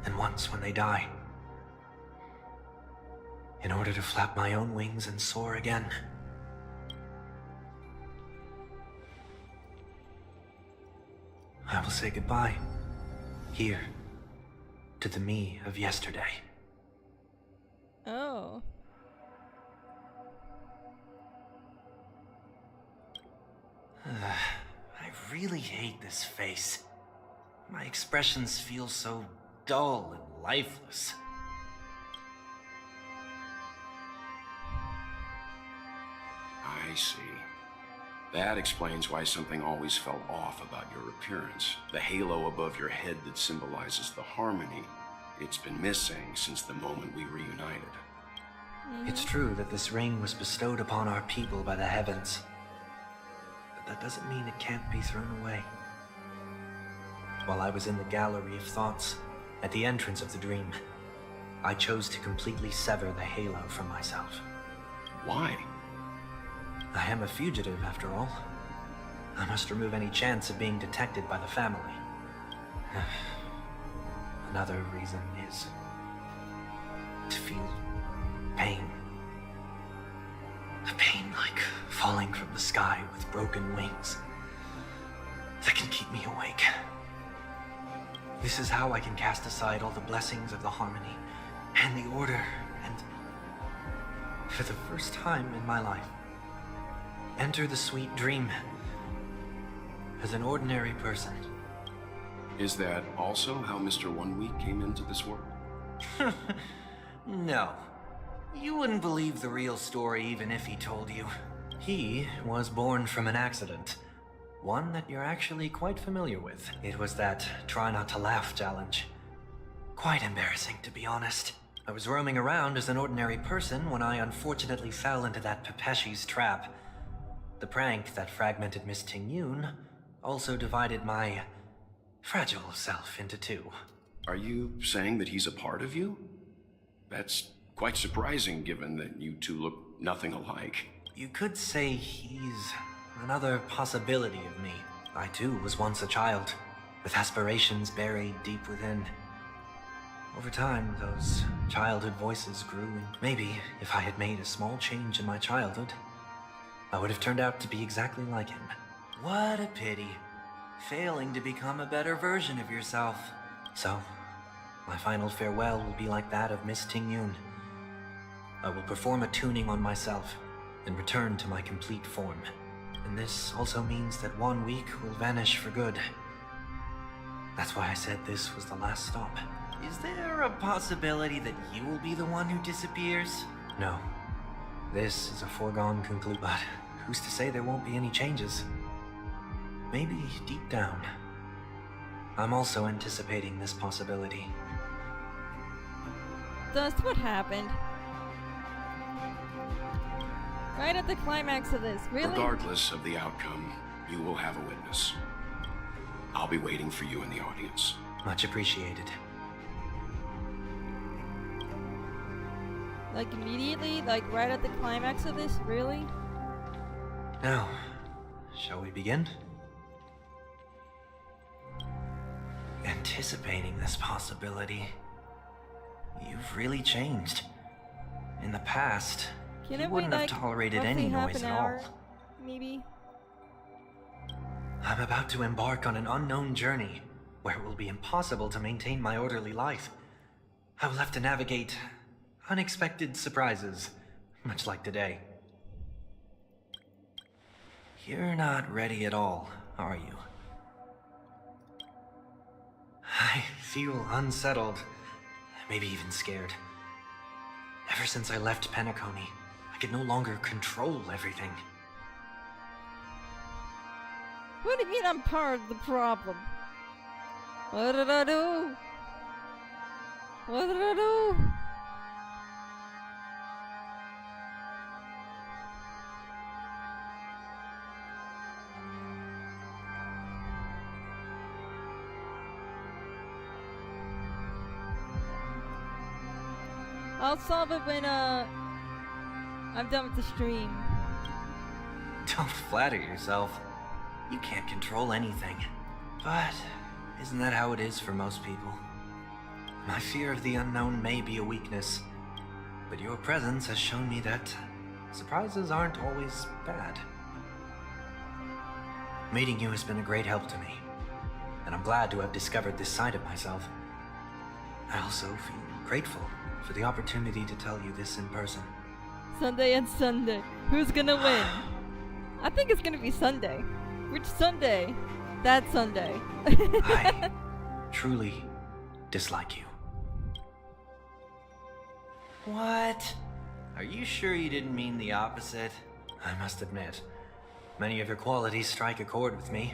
and once when they die. In order to flap my own wings and soar again, I will say goodbye, here, to the me of yesterday. Oh. I really hate this face. My expressions feel so dull and lifeless. I see. That explains why something always felt off about your appearance. The halo above your head that symbolizes the harmony. It's been missing since the moment we reunited. It's true that this ring was bestowed upon our people by the heavens. But that doesn't mean it can't be thrown away. While I was in the gallery of thoughts, at the entrance of the dream, I chose to completely sever the halo from myself. Why? I am a fugitive, after all. I must remove any chance of being detected by the family. Another reason is to feel pain. A pain like falling from the sky with broken wings that can keep me awake. This is how I can cast aside all the blessings of the harmony and the order and, for the first time in my life, enter the sweet dream as an ordinary person. Is that also how Mr. One Week came into this world? No. You wouldn't believe the real story even if he told you. He was born from an accident. One that you're actually quite familiar with. It was that try not to laugh challenge. Quite embarrassing, to be honest. I was roaming around as an ordinary person when I unfortunately fell into that Pepeshi's trap. The prank that fragmented Miss Ting Yun also divided my fragile self into two. Are you saying that he's a part of you? That's quite surprising given that you two look nothing alike. You could say he's another possibility of me. I too was once a child, with aspirations buried deep within. Over time, those childhood voices grew, and maybe if I had made a small change in my childhood, I would have turned out to be exactly like him. What a pity. Failing to become a better version of yourself. So, my final farewell will be like that of Miss Ting-Yun. I will perform a tuning on myself and return to my complete form. And this also means that 1 week will vanish for good. That's why I said this was the last stop. Is there a possibility that you will be the one who disappears? No. This is a foregone conclusion. But who's to say there won't be any changes? Maybe deep down, I'm also anticipating this possibility. That's what happened. Right at the climax of this, really? Regardless of the outcome, you will have a witness. I'll be waiting for you in the audience. Much appreciated. Like immediately? Like right at the climax of this? Really? Now, shall we begin? Anticipating this possibility, you've really changed. In the past, Can you it wouldn't wait, have like, tolerated roughly any half noise an at hour, all. Maybe? I'm about to embark on an unknown journey, where it will be impossible to maintain my orderly life. I will have to navigate unexpected surprises, much like today. You're not ready at all, are you? I feel unsettled, maybe even scared. Ever since I left Penacony, I could no longer control everything. What do you mean I'm part of the problem? What did I do? What did I do? I'll solve it when I'm done with the stream. Don't flatter yourself. You can't control anything. But isn't that how it is for most people? My fear of the unknown may be a weakness, but your presence has shown me that surprises aren't always bad. Meeting you has been a great help to me, and I'm glad to have discovered this side of myself. I also feel grateful for the opportunity to tell you this in person. Sunday and Sunday. Who's gonna win? I think it's gonna be Sunday. Which Sunday? That Sunday. I truly dislike you. What? Are you sure you didn't mean the opposite? I must admit, many of your qualities strike a chord with me.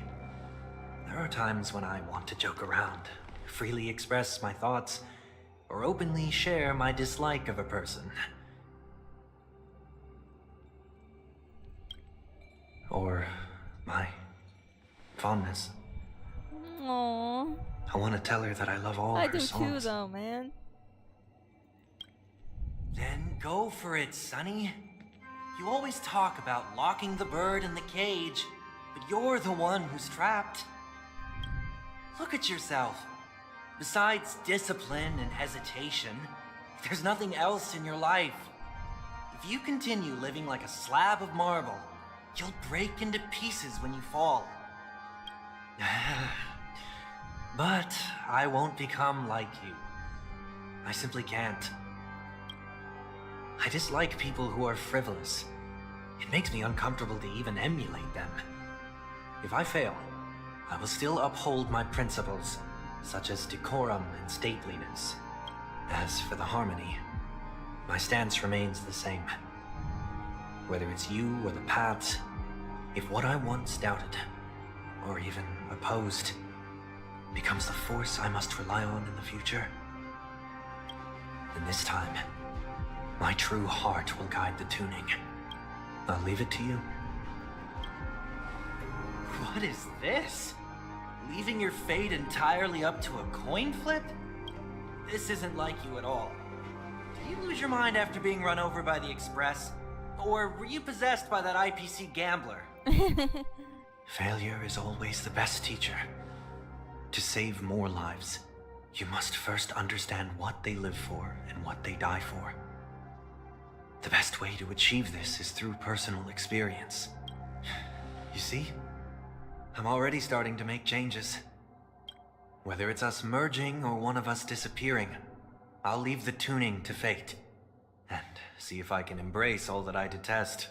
There are times when I want to joke around, freely express my thoughts, or openly share my dislike of a person. Or my fondness. Aww. I want to tell her that I love all I her do songs. too, though, man. Then go for it, Sonny. You always talk about locking the bird in the cage, but you're the one who's trapped. Look at yourself. Besides discipline and hesitation, there's nothing else in your life. If you continue living like a slab of marble, you'll break into pieces when you fall. But I won't become like you. I simply can't. I dislike people who are frivolous. It makes me uncomfortable to even emulate them. If I fail, I will still uphold my principles, such as decorum and stateliness. As for the harmony, my stance remains the same. Whether it's you or the paths, if what I once doubted, or even opposed, becomes the force I must rely on in the future, then this time, my true heart will guide the tuning. I'll leave it to you. What is this? Leaving your fate entirely up to a coin flip? This isn't like you at all. Did you lose your mind after being run over by the Express? Or were you possessed by that IPC gambler? Failure is always the best teacher. To save more lives, you must first understand what they live for and what they die for. The best way to achieve this is through personal experience. You see? I'm already starting to make changes. Whether it's us merging or one of us disappearing, I'll leave the tuning to fate. And see if I can embrace all that I detest.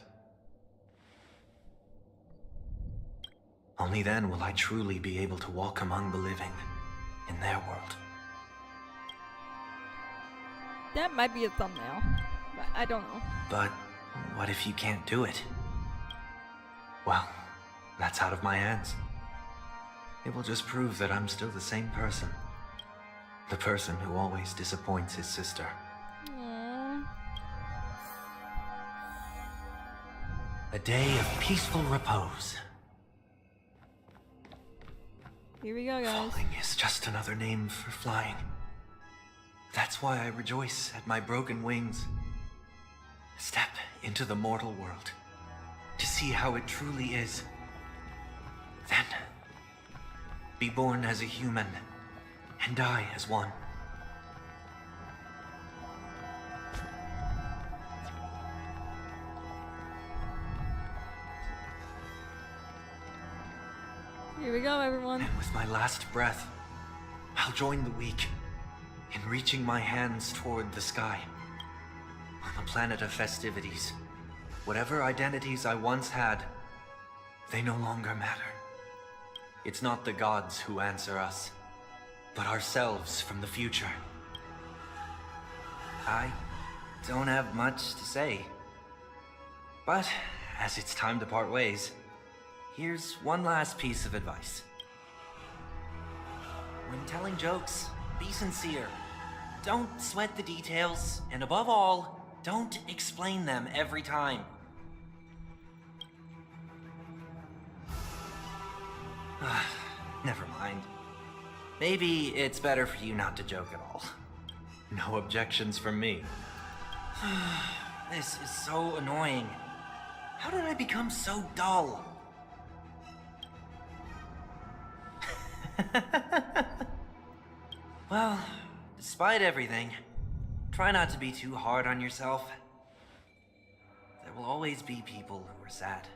Only then will I truly be able to walk among the living in their world. That might be a thumbnail, but I don't know. But what if you can't do it? Well, that's out of my hands. It will just prove that I'm still the same person. The person who always disappoints his sister. Aww. A day of peaceful repose. Here we go, guys. Falling is just another name for flying. That's why I rejoice at my broken wings. Step into the mortal world to see how it truly is. Then, be born as a human and die as one. Here we go, everyone. And with my last breath, I'll join the weak in reaching my hands toward the sky. On the planet of festivities, whatever identities I once had, they no longer matter. It's not the gods who answer us, but ourselves from the future. I don't have much to say. But as it's time to part ways, here's one last piece of advice. When telling jokes, be sincere. Don't sweat the details, and above all, don't explain them every time. Never mind. Maybe it's better for you not to joke at all. No objections from me. This is so annoying. How did I become so dull? Well, despite everything, try not to be too hard on yourself. There will always be people who are sad.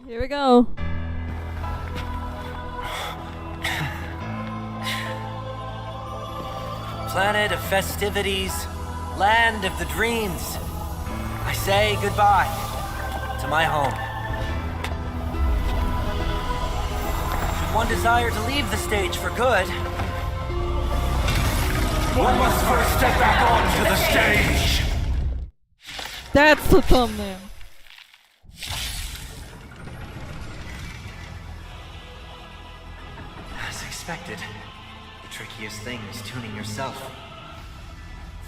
Here we go. Planet of festivities, land of the dreams. I say goodbye to my home. Should one desire to leave the stage for good, one must first step back onto the stage. That's the thumbnail. As expected, the trickiest thing is tuning yourself.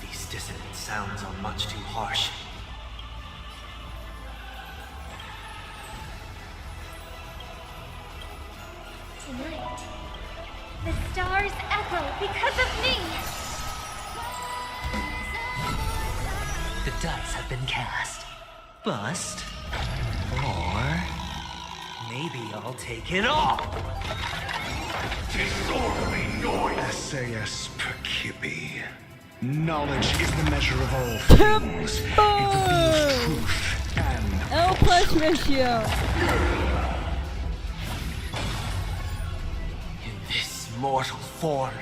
These dissonant sounds are much too harsh. Tonight, the stars echo because of me. The dice have been cast. Bust. Or maybe I'll take it all. Disorderly noise. SAS Perkibi. Knowledge is the measure of all things. It reveals truth and L plus ratio. in this mortal form,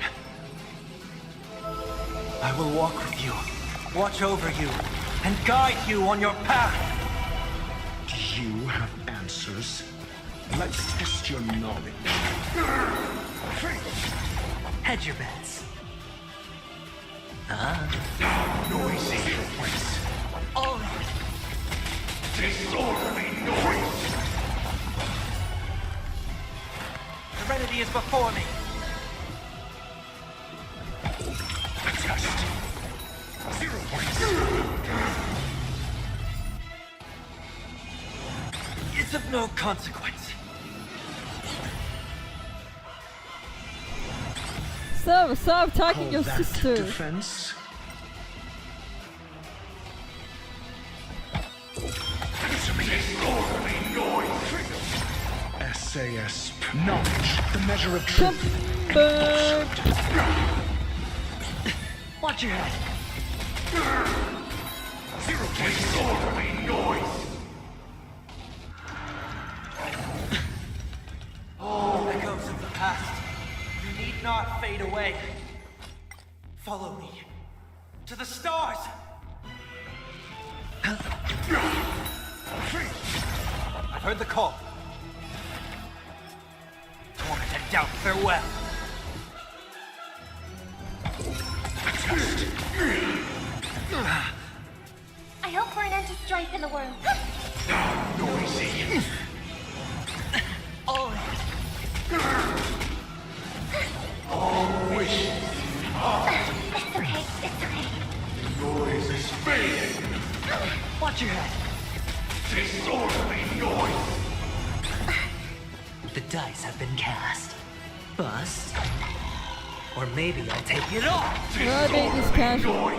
I will walk with you, watch over you, and guide you on your path. Do you have answers? Let's test your knowledge. Hedge your bets. Noisy place. All right. Disorderly noise. Serenity is before me. It's of no consequence. Stop attacking your sister. Defense. SAS knowledge, the measure of truth. Watch your head. Disorderly noise. Oh, echoes of the past. You need not fade away. Follow me. To the stars! I've heard the call. Torment and doubt, farewell. I hope for an end to strife in the world. Noisy. All wishes. It's okay, it's okay. Noise is fading. Watch your head. Disorderly noise. The dice have been cast. Bust. Or maybe I'll take it off. I made this casual.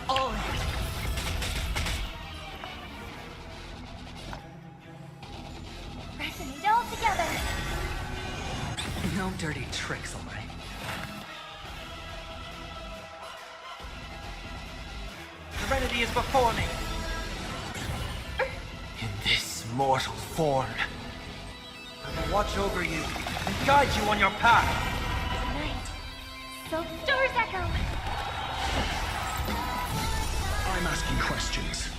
Oh. Resonate all together. No dirty tricks, all right. Serenity is before me. In this mortal form, I will watch over you and guide you on your path. Tonight, so stars echo. I'm asking questions.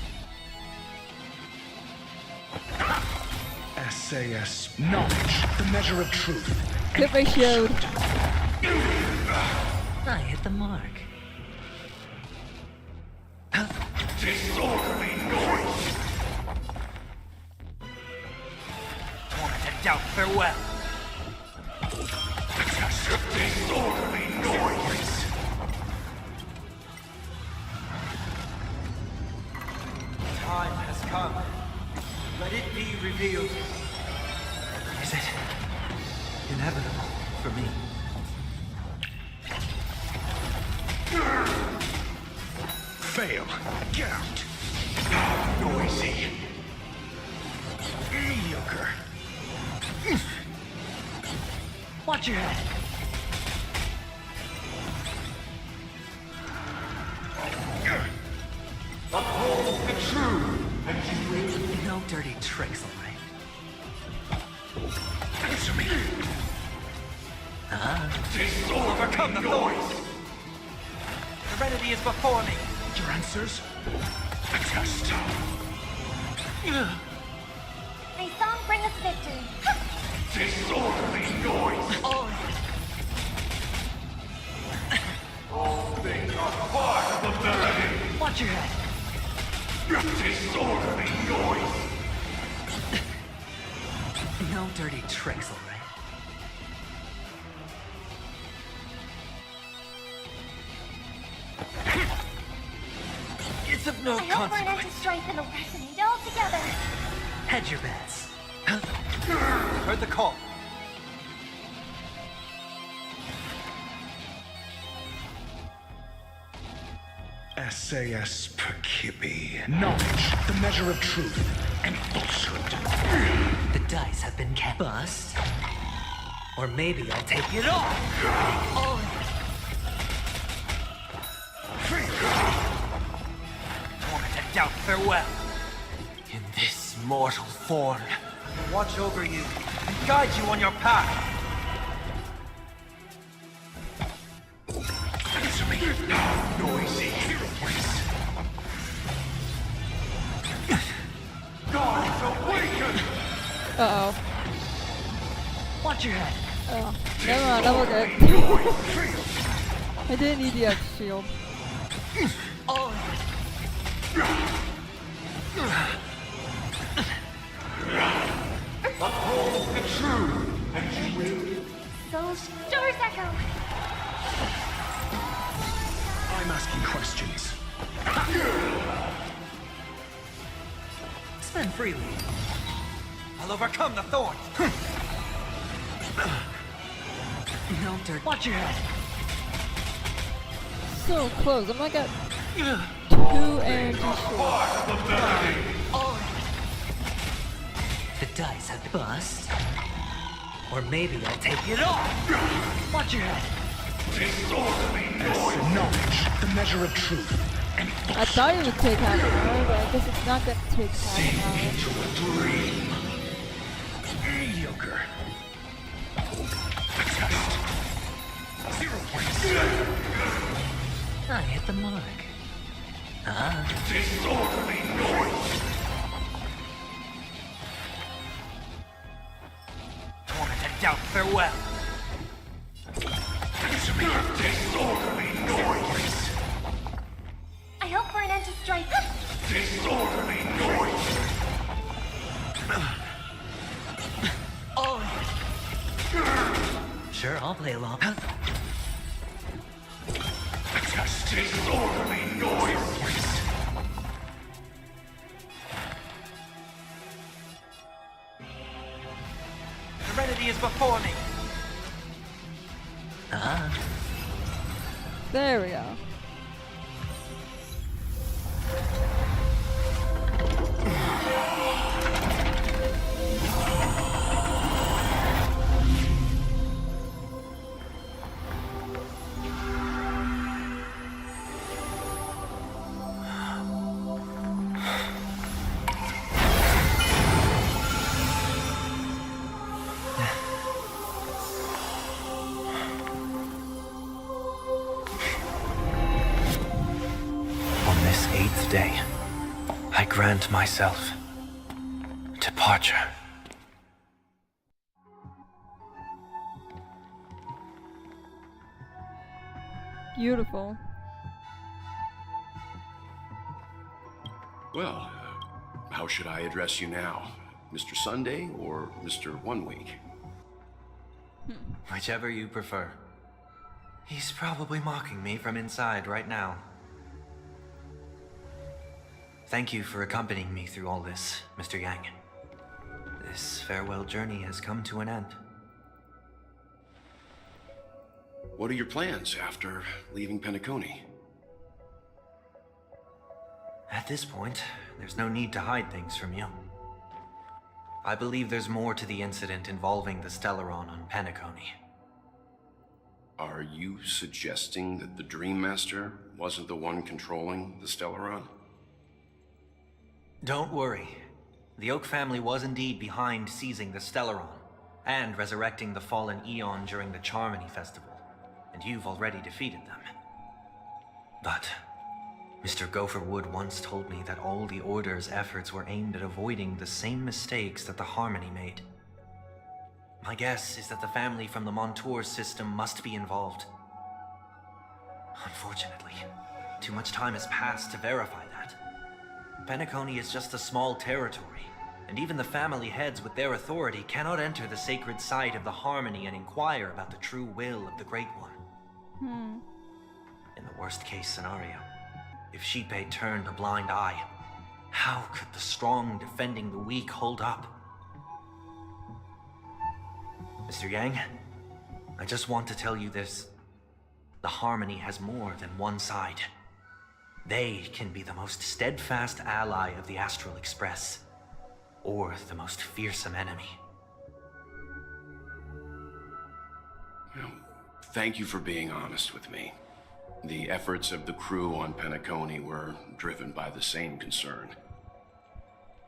SAS knowledge, the measure of truth. Clip ratioed. I hit the mark. Disorderly noise. Torment and doubt, farewell. Disorderly noise. Time has come. Let it be revealed. Is it inevitable for me? Fail. Get out. Noisy. Mediocre. Watch your head. Uphold the truth, and you will. No dirty tricks, all right. Answer me. Overcome the noise. Serenity is before me. Your answers? May song bring us victory. Disorderly noise. All things are part of the melody. Watch your head. Disorderly noise. No dirty tricks, all right. It's of no I hope for an end to consequence. strife in the resonate all together. Hedge your bets. Heard the call. SAS Perkibi. Knowledge, the measure of truth and falsehood. The dice have been cast. Bust. Or maybe I'll take it off. Oh. Torment and doubt, farewell. In this mortal form, I will watch over you and guide you on your path. Answer me. Noisy. Gods awaken! Uh-oh. Watch your head. Oh. Never mind, I'm okay. I didn't need the extra shield. Oh. Those doors echo. I'm asking questions. Spend freely. I'll overcome the thorns. No dirt. Watch your head. So close. I'm like at 2 energy short. The dice have to bust. Or maybe I'll take it off. Watch your head. Knowledge, the measure of truth. I thought it would take half an hour, but I guess it's not gonna take half an hour. Mediocre. Test. 0 points. I hit the mark. Disorderly noise. Torment and doubt, farewell. Disorderly noise. I hope for an end to strife. Disorderly noise. Sure, I'll play along. Disorderly noise. Serenity is before me. There we go. On this 8th day, I grant myself departure. Beautiful. Well, how should I address you now? Mr. Sunday or Mr. 1 Week? Whichever you prefer. He's probably mocking me from inside right now. Thank you for accompanying me through all this, Mr. Yang. This farewell journey has come to an end. What are your plans after leaving Penacony? At this point, there's no need to hide things from you. I believe there's more to the incident involving the Stellaron on Penacony. Are you suggesting that the Dream Master wasn't the one controlling the Stellaron? Don't worry. The Oak family was indeed behind seizing the Stellaron and resurrecting the fallen Eon during the Charmony Festival, and you've already defeated them. But Mr. Gopher Wood once told me that all the Order's efforts were aimed at avoiding the same mistakes that the Harmony made. My guess is that the family from the Montour system must be involved. Unfortunately, too much time has passed to verify that. Penacony is just a small territory, and even the family heads with their authority cannot enter the sacred site of the Harmony and inquire about the true will of the Great One. In the worst-case scenario, if Sheepate turned a blind eye, how could the strong defending the weak hold up? Mr. Yang, I just want to tell you this. The Harmony has more than one side. They can be the most steadfast ally of the Astral Express, or the most fearsome enemy. Well, thank you for being honest with me. The efforts of the crew on Penacony were driven by the same concern.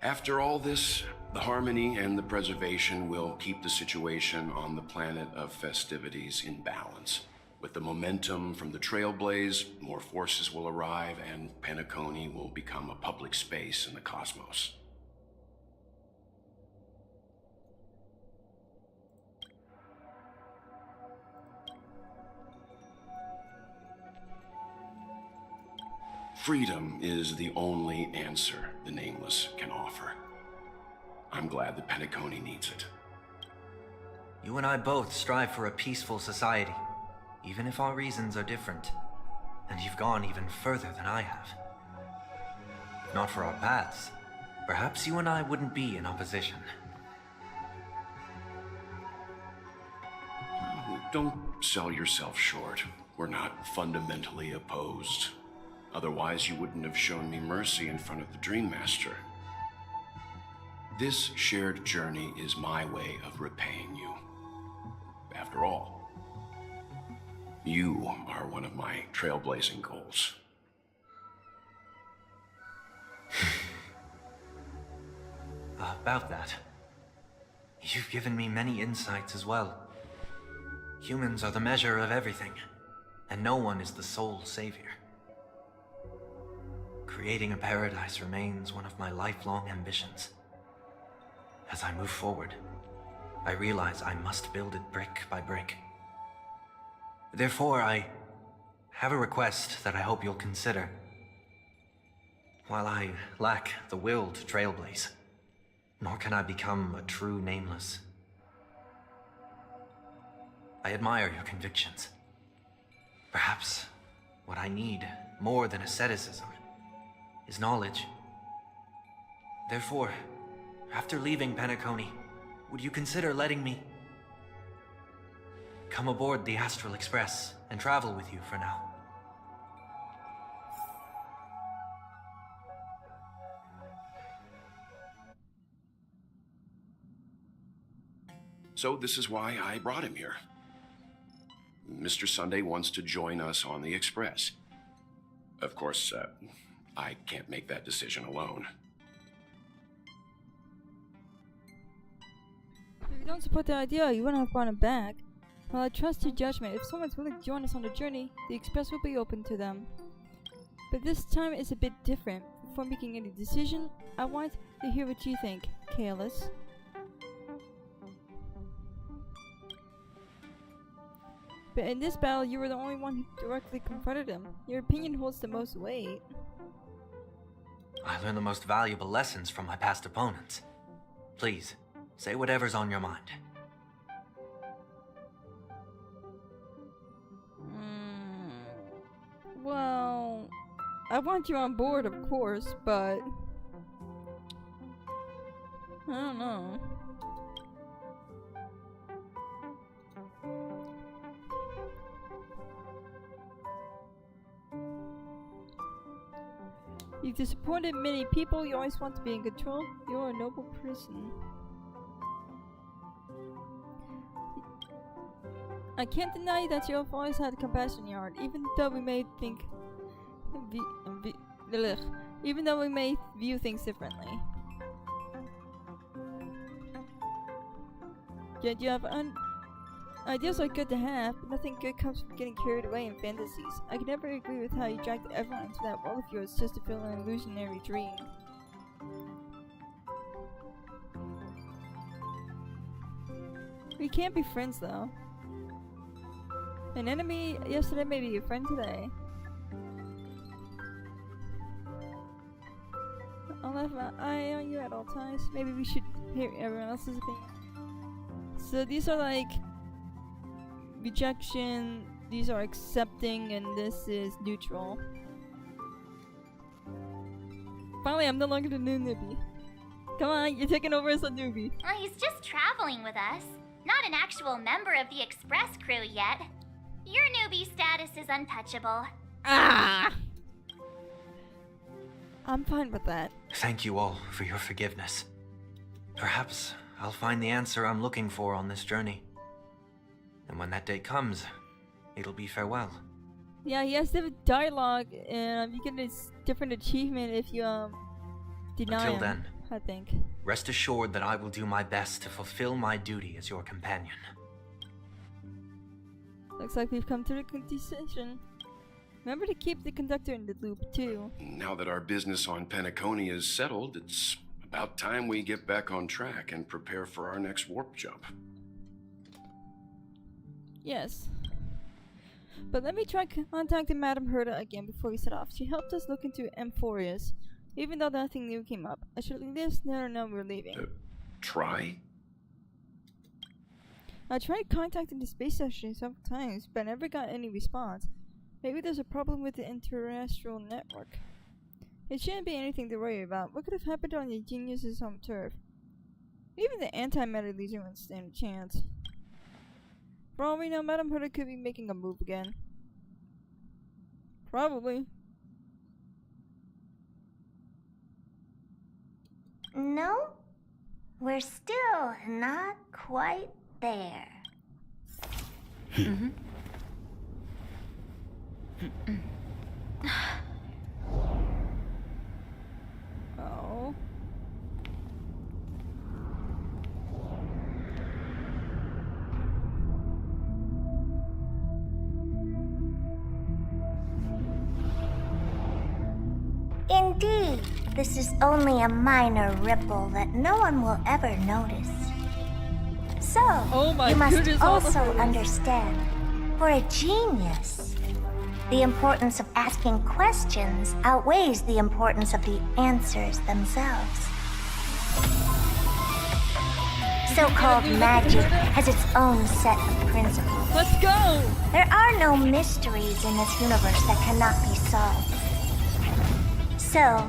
After all this, the Harmony and the Preservation will keep the situation on the planet of festivities in balance. With the momentum from the TrailBlazer, more forces will arrive, and Penacony will become a public space in the cosmos. Freedom is the only answer the Nameless can offer. I'm glad that Penacony needs it. You and I both strive for a peaceful society, even if our reasons are different. And you've gone even further than I have. If not for our paths, perhaps you and I wouldn't be in opposition. Don't sell yourself short. We're not fundamentally opposed. Otherwise, you wouldn't have shown me mercy in front of the Dream Master. This shared journey is my way of repaying you. After all, you are one of my trailblazing goals. About that, you've given me many insights as well. Humans are the measure of everything, and no one is the sole savior. Creating a paradise remains one of my lifelong ambitions. As I move forward, I realize I must build it brick by brick. Therefore, I have a request that I hope you'll consider. While I lack the will to trailblaze, nor can I become a true nameless, I admire your convictions. Perhaps what I need more than asceticism is knowledge. Therefore, after leaving Penacony, would you consider letting me come aboard the Astral Express and travel with you for now? So this is why I brought him here. Mr. Sunday wants to join us on the Express. Of course, I can't make that decision alone. If you don't support the idea, you wouldn't have brought him back. Well, I trust your judgment. If someone's willing to join us on the journey, the Express will be open to them. But this time is a bit different. Before making any decision, I want to hear what you think, Kaelis. But in this battle, you were the only one who directly confronted him. Your opinion holds the most weight. I learned the most valuable lessons from my past opponents. Please, say whatever's on your mind. Well, I want you on board, of course, but I don't know. You've disappointed many people. You always want to be in control. You're a noble person. I can't deny that you have always had compassion in your heart, even though we may think, even though we may view things differently. Yet you have ideas are good to have, but nothing good comes from getting carried away in fantasies. I can never agree with how you dragged everyone into that world of yours just to fill an illusionary dream. We can't be friends though. An enemy yesterday may be a friend today. I'll have my eye on you at all times. Maybe we should hear everyone else's opinion. So these are like rejection, these are accepting, and this is neutral. Finally, I'm no longer the new newbie. Come on, you're taking over as a newbie. Well, he's just traveling with us. Not an actual member of the Express crew yet. Your newbie status is untouchable. Ah! I'm fine with that. Thank you all for your forgiveness. Perhaps I'll find the answer I'm looking for on this journey. And when that day comes, it'll be farewell. Yeah, he has different dialogue, and you get a different achievement if you deny Until him, then, I think. Rest assured that I will do my best to fulfill my duty as your companion. Looks like we've come to the decision. Remember to keep the conductor in the loop, too. Now that our business on Penacony is settled, it's about time we get back on track and prepare for our next warp jump. Yes. But let me try contacting Madame Herta again before we set off. She helped us look into Amphorius, even though nothing new came up. I should at least let her know we're leaving. Try? I tried contacting the space station several times, but I never got any response. Maybe there's a problem with the terrestrial network. It shouldn't be anything to worry about. What could have happened on the genius's home turf? Even the antimatter legion wouldn't stand a chance. For all we know, Madame Huda could be making a move again. Probably. No, we're still not quite there. Oh. Indeed, this is only a minor ripple that no one will ever notice. So, you must also understand, for a genius, the importance of asking questions outweighs the importance of the answers themselves. So-called magic has its own set of principles. Let's go! There are no mysteries in this universe that cannot be solved. So,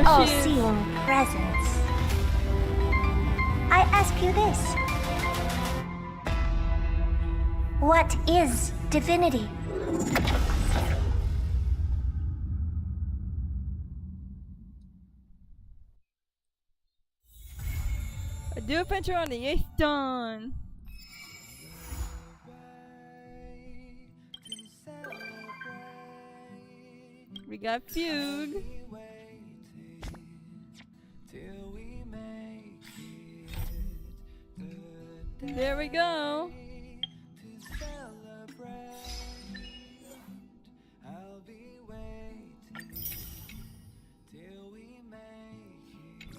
all-seeing presence. I ask you this. What is divinity? A new adventure on the 8th dawn. We got Fugue. There we go.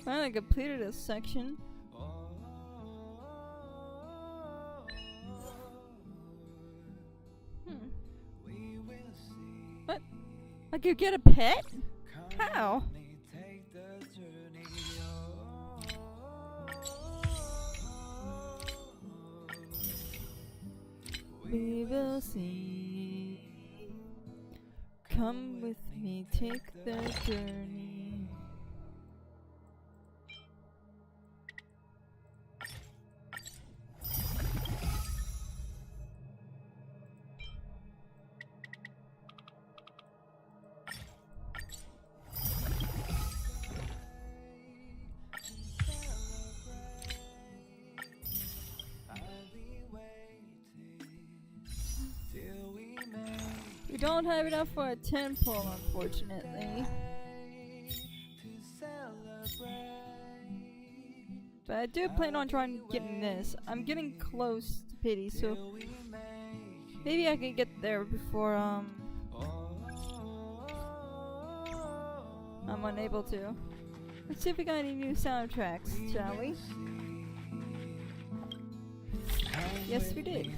Finally completed this section. What? I could get a pet? How? We will see. Come with me, take the journey. We don't have enough for a 10 pull, unfortunately. But I do plan on trying to get in this. I'm getting close to pity, so maybe I can get there before I'm unable to. Let's see if we got any new soundtracks, shall we? Yes, we did.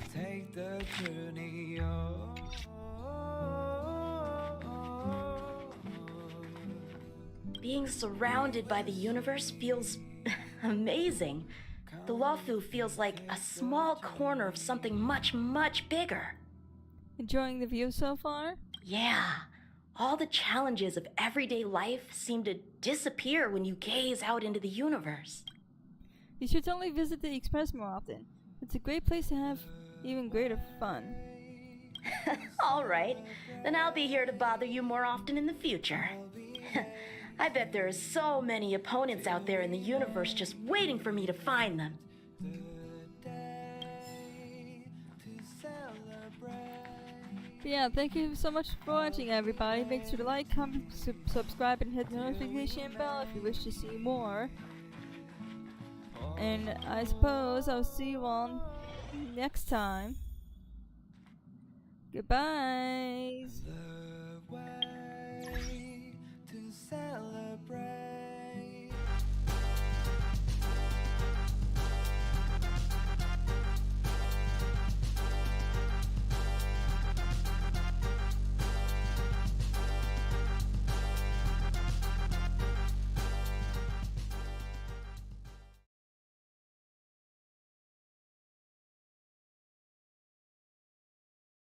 Being surrounded by the universe feels amazing. The Lawfu feels like a small corner of something much, much bigger. Enjoying the view so far? Yeah. All the challenges of everyday life seem to disappear when you gaze out into the universe. You should totally visit the Express more often. It's a great place to have even greater fun. Alright, then I'll be here to bother you more often in the future. I bet there are so many opponents out there in the universe just waiting for me to find them. Yeah, thank you so much for watching, everybody. Make sure to like, comment, subscribe, and hit the notification bell if you wish to see more. And I suppose I'll see you all next time. Goodbye. To celebrate.